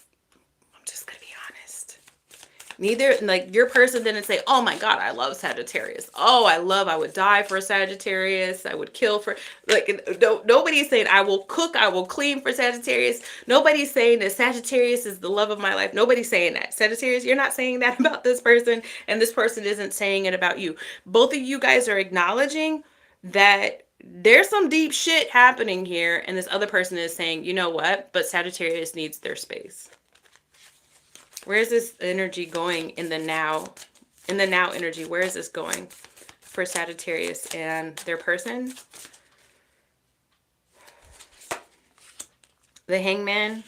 I'm just going to be honest. Neither, like, your person didn't say, oh my God, I love Sagittarius. Oh, I would die for Sagittarius. I would kill for, like, no, nobody's saying I will cook, I will clean for Sagittarius. Nobody's saying that Sagittarius is the love of my life. Nobody's saying that. Sagittarius, you're not saying that about this person, and this person isn't saying it about you. Both of you guys are acknowledging that there's some deep shit happening here, and this other person is saying, you know what, but Sagittarius needs their space. Where's this energy going in the now? In the now energy, where is this going for Sagittarius and their person? The Hangman.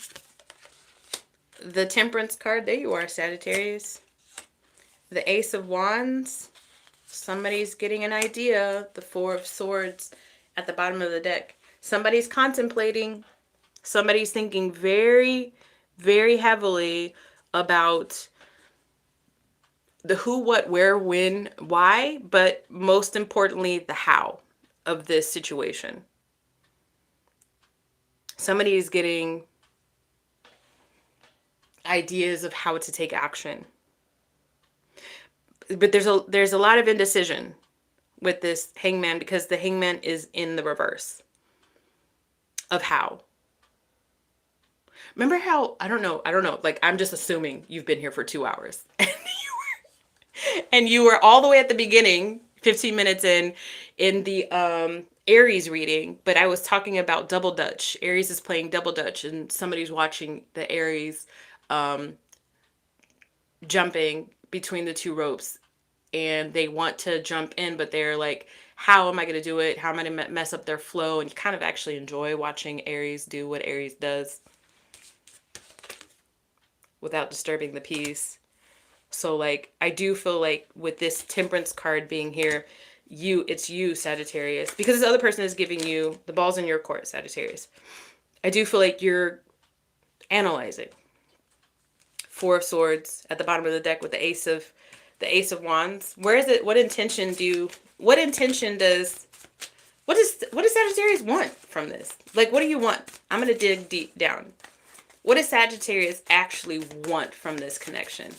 The Temperance card. There you are, Sagittarius. The Ace of Wands. Somebody's getting an idea. The Four of Swords at the bottom of the deck. Somebody's contemplating. Somebody's thinking very, very heavily about the who, what, where, when, why, but most importantly, the how of this situation. Somebody is getting ideas of how to take action. But there's a lot of indecision with this Hangman, because the Hangman is in the reverse of how. Remember how, I don't know, like, I'm just assuming you've been here for 2 hours. And you were all the way at the beginning, 15 minutes in the Aries reading, but I was talking about double dutch. Aries is playing double dutch, and somebody's watching the Aries jumping between the two ropes, and they want to jump in, but they're like, how am I going to do it? How am I going to mess up their flow? And you kind of actually enjoy watching Aries do what Aries does without disturbing the peace. So, like, I do feel like with this Temperance card being here, it's you, Sagittarius, because this other person is giving you the ball's in your court, Sagittarius. I do feel like you're analyzing. Four of Swords at the bottom of the deck with the Ace of Wands. Where is it? What intention does Sagittarius want from this? Like, what do you want? I'm going to dig deep down. What does Sagittarius actually want from this connection?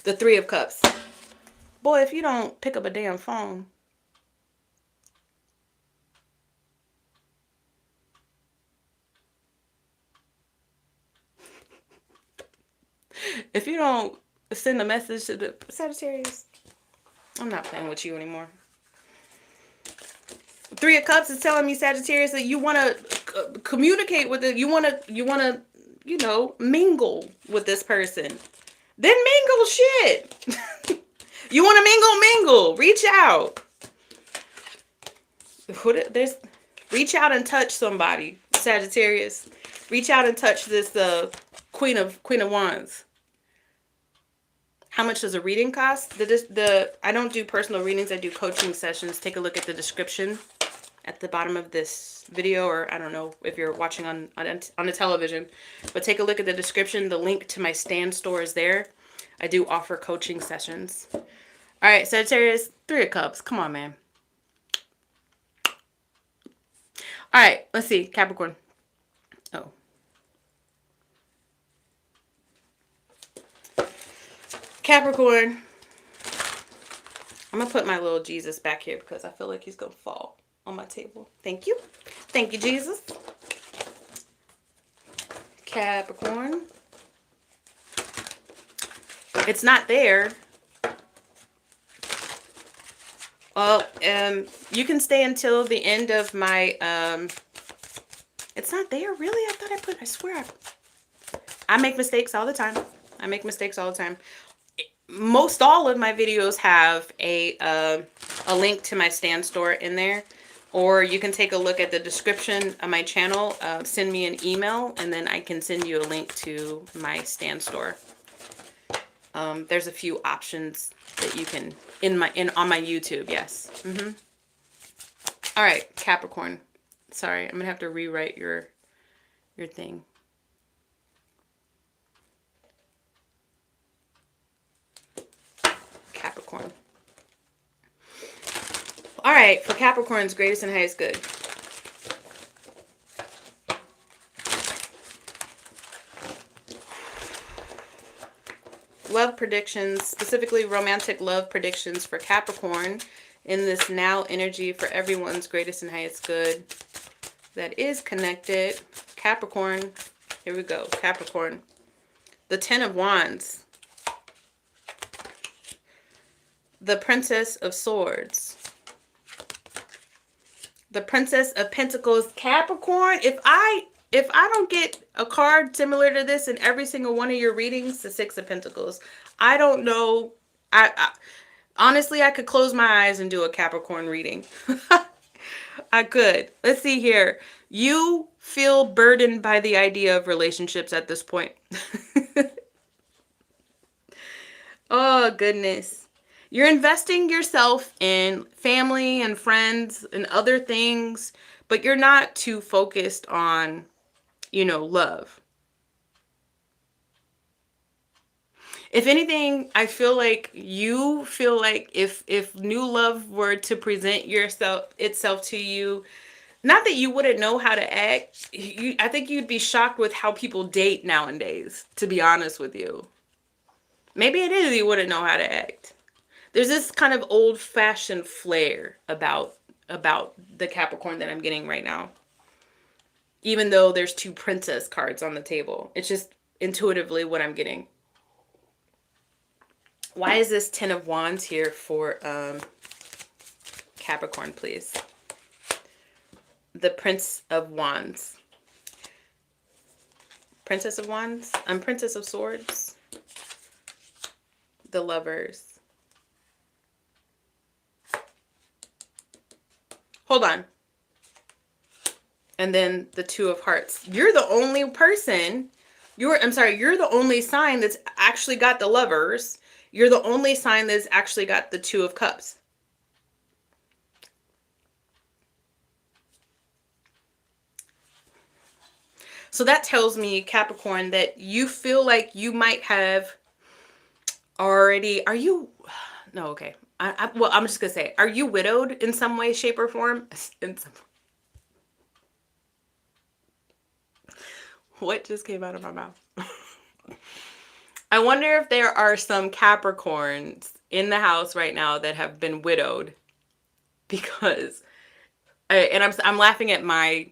The Three of Cups. Boy, if you don't pick up a damn phone. If you don't send a message to the Sagittarius, I'm not playing with you anymore. Three of Cups is telling me, Sagittarius, that you want to communicate with it. You want to, mingle with this person. Then mingle shit. You want to mingle. Reach out. Reach out and touch somebody, Sagittarius. Reach out and touch this Queen of Wands. How much does a reading cost? I don't do personal readings. I do coaching sessions. Take a look at the description at the bottom of this video, or I don't know if you're watching on the television, but take a look at the description. The link to my stand store is there. I do offer coaching sessions. All right, Sagittarius, Three of Cups. Come on, man. All right, let's see. Capricorn. Oh. Capricorn. I'm going to put my little Jesus back here because I feel like he's going to fall on my table. Thank you. Thank you, Jesus. Capricorn. It's not there. Well, you can stay until the end of my, it's not there, really? I swear I make mistakes all the time. Most all of my videos have a link to my stand store in there, or you can take a look at the description of my channel, send me an email, and then I can send you a link to my stand store. There's a few options that you can on my YouTube. Yes. All right, Capricorn. Sorry, I'm gonna have to rewrite your thing. Capricorn. All right, for Capricorn's greatest and highest good. love predictions, specifically romantic love predictions for Capricorn in this now energy for everyone's greatest and highest good that is connected. Capricorn, here we go, Capricorn. The Ten of Wands. The Princess of Swords. The Princess of Pentacles. Capricorn, if I don't get a card similar to this in every single one of your readings, the Six of Pentacles, I don't know. Honestly, I could close my eyes and do a Capricorn reading. I could. Let's see here. You feel burdened by the idea of relationships at this point. Oh, goodness. You're investing yourself in family and friends and other things, but you're not too focused on, love. If anything, I feel like you feel like if new love were to present itself to you, not that you wouldn't know how to act. I think you'd be shocked with how people date nowadays, to be honest with you. Maybe it is you wouldn't know how to act. There's this kind of old-fashioned flair about the Capricorn that I'm getting right now. Even though there's two princess cards on the table. It's just intuitively what I'm getting. Why is this Ten of Wands here for Capricorn, please? The Prince of Wands. Princess of Wands. Princess of Swords. The Lovers. Hold on. And then the Two of Hearts. You're the only person. You're the only sign that's actually got the Lovers. You're the only sign that's actually got the Two of Cups. So that tells me, Capricorn, that you feel like you might have already... No, okay. Well, I'm just going to say, are you widowed in some way, shape, or form? What just came out of my mouth? I wonder if there are some Capricorns in the house right now that have been widowed because, I'm laughing at my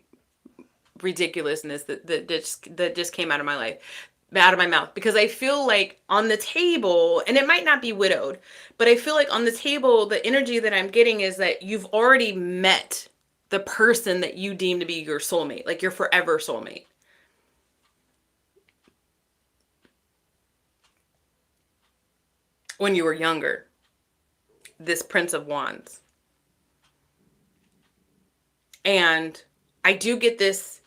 ridiculousness that just came out of my mouth, because I feel like on the table, and it might not be widowed, but I feel like on the table, the energy that I'm getting is that you've already met the person that you deem to be your soulmate, like your forever soulmate. When you were younger, this Prince of Wands. And I do get this,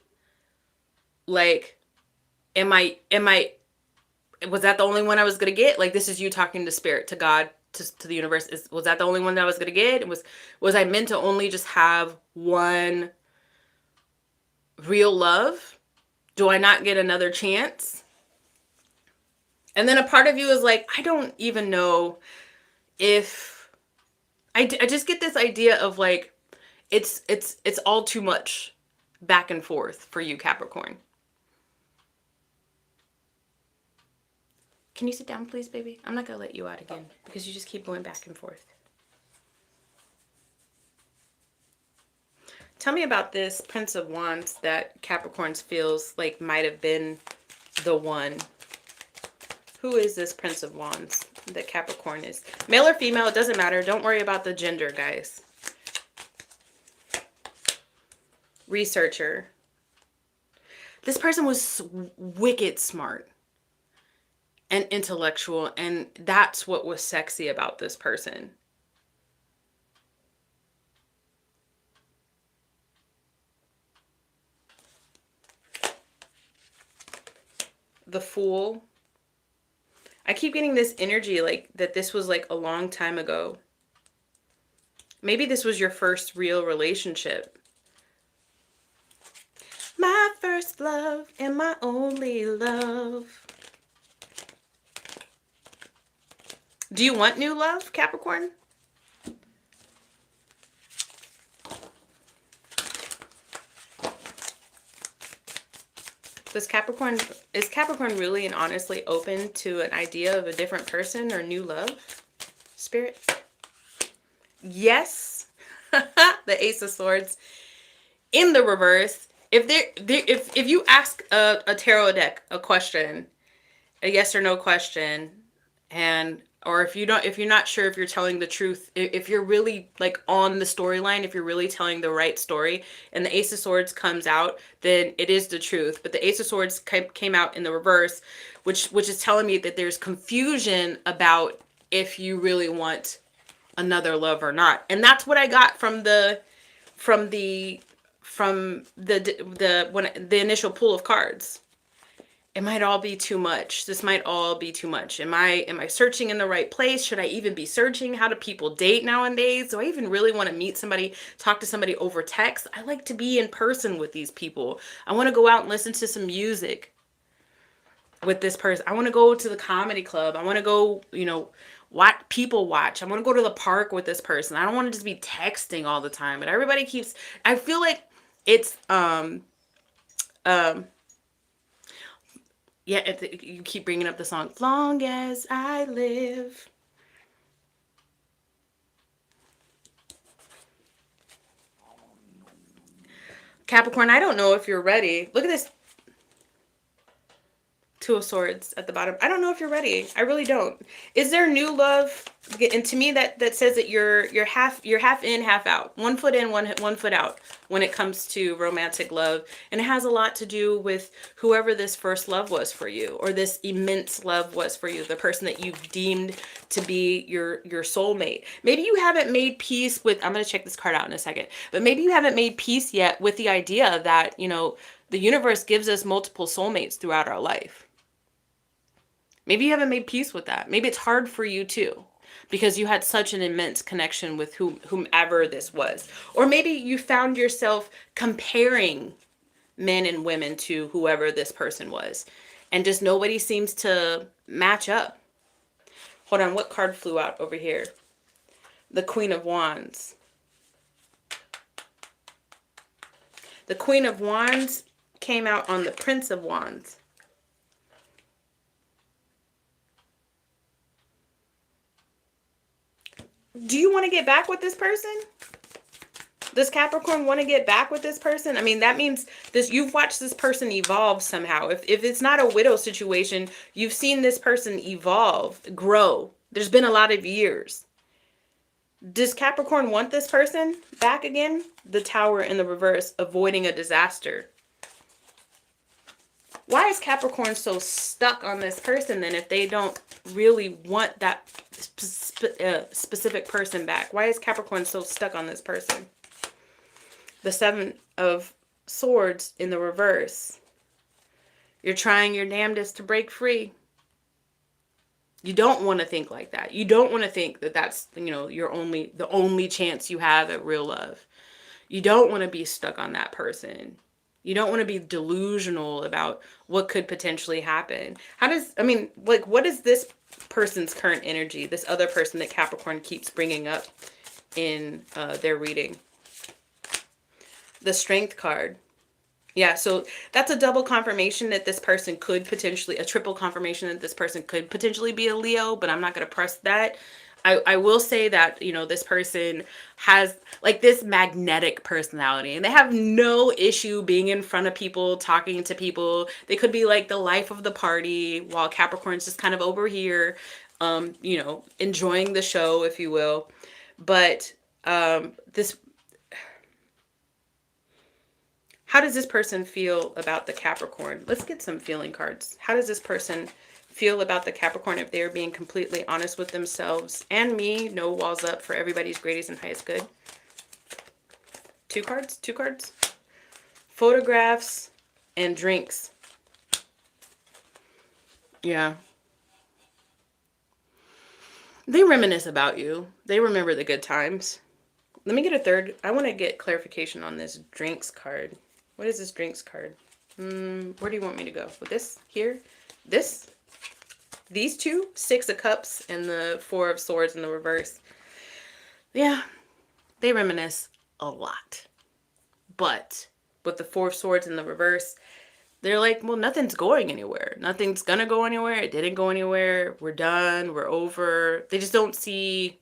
like, was that the only one I was going to get? Like, this is you talking to spirit, to God, to the universe. Was that the only one that I was going to get? Was I meant to only just have one real love? Do I not get another chance? And then a part of you is like, I don't even know if... I just get this idea of like, it's all too much back and forth for you, Capricorn. Can you sit down, please, baby? I'm not going to let you out again because you just keep going back and forth. Tell me about this Prince of Wands that Capricorns feels like might have been the one. Who is this Prince of Wands that Capricorn is? Male or female, it doesn't matter. Don't worry about the gender, guys. Researcher. This person was wicked smart and intellectual, and that's what was sexy about this person. The Fool. I keep getting this energy like that this was like a long time ago. Maybe this was your first real relationship. My first love and my only love. Do you want new love, Capricorn? Is Capricorn really and honestly open to an idea of a different person or new love? Spirit? Yes. The Ace of Swords in the reverse. If you ask a tarot deck a question, a yes or no question, and or if you're not sure if you're telling the truth, if you're really like on the storyline, if you're really telling the right story, and the Ace of Swords comes out, then it is the truth. But the Ace of Swords came out in the reverse, which is telling me that there's confusion about if you really want another love or not. And that's what I got from the initial pull of cards. It might all be too much. This might all be too much. Am I searching in the right place? Should I even be searching? How do people date nowadays? Do I even really want to meet somebody, talk to somebody over text? I like to be in person with these people. I want to go out and listen to some music with this person. I want to go to the comedy club. I want to go, watch. I want to go to the park with this person. I don't want to just be texting all the time. But everybody keeps, I feel like it's, yeah, you keep bringing up the song, Long As I Live. Capricorn, I don't know if you're ready. Look at this. Two of Swords at the bottom. I don't know if you're ready. I really don't. Is there new love? And to me, that says that you're half in, half out. 1 foot in, one foot out when it comes to romantic love. And it has a lot to do with whoever this first love was for you, or this immense love was for you, the person that you've deemed to be your soulmate. Maybe you haven't made peace with, I'm going to check this card out in a second, but maybe you haven't made peace yet with the idea that, the universe gives us multiple soulmates throughout our life. Maybe you haven't made peace with that. Maybe it's hard for you too, because you had such an immense connection with whomever this was. Or maybe you found yourself comparing men and women to whoever this person was, and just nobody seems to match up. Hold on, what card flew out over here? The Queen of Wands. The Queen of Wands came out on the Prince of Wands. Do you want to get back with this person? Does Capricorn want to get back with this person? I mean, that means you've watched this person evolve somehow. If it's not a widow situation, you've seen this person evolve, grow. There's been a lot of years. Does Capricorn want this person back again? The Tower in the reverse, avoiding a disaster. Why is Capricorn so stuck on this person then if they don't really want that specific person back? Why is Capricorn so stuck on this person? The Seven of Swords in the reverse. You're trying your damnedest to break free. You don't want to think like that. You don't want to think that that's, the only chance you have at real love. You don't want to be stuck on that person. You don't want to be delusional about what could potentially happen. What is this person's current energy? This other person that Capricorn keeps bringing up in their reading. The Strength card. Yeah, so that's a double confirmation that this person could potentially, a triple confirmation that this person could potentially be a Leo, but I'm not going to press that. I will say that, this person has like this magnetic personality, and they have no issue being in front of people, talking to people. They could be like the life of the party while Capricorn's just kind of over here, enjoying the show, if you will. But how does this person feel about the Capricorn? Let's get some feeling cards. How does this person feel about the Capricorn if they're being completely honest with themselves and me? No walls up for everybody's greatest and highest good. Two cards. Photographs and drinks. Yeah. They reminisce about you. They remember the good times. Let me get a third. I want to get clarification on this drinks card. What is this drinks card? Where do you want me to go? With this? Here? This? These two? 6 of Cups and the 4 of Swords in the reverse. Yeah, they reminisce a lot. But with the 4 of Swords in the reverse, They're like, well, nothing's going anywhere. Nothing's gonna go anywhere. It didn't go anywhere. We're done. We're over. They just don't see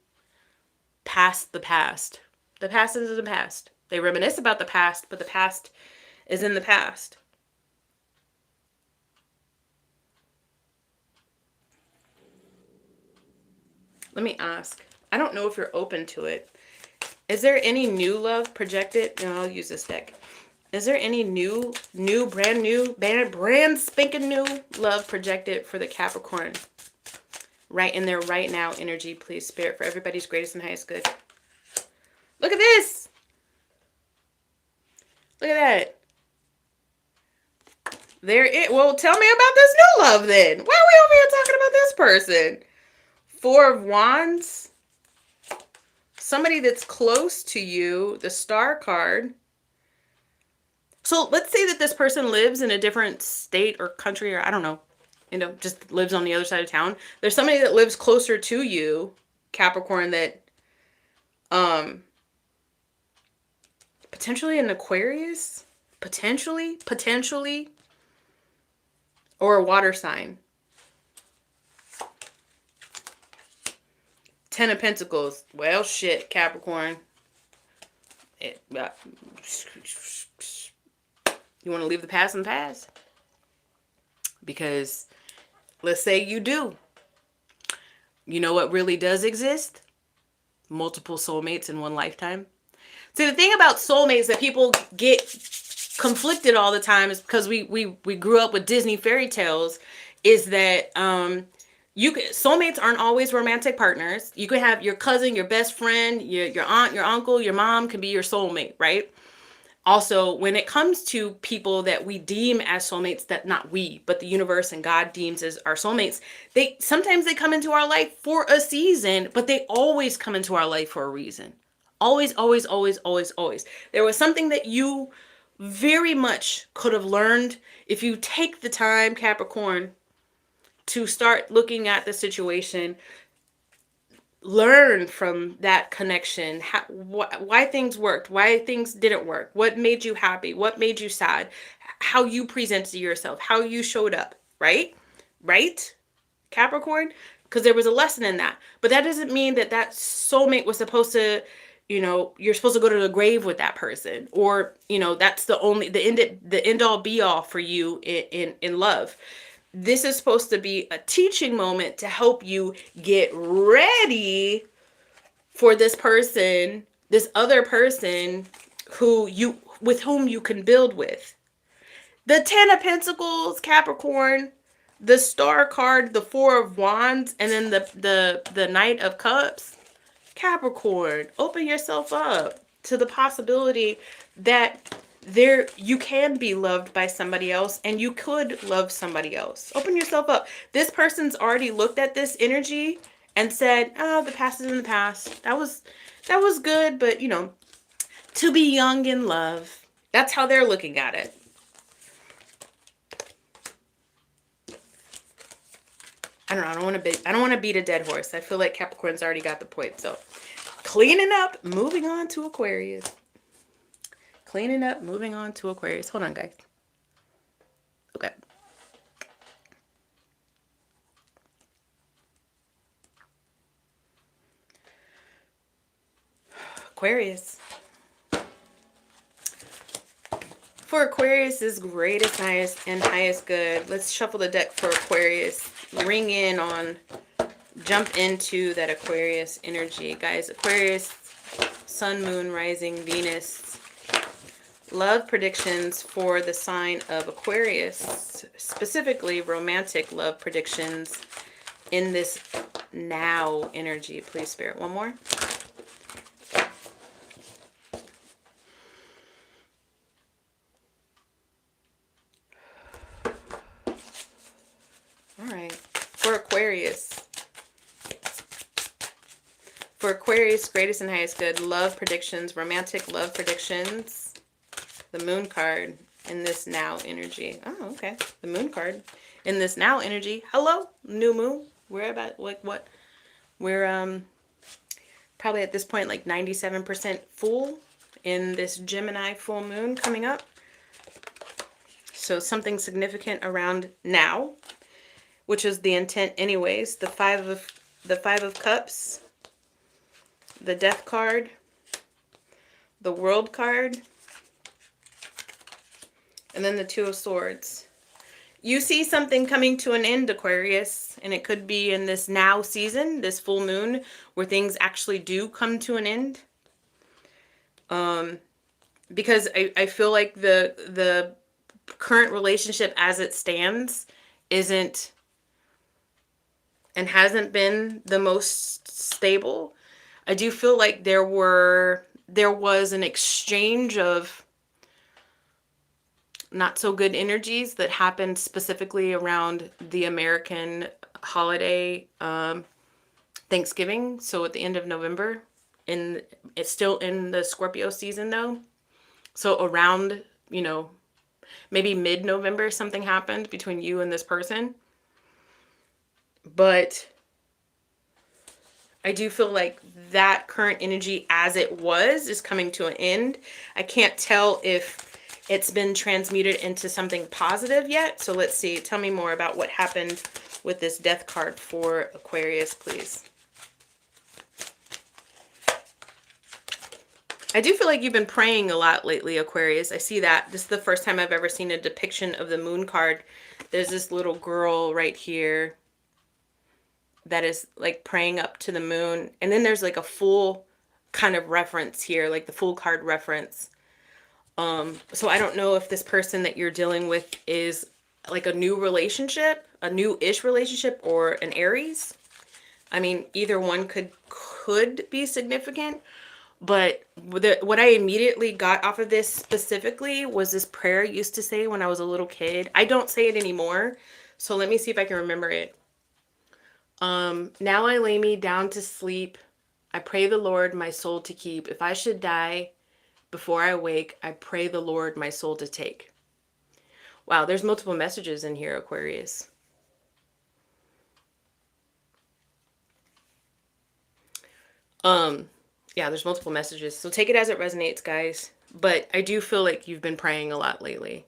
past the past. The past is in the past. They reminisce about the past, but the past is in the past. Let me ask. I don't know if you're open to it. Is there any new love projected? No, I'll use this deck. Is there any brand spanking new love projected for the Capricorn? Right in their right now energy, please, Spirit, for everybody's greatest and highest good. Look at this. Look at that. There it. Well, tell me about this new love then. Why are we over here talking about this person? Four of Wands. Somebody that's close to you. The Star card. So let's say that this person lives in a different state or country, or I don't know, just lives on the other side of town. There's somebody that lives closer to you, Capricorn, that potentially an Aquarius, potentially, or a water sign. 10 of Pentacles. Well, shit, Capricorn. You want to leave the past in the past? Because let's say you do. You know what really does exist? Multiple soulmates in one lifetime. See, the thing about soulmates that people get conflicted all the time is because we grew up with Disney fairy tales, is that soulmates aren't always romantic partners. You could have your cousin, your best friend, your aunt, your uncle, your mom can be your soulmate, right? Also, when it comes to people that we deem as soulmates, that not we, but the universe and God deems as our soulmates, sometimes they come into our life for a season, but they always come into our life for a reason. Always, always, always, always, always. There was something that you very much could have learned if you take the time, Capricorn, to start looking at the situation. Learn from that connection, why things worked, why things didn't work, what made you happy, what made you sad, how you presented yourself, how you showed up, right, Capricorn? Because there was a lesson in that. But that doesn't mean that soulmate was supposed to, you're supposed to go to the grave with that person, or that's the end all be all for you in love. This is supposed to be a teaching moment to help you get ready for this person, this other person with whom you can build with. The 10 of Pentacles, Capricorn, the Star card, the Four of Wands, and then the Knight of Cups. Capricorn, open yourself up to the possibility that you can be loved by somebody else, and you could love somebody else. Open yourself up. This person's already looked at this energy and said, oh, the past is in the past. That was good, but to be young in love. That's how they're looking at it. I don't know. I don't want to beat a dead horse. I feel like Capricorn's already got the point. So cleaning up, moving on to Aquarius. Cleaning up, moving on to Aquarius. Hold on, guys. Okay. Aquarius. For Aquarius's greatest, highest good, let's shuffle the deck for Aquarius. Jump into that Aquarius energy. Guys, Aquarius, Sun, Moon, Rising, Venus. Love predictions for the sign of Aquarius, specifically romantic love predictions in this now energy. Please, Spirit. One more. All right. For Aquarius, greatest and highest good, love predictions, romantic love predictions. The Moon card in this now energy. Oh, okay. The Moon card in this now energy. Hello, new moon. We're about what? We're probably at this point like 97% full in this Gemini full moon coming up. So something significant around now, which is the intent anyways. The Five of Cups, the Death card, the World card, and then the Two of Swords. You see something coming to an end, Aquarius, and it could be in this now season, this full moon, where things actually do come to an end. Because I feel like the current relationship as it stands isn't and hasn't been the most stable. I do feel like there was an exchange of not so good energies that happened specifically around the American holiday, Thanksgiving. So at the end of November, and it's still in the Scorpio season though. So around, maybe mid-November, something happened between you and this person. But I do feel like that current energy as it was is coming to an end. I can't tell if it's been transmuted into something positive yet. So let's see. Tell me more about what happened with this Death card for Aquarius, please. I do feel like you've been praying a lot lately, Aquarius. I see that. This is the first time I've ever seen a depiction of the Moon card. There's this little girl right here that is like praying up to the moon. And then there's like a full kind of reference here, like the full card reference. So I don't know if this person that you're dealing with is like a new relationship, a new-ish relationship, or an Aries. I mean, either one could be significant, but what I immediately got off of this specifically was this prayer I used to say when I was a little kid. I don't say it anymore, so let me see if I can remember it. Now I lay me down to sleep. I pray the Lord my soul to keep. If I should die before I wake, I pray the Lord my soul to take. Wow, there's multiple messages in here, Aquarius. Yeah, there's multiple messages. So take it as it resonates, guys. But I do feel like you've been praying a lot lately,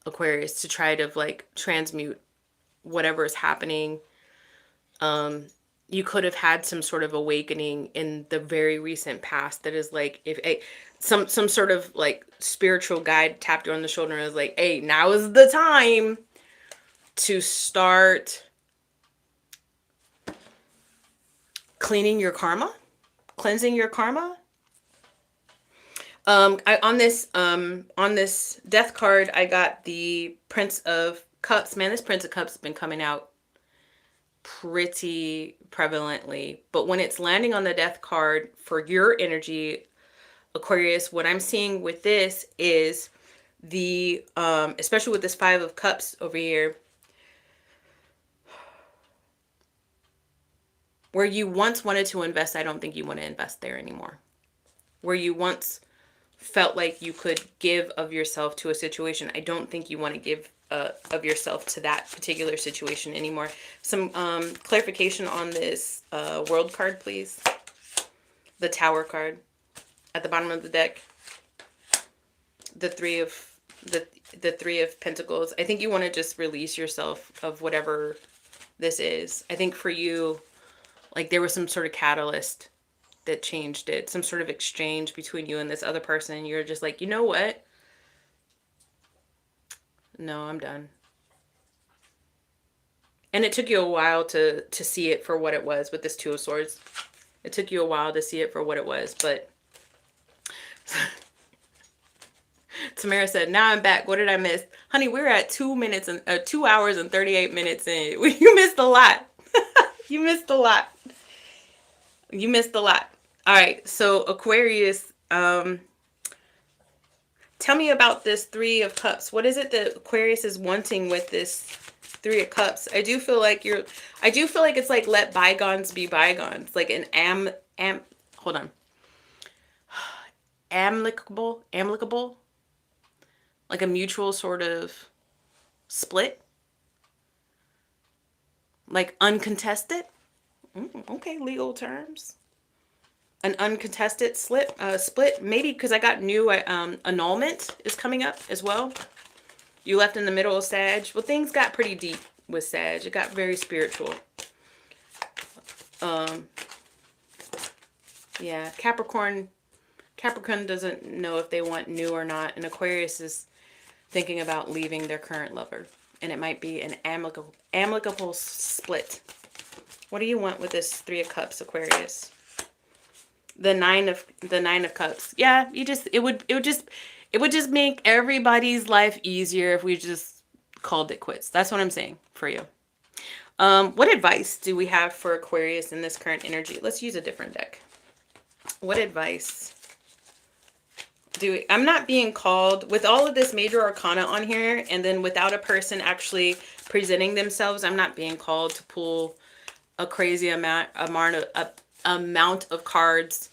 Aquarius, to try to like transmute whatever is happening. You could have had some sort of awakening in the very recent past that is like, if some sort of like spiritual guide tapped you on the shoulder and was like, hey, now is the time to start cleansing your karma. On this Death card, I got the Prince of Cups. Man, this Prince of Cups has been coming out pretty prevalently. But when it's landing on the Death card for your energy, Aquarius, what I'm seeing with this is the, especially with this Five of Cups over here, where you once wanted to invest, I don't think you want to invest there anymore. Where you once felt like you could give of yourself to a situation, I don't think you want to give of yourself to that particular situation anymore. Some clarification on this World card, please. The Tower card at the bottom of the deck. The Three of Pentacles. I think you want to just release yourself of whatever this is. I think for you, like there was some sort of catalyst that changed it. Some sort of exchange between you and this other person. And you're just like, you know what? No, I'm done. And it took you a while to see it for what it was with this Two of Swords. It took you a while to see it for what it was, but Tamara said, now I'm back. What did I miss? Honey, we're at 2 hours and 38 minutes in. You missed a lot. You missed a lot. You missed a lot. All right. So Aquarius, tell me about this Three of Cups. What is it that Aquarius is wanting with this Three of Cups? I do feel like it's like let bygones be bygones. Like an amicable, like a mutual sort of split, like uncontested. Okay, legal terms. An uncontested split, maybe because I got new annulment is coming up as well. You left in the middle of Sag. Well, things got pretty deep with Sag. It got very spiritual. Yeah, Capricorn doesn't know if they want new or not, and Aquarius is thinking about leaving their current lover, and it might be an amicable split. What do you want with this Three of Cups, Aquarius? The nine of Cups. Yeah, it would just make everybody's life easier if we just called it quits. That's what I'm saying for you. What advice do we have for Aquarius in this current energy? Let's use a different deck. What advice I'm not being called with all of this major arcana on here, and then without a person actually presenting themselves, I'm not being called to pull a crazy amount of cards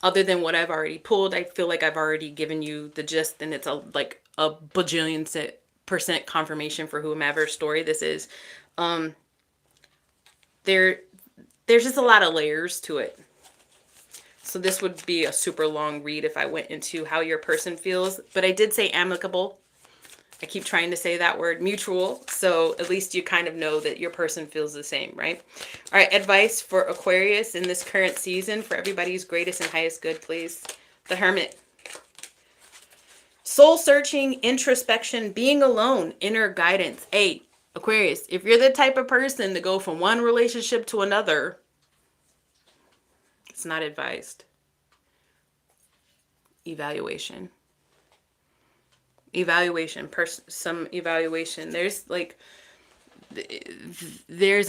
other than what I've already pulled. I feel like I've already given you the gist, and it's like a bajillion % confirmation for whomever story this is. There's just a lot of layers to it. So this would be a super long read if I went into how your person feels. But I did say amicable. I keep trying to say that word, mutual. So at least you kind of know that your person feels the same, right? All right, advice for Aquarius in this current season for everybody's greatest and highest good, please. The Hermit. Soul searching, introspection, being alone, inner guidance. Hey, Aquarius, if you're the type of person to go from one relationship to another, it's not advised. Evaluation. Some evaluation. There's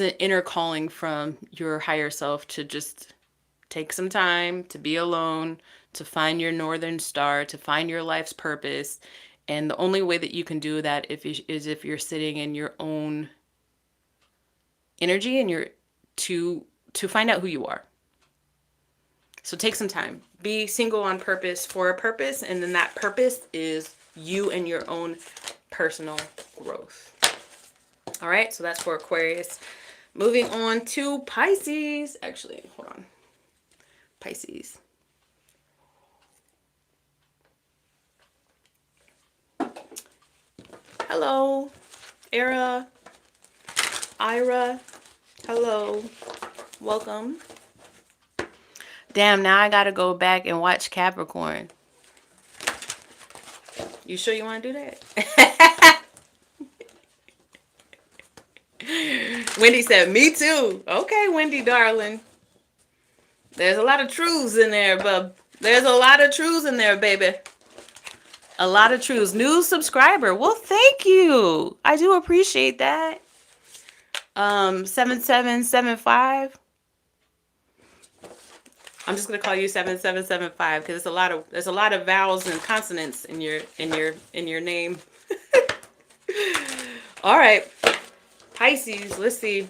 an inner calling from your higher self to just take some time to be alone, to find your northern star, to find your life's purpose. And the only way that you can do that is if you're sitting in your own energy and you're to find out who you are. So take some time. Be single on purpose for a purpose, and then that purpose is you and your own personal growth. All right, so that's for Aquarius. Moving on to Pisces. Actually, hold on. Pisces. Hello, Ira. Hello. Welcome. Damn, now I gotta go back and watch Capricorn. You sure you want to do that? Wendy said, me too. Okay, Wendy, darling. There's a lot of truths in there, bub. There's a lot of truths in there, baby. A lot of truths. New subscriber. Well, thank you. I do appreciate that. 7775. I'm just gonna call you 7775 because there's a lot of vowels and consonants in your name. All right, Pisces. Let's see.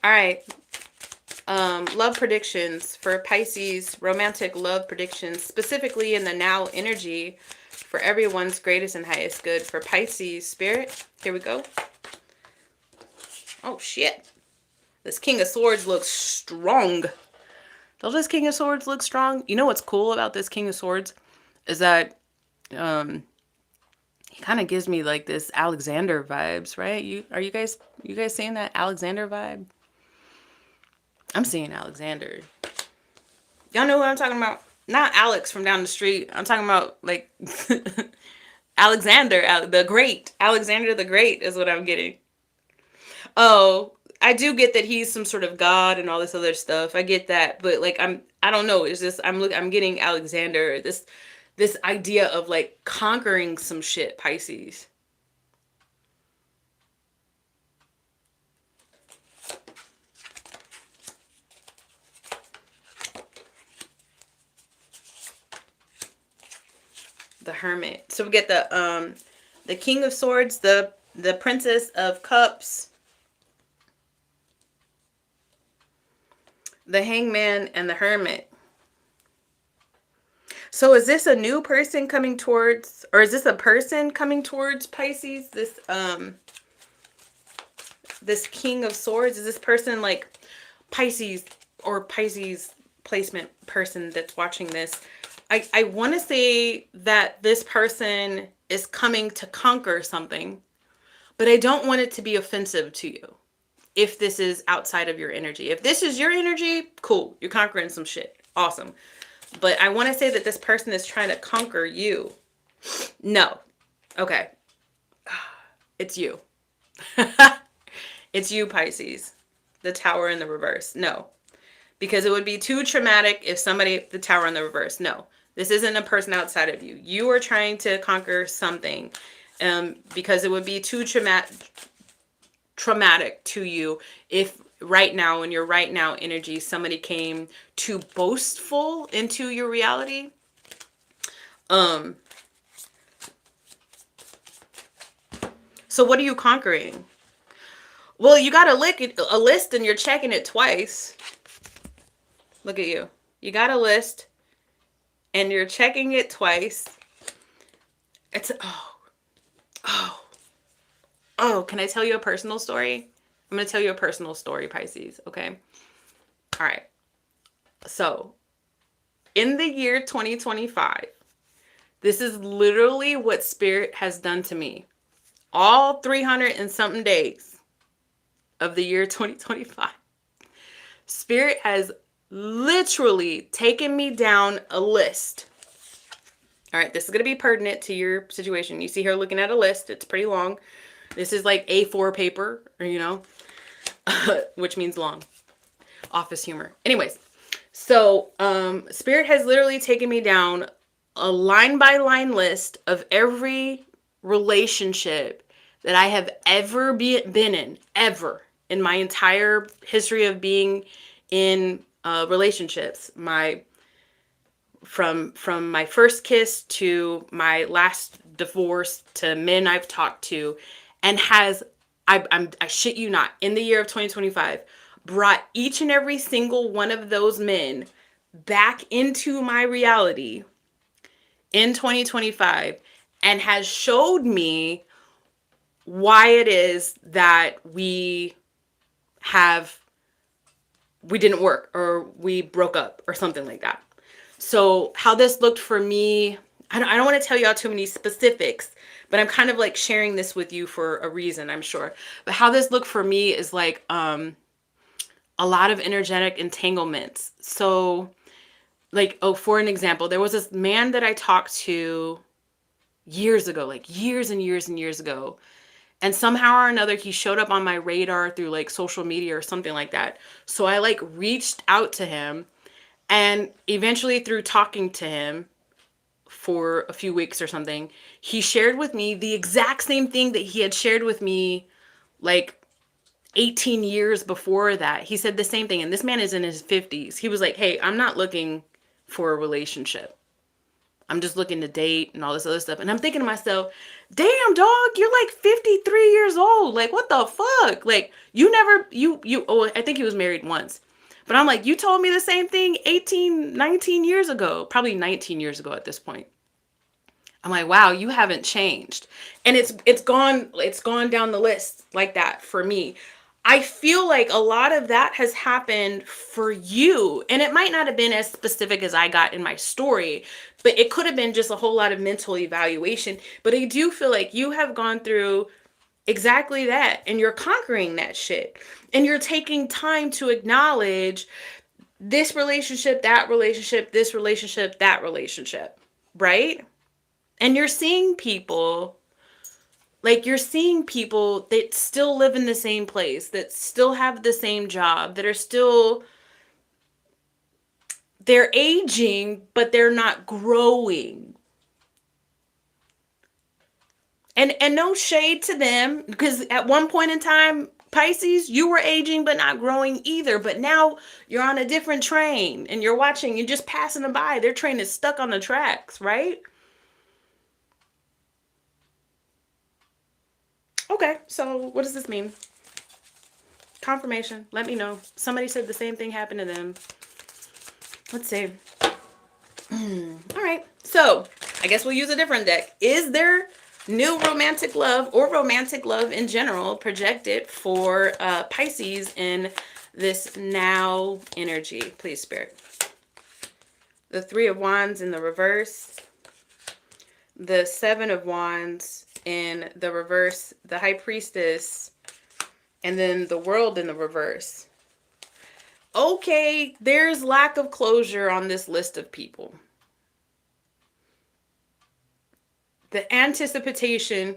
All right. Love predictions for Pisces, romantic love predictions, specifically in the now energy for everyone's greatest and highest good for Pisces spirit. Here we go. Oh, shit. This King of Swords looks strong. Does this King of Swords look strong? You know what's cool about this King of Swords is that he kind of gives me like this Alexander vibes, right? You guys seeing that Alexander vibe? I'm seeing Alexander. Y'all know what I'm talking about? Not Alex from down the street. I'm talking about like Alexander the Great. Alexander the Great is what I'm getting. Oh, I do get that he's some sort of god and all this other stuff. I get that, but like I don't know. It's just I'm getting Alexander. This idea of like conquering some shit, Pisces. The Hermit. So we get the King of Swords, the Princess of Cups, the Hangman, and the Hermit. So is this a new person coming towards, or is this a person coming towards Pisces? This King of Swords, is this person like Pisces or Pisces placement person that's watching this? I want to say that this person is coming to conquer something, but I don't want it to be offensive to you. If this is outside of your energy, if this is your energy, cool, you're conquering some shit, awesome. But I want to say that this person is trying to conquer you. No. Okay. It's you. It's you, Pisces. The Tower in the reverse. No. Because it would be too traumatic if somebody, the Tower in the reverse. No. This isn't a person outside of you. You are trying to conquer something. Because it would be too traumatic to you if right now, in your right now energy, somebody came too boastful into your reality. So what are you conquering? Well, you got a list and you're checking it twice. Look at you. You got a list and you're checking it twice. It's, oh, can I tell you a personal story? I'm going to tell you a personal story, Pisces, okay? All right. So, in the year 2025, this is literally what Spirit has done to me. All 300 and something days of the year 2025. Spirit has literally taken me down a list. All right, this is going to be pertinent to your situation. You see her looking at a list. It's pretty long. This is like A4 paper, you know, which means long. Office humor. Anyways, so Spirit has literally taken me down a line-by-line list of every relationship that I have ever been in, ever, in my entire history of being in relationships. From my first kiss to my last divorce to men I've talked to, and I shit you not, in the year of 2025, brought each and every single one of those men back into my reality in 2025 and has showed me why it is that we didn't work or we broke up or something like that. So how this looked for me, I don't want to tell you all too many specifics, but I'm kind of like sharing this with you for a reason, I'm sure. But how this looked for me is like a lot of energetic entanglements. So like, for an example, there was this man that I talked to years ago, like years and years and years ago. And somehow or another, he showed up on my radar through like social media or something like that. So I like reached out to him, and eventually through talking to him for a few weeks or something, he shared with me the exact same thing that he had shared with me like 18 years before that. He said the same thing. And this man is in his 50s. He was like, hey, I'm not looking for a relationship. I'm just looking to date and all this other stuff. And I'm thinking to myself, damn, dog, you're like 53 years old. Like, what the fuck? Like, I think he was married once. But I'm like, you told me the same thing 18, 19 years ago. Probably 19 years ago at this point. I'm like, wow, you haven't changed. And it's gone down the list like that for me. I feel like a lot of that has happened for you. And it might not have been as specific as I got in my story, but it could have been just a whole lot of mental evaluation. But I do feel like you have gone through exactly that, and you're conquering that shit. And you're taking time to acknowledge this relationship, that relationship, this relationship, that relationship, right? And you're seeing people that still live in the same place, that still have the same job, that are still, they're aging, but they're not growing. And no shade to them, because at one point in time, Pisces, you were aging but not growing either. But now you're on a different train and you're watching, you're just passing them by. Their train is stuck on the tracks, right? Okay, so what does this mean? Confirmation. Let me know. Somebody said the same thing happened to them. Let's see. All right. So I guess we'll use a different deck. Is there new romantic love or romantic love in general projected for Pisces in this now energy? Please, Spirit. The Three of Wands in the reverse. The Seven of Wands in the reverse. The High Priestess. And then the World in the reverse. Okay, there's lack of closure on this list of people. The anticipation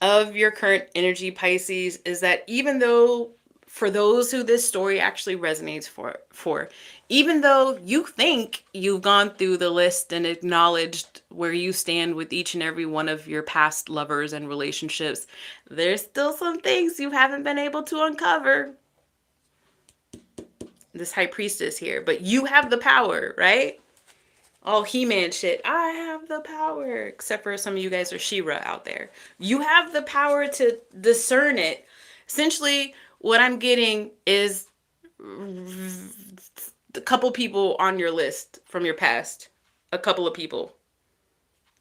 of your current energy, Pisces, is that even though for those who this story actually resonates for, even though you think you've gone through the list and acknowledged where you stand with each and every one of your past lovers and relationships, there's still some things you haven't been able to uncover. This High Priestess here, but you have the power, right? All He-Man shit. I have the power. Except for some of you guys are She-Ra out there. You have the power to discern it. Essentially, what I'm getting is a couple people on your list from your past. A couple of people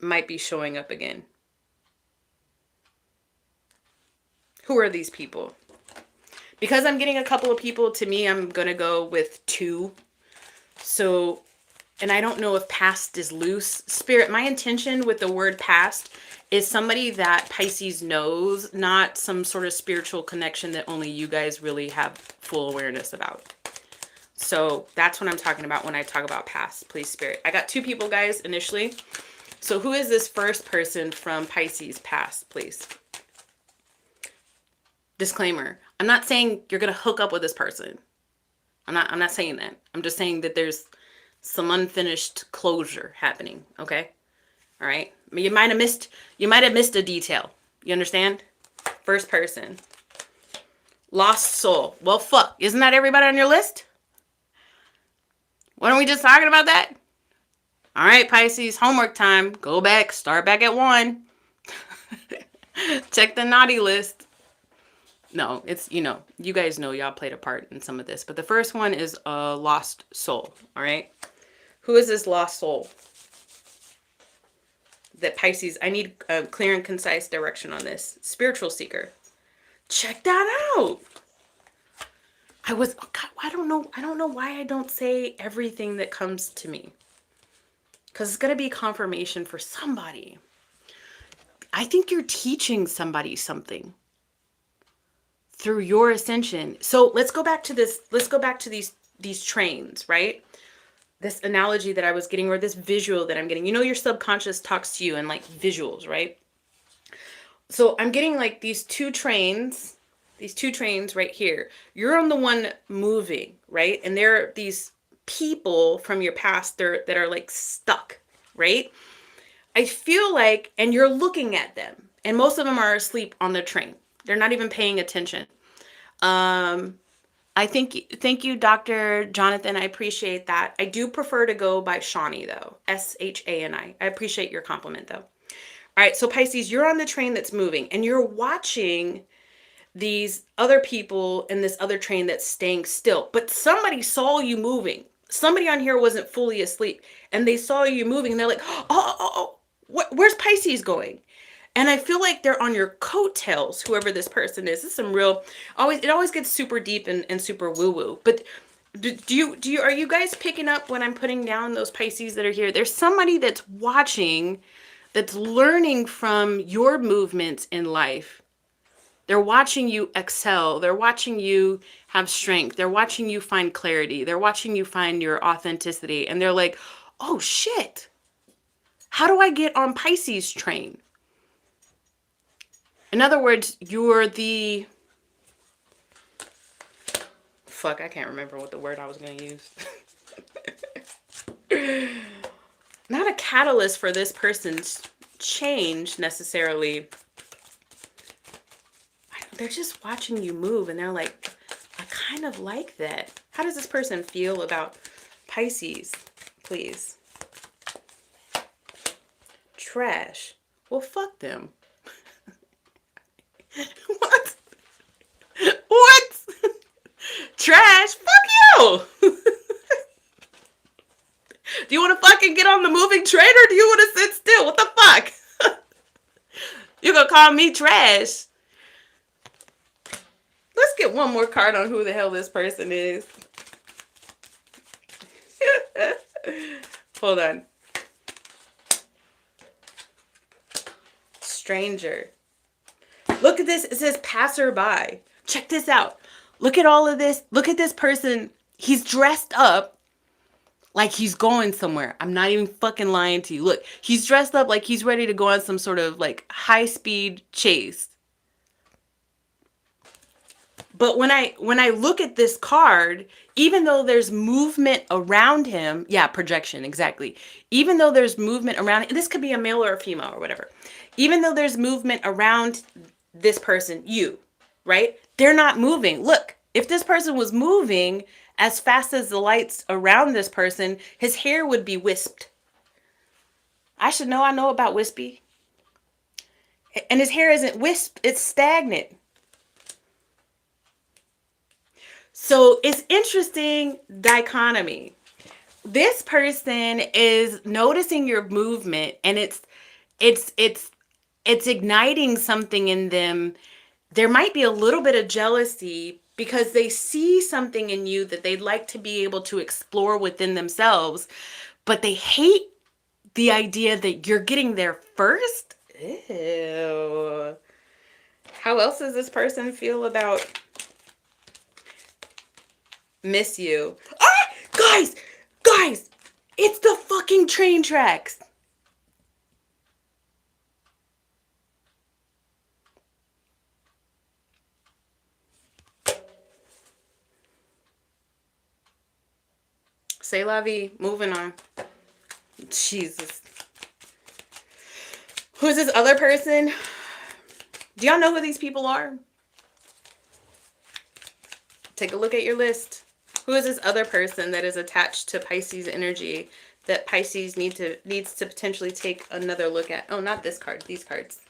might be showing up again. Who are these people? Because I'm getting a couple of people, to me, I'm going to go with two. So... and I don't know if past is loose. Spirit, my intention with the word past is somebody that Pisces knows, not some sort of spiritual connection that only you guys really have full awareness about. So that's what I'm talking about when I talk about past, please, Spirit. I got two people, guys, initially. So who is this first person from Pisces past, please? Disclaimer. I'm not saying you're going to hook up with this person. I'm not saying that. I'm just saying that there's some unfinished closure happening, okay? All right? You might have missed a detail. You understand? First person. Lost soul. Well, fuck. Isn't that everybody on your list? Weren't we just talking about that? All right, Pisces, homework time. Go back. Start back at 1. Check the naughty list. No, it's, you guys know y'all played a part in some of this. But the first one is a lost soul, all right? Who is this lost soul? That Pisces, I need a clear and concise direction on this. Spiritual seeker. Check that out. I don't know why I don't say everything that comes to me. Because it's going to be confirmation for somebody. I think you're teaching somebody something through your ascension. So let's go back to this. Let's go back to these trains, right? This analogy that I was getting, or this visual that I'm getting. Your subconscious talks to you in like visuals, right? So I'm getting like these two trains right here. You're on the one moving, right? And there are these people from your past that are like stuck, right? I feel like, and you're looking at them, and most of them are asleep on the train. They're not even paying attention. Thank you, Dr. Jonathan. I appreciate that. I do prefer to go by Shani, though. Shani. I appreciate your compliment, though. All right, so Pisces, you're on the train that's moving, and you're watching these other people in this other train that's staying still. But somebody saw you moving. Somebody on here wasn't fully asleep, and they saw you moving, and they're like, where's Pisces going? And I feel like they're on your coattails, whoever this person is. This is some real, it always gets super deep and super woo-woo. But are you guys picking up when I'm putting down those Pisces that are here? There's somebody that's watching, that's learning from your movements in life. They're watching you excel. They're watching you have strength. They're watching you find clarity. They're watching you find your authenticity. And they're like, oh shit, how do I get on Pisces train? In other words, you're the... Fuck, I can't remember what the word I was going to use. Not a catalyst for this person's change necessarily. They're just watching you move, and they're like, I kind of like that. How does this person feel about Pisces? Please. Trash. Well, fuck them. What? What? Trash? Fuck you! Do you want to fucking get on the moving train or do you want to sit still? What the fuck? You gonna call me trash? Let's get one more card on who the hell this person is. Hold on. Stranger. Look at this. It says passerby. Check this out. Look at all of this. Look at this person. He's dressed up like he's going somewhere. I'm not even fucking lying to you. Look, he's dressed up like he's ready to go on some sort of like high-speed chase. But when I look at this card, even though there's movement around him, yeah, projection, exactly. Even though there's movement around, this could be a male or a female or whatever. Even though there's movement around this person, you, right? They're not moving. Look, if this person was moving as fast as the lights around this person, his hair would be wisped. I should know. I know about wispy. And his hair isn't wisped. It's stagnant. So it's interesting dichotomy. This person is noticing your movement and it's igniting something in them. There might be a little bit of jealousy because they see something in you that they'd like to be able to explore within themselves, but they hate the idea that you're getting there first. Ew. How else does this person feel about miss you? Ah! Guys, it's the fucking train tracks. C'est la vie. Moving on. Jesus. Who's this other person? Do y'all know who these people are? Take a look at your list. Who is this other person that is attached to Pisces energy that Pisces needs to potentially take another look at? Oh, not this card. These cards.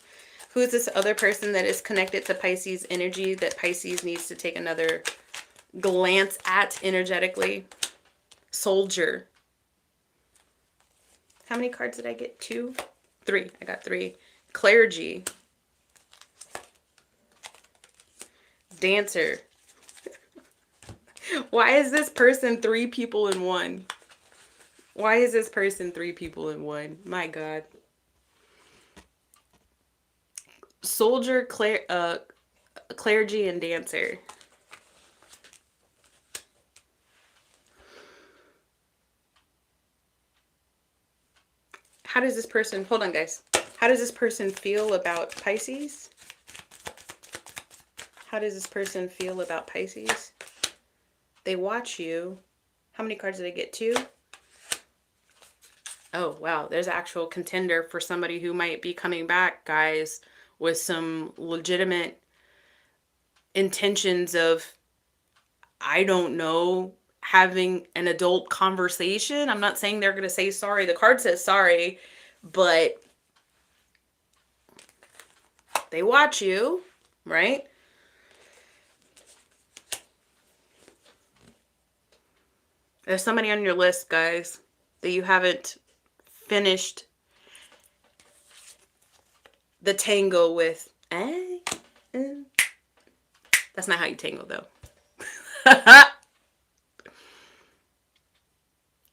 Who is this other person that is connected to Pisces energy that Pisces needs to take another glance at energetically? Soldier. How many cards did I get? 2? 3. I got 3. Clergy. Dancer. Why is this person 3 people in one? Why is this person 3 people in one? My God. Soldier, clergy, and dancer. How does this person, hold on guys. How does this person feel about Pisces? How does this person feel about Pisces? They watch you. How many cards did I get? 2? Oh, wow. There's an actual contender for somebody who might be coming back, guys, with some legitimate intentions of, I don't know, having an adult conversation. I'm not saying they're going to say sorry. The card says sorry, but they watch you, right? There's somebody on your list, guys, that you haven't finished the tango with. That's not how you tango, though.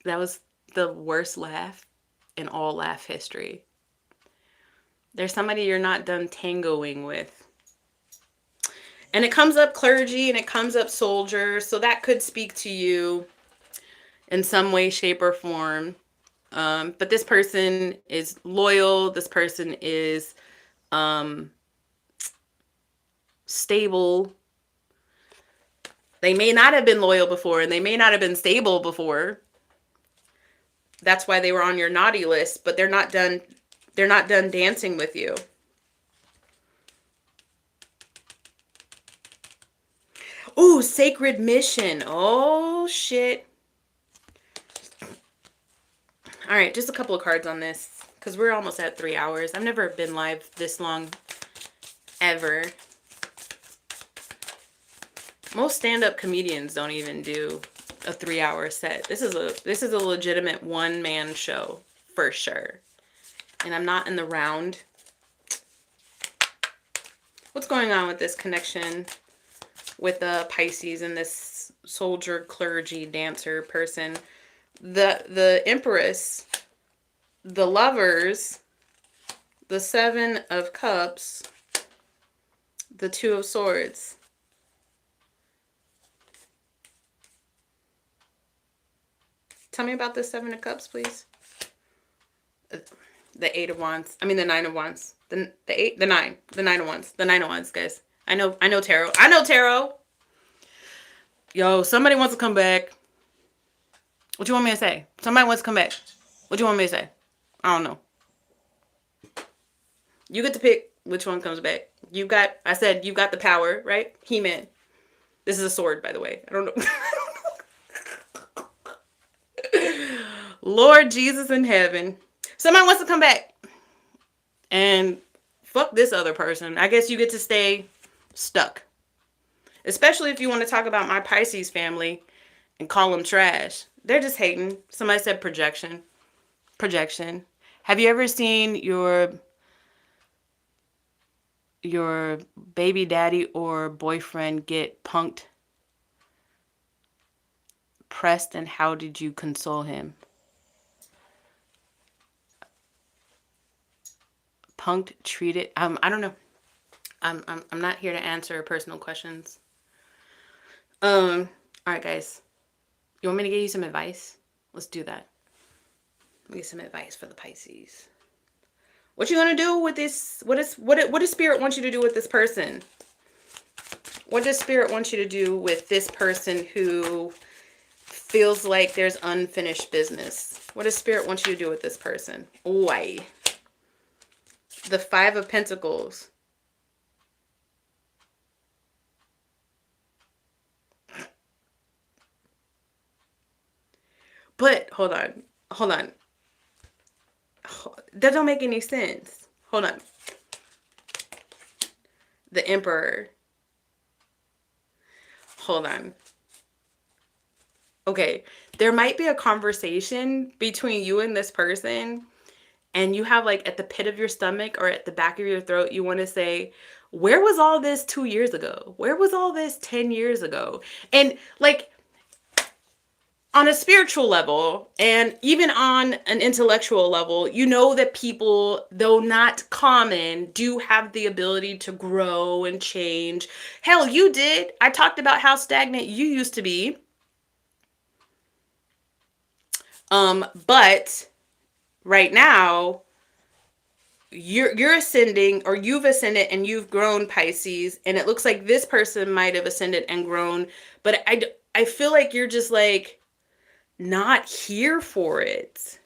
That was the worst laugh in all laugh history. There's somebody you're not done tangoing with. And it comes up clergy and it comes up soldier. So that could speak to you in some way, shape, or form. But this person is loyal. This person is stable. They may not have been loyal before and they may not have been stable before. That's why they were on your naughty list, but they're not done dancing with you. Ooh, sacred mission. Oh, shit. All right, just a couple of cards on this because we're almost at 3 hours. I've never been live this long ever. Most stand-up comedians don't even do a 3-hour set. This is a legitimate one-man show for sure. And I'm not in the round. What's going on with this connection with the Pisces and this soldier, clergy, dancer person? The Empress, the Lovers, the Seven of Cups, the Two of Swords. Tell me about the Seven of Cups, please. The Eight of Wands. I mean, the Nine of Wands. The Nine of Wands. The Nine of Wands, guys. I know tarot. I know tarot. Yo, somebody wants to come back. What you want me to say? Somebody wants to come back. What do you want me to say? I don't know. You get to pick which one comes back. I said you've got the power, right? He-Man. This is a sword, by the way. I don't know. Lord Jesus in heaven. Somebody wants to come back. And fuck this other person. I guess you get to stay stuck. Especially if you want to talk about my Pisces family and call them trash. They're just hating. Somebody said projection. Projection. Have you ever seen your baby daddy or boyfriend get punked, pressed, and how did you console him? Punked, treated. I don't know. I'm not here to answer personal questions. All right, guys. You want me to give you some advice? Let's do that. Let me get some advice for the Pisces. What you gonna do with this? What does Spirit want you to do with this person? What does Spirit want you to do with this person who feels like there's unfinished business? What does Spirit want you to do with this person? Why? The Five of Pentacles. But hold on. That don't make any sense. Hold on. The Emperor. Hold on. Okay, there might be a conversation between you and this person, and you have like at the pit of your stomach or at the back of your throat, you want to say, where was all this 2 years ago? Where was all this 10 years ago? And like, on a spiritual level and even on an intellectual level, you know that people, though not common, do have the ability to grow and change. Hell, you did. I talked about how stagnant you used to be. But right now, you're ascending, or you've ascended and you've grown, Pisces, and it looks like this person might have ascended and grown, but I feel like you're just like not here for it.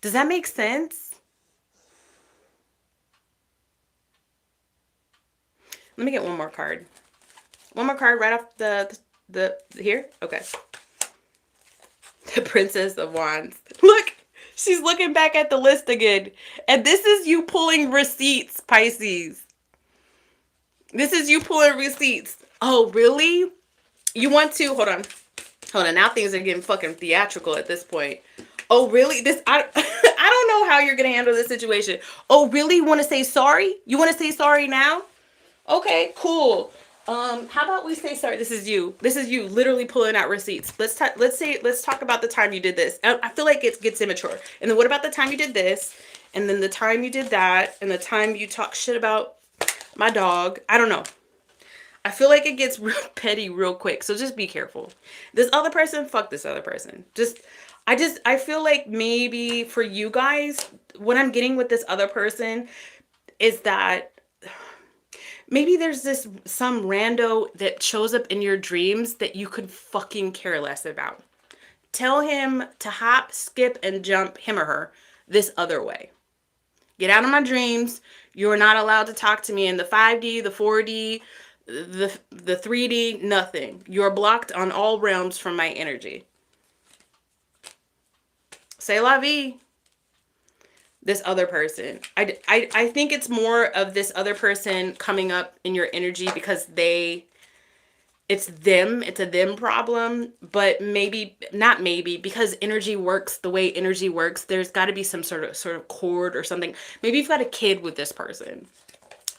Does that make sense? Let me get one more card. One more card right off the here. Okay. The Princess of Wands. Look, she's looking back at the list again. And this is you pulling receipts, Pisces. This is you pulling receipts. Oh, really? You want to, hold on. Now things are getting fucking theatrical at this point. Oh, really? I don't know how you're going to handle this situation. Oh, really? You want to say sorry? You want to say sorry now? Okay, cool. How about we say sorry? This is you literally pulling out receipts. Let's talk about the time you did this. I feel like it gets immature. And then what about the time you did this? And then the time you did that, and the time you talk shit about my dog. I don't know. I feel like it gets real petty real quick. So just be careful. This other person, fuck this other person. I feel like maybe for you guys, what I'm getting with this other person is that maybe there's some rando that shows up in your dreams that you could fucking care less about. Tell him to hop, skip, and jump, him or her, this other way. Get out of my dreams. You're not allowed to talk to me in the 5D, the 4D, the 3D, nothing. You're blocked on all realms from my energy. C'est la vie. This other person. I think it's more of this other person coming up in your energy because they it's them, it's a them problem, but maybe, not maybe, because energy works the way energy works, there's got to be some sort of cord or something. Maybe you've got a kid with this person.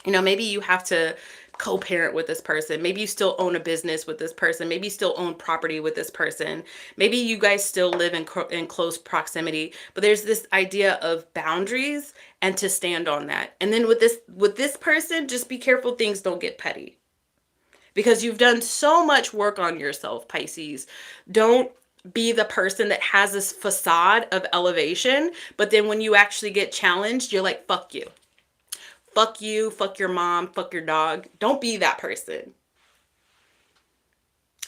You know, maybe you have to co-parent with this person. Maybe you still own a business with this person. Maybe you still own property with this person. Maybe you guys still live in close proximity. But there's this idea of boundaries and to stand on that. And then with this person, just be careful things don't get petty. Because you've done so much work on yourself, Pisces. Don't be the person that has this facade of elevation, but then when you actually get challenged, you're like, fuck you. Fuck you, fuck your mom, fuck your dog. Don't be that person.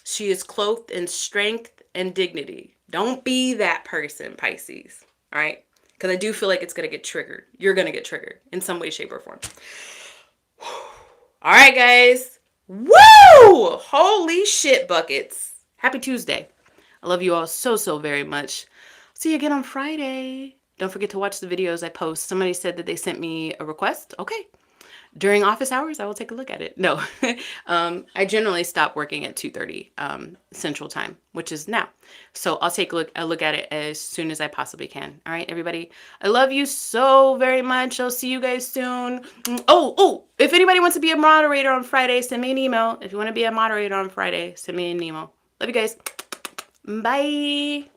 She is clothed in strength and dignity. Don't be that person, Pisces. All right? Because I do feel like it's going to get triggered. You're going to get triggered in some way, shape, or form. All right, guys. Woo! Holy shit buckets. Happy Tuesday. I love you all so very much. See you again on Friday. Don't forget to watch the videos I post. Somebody said that they sent me a request. Okay. During office hours, I will take a look at it. No, I generally stop working at 2:30 Central Time, which is now. So I'll take a look at it as soon as I possibly can. All right, everybody. I love you so very much. I'll see you guys soon. Oh, if anybody wants to be a moderator on Friday, send me an email. If you want to be a moderator on Friday, send me an email. Love you guys. Bye.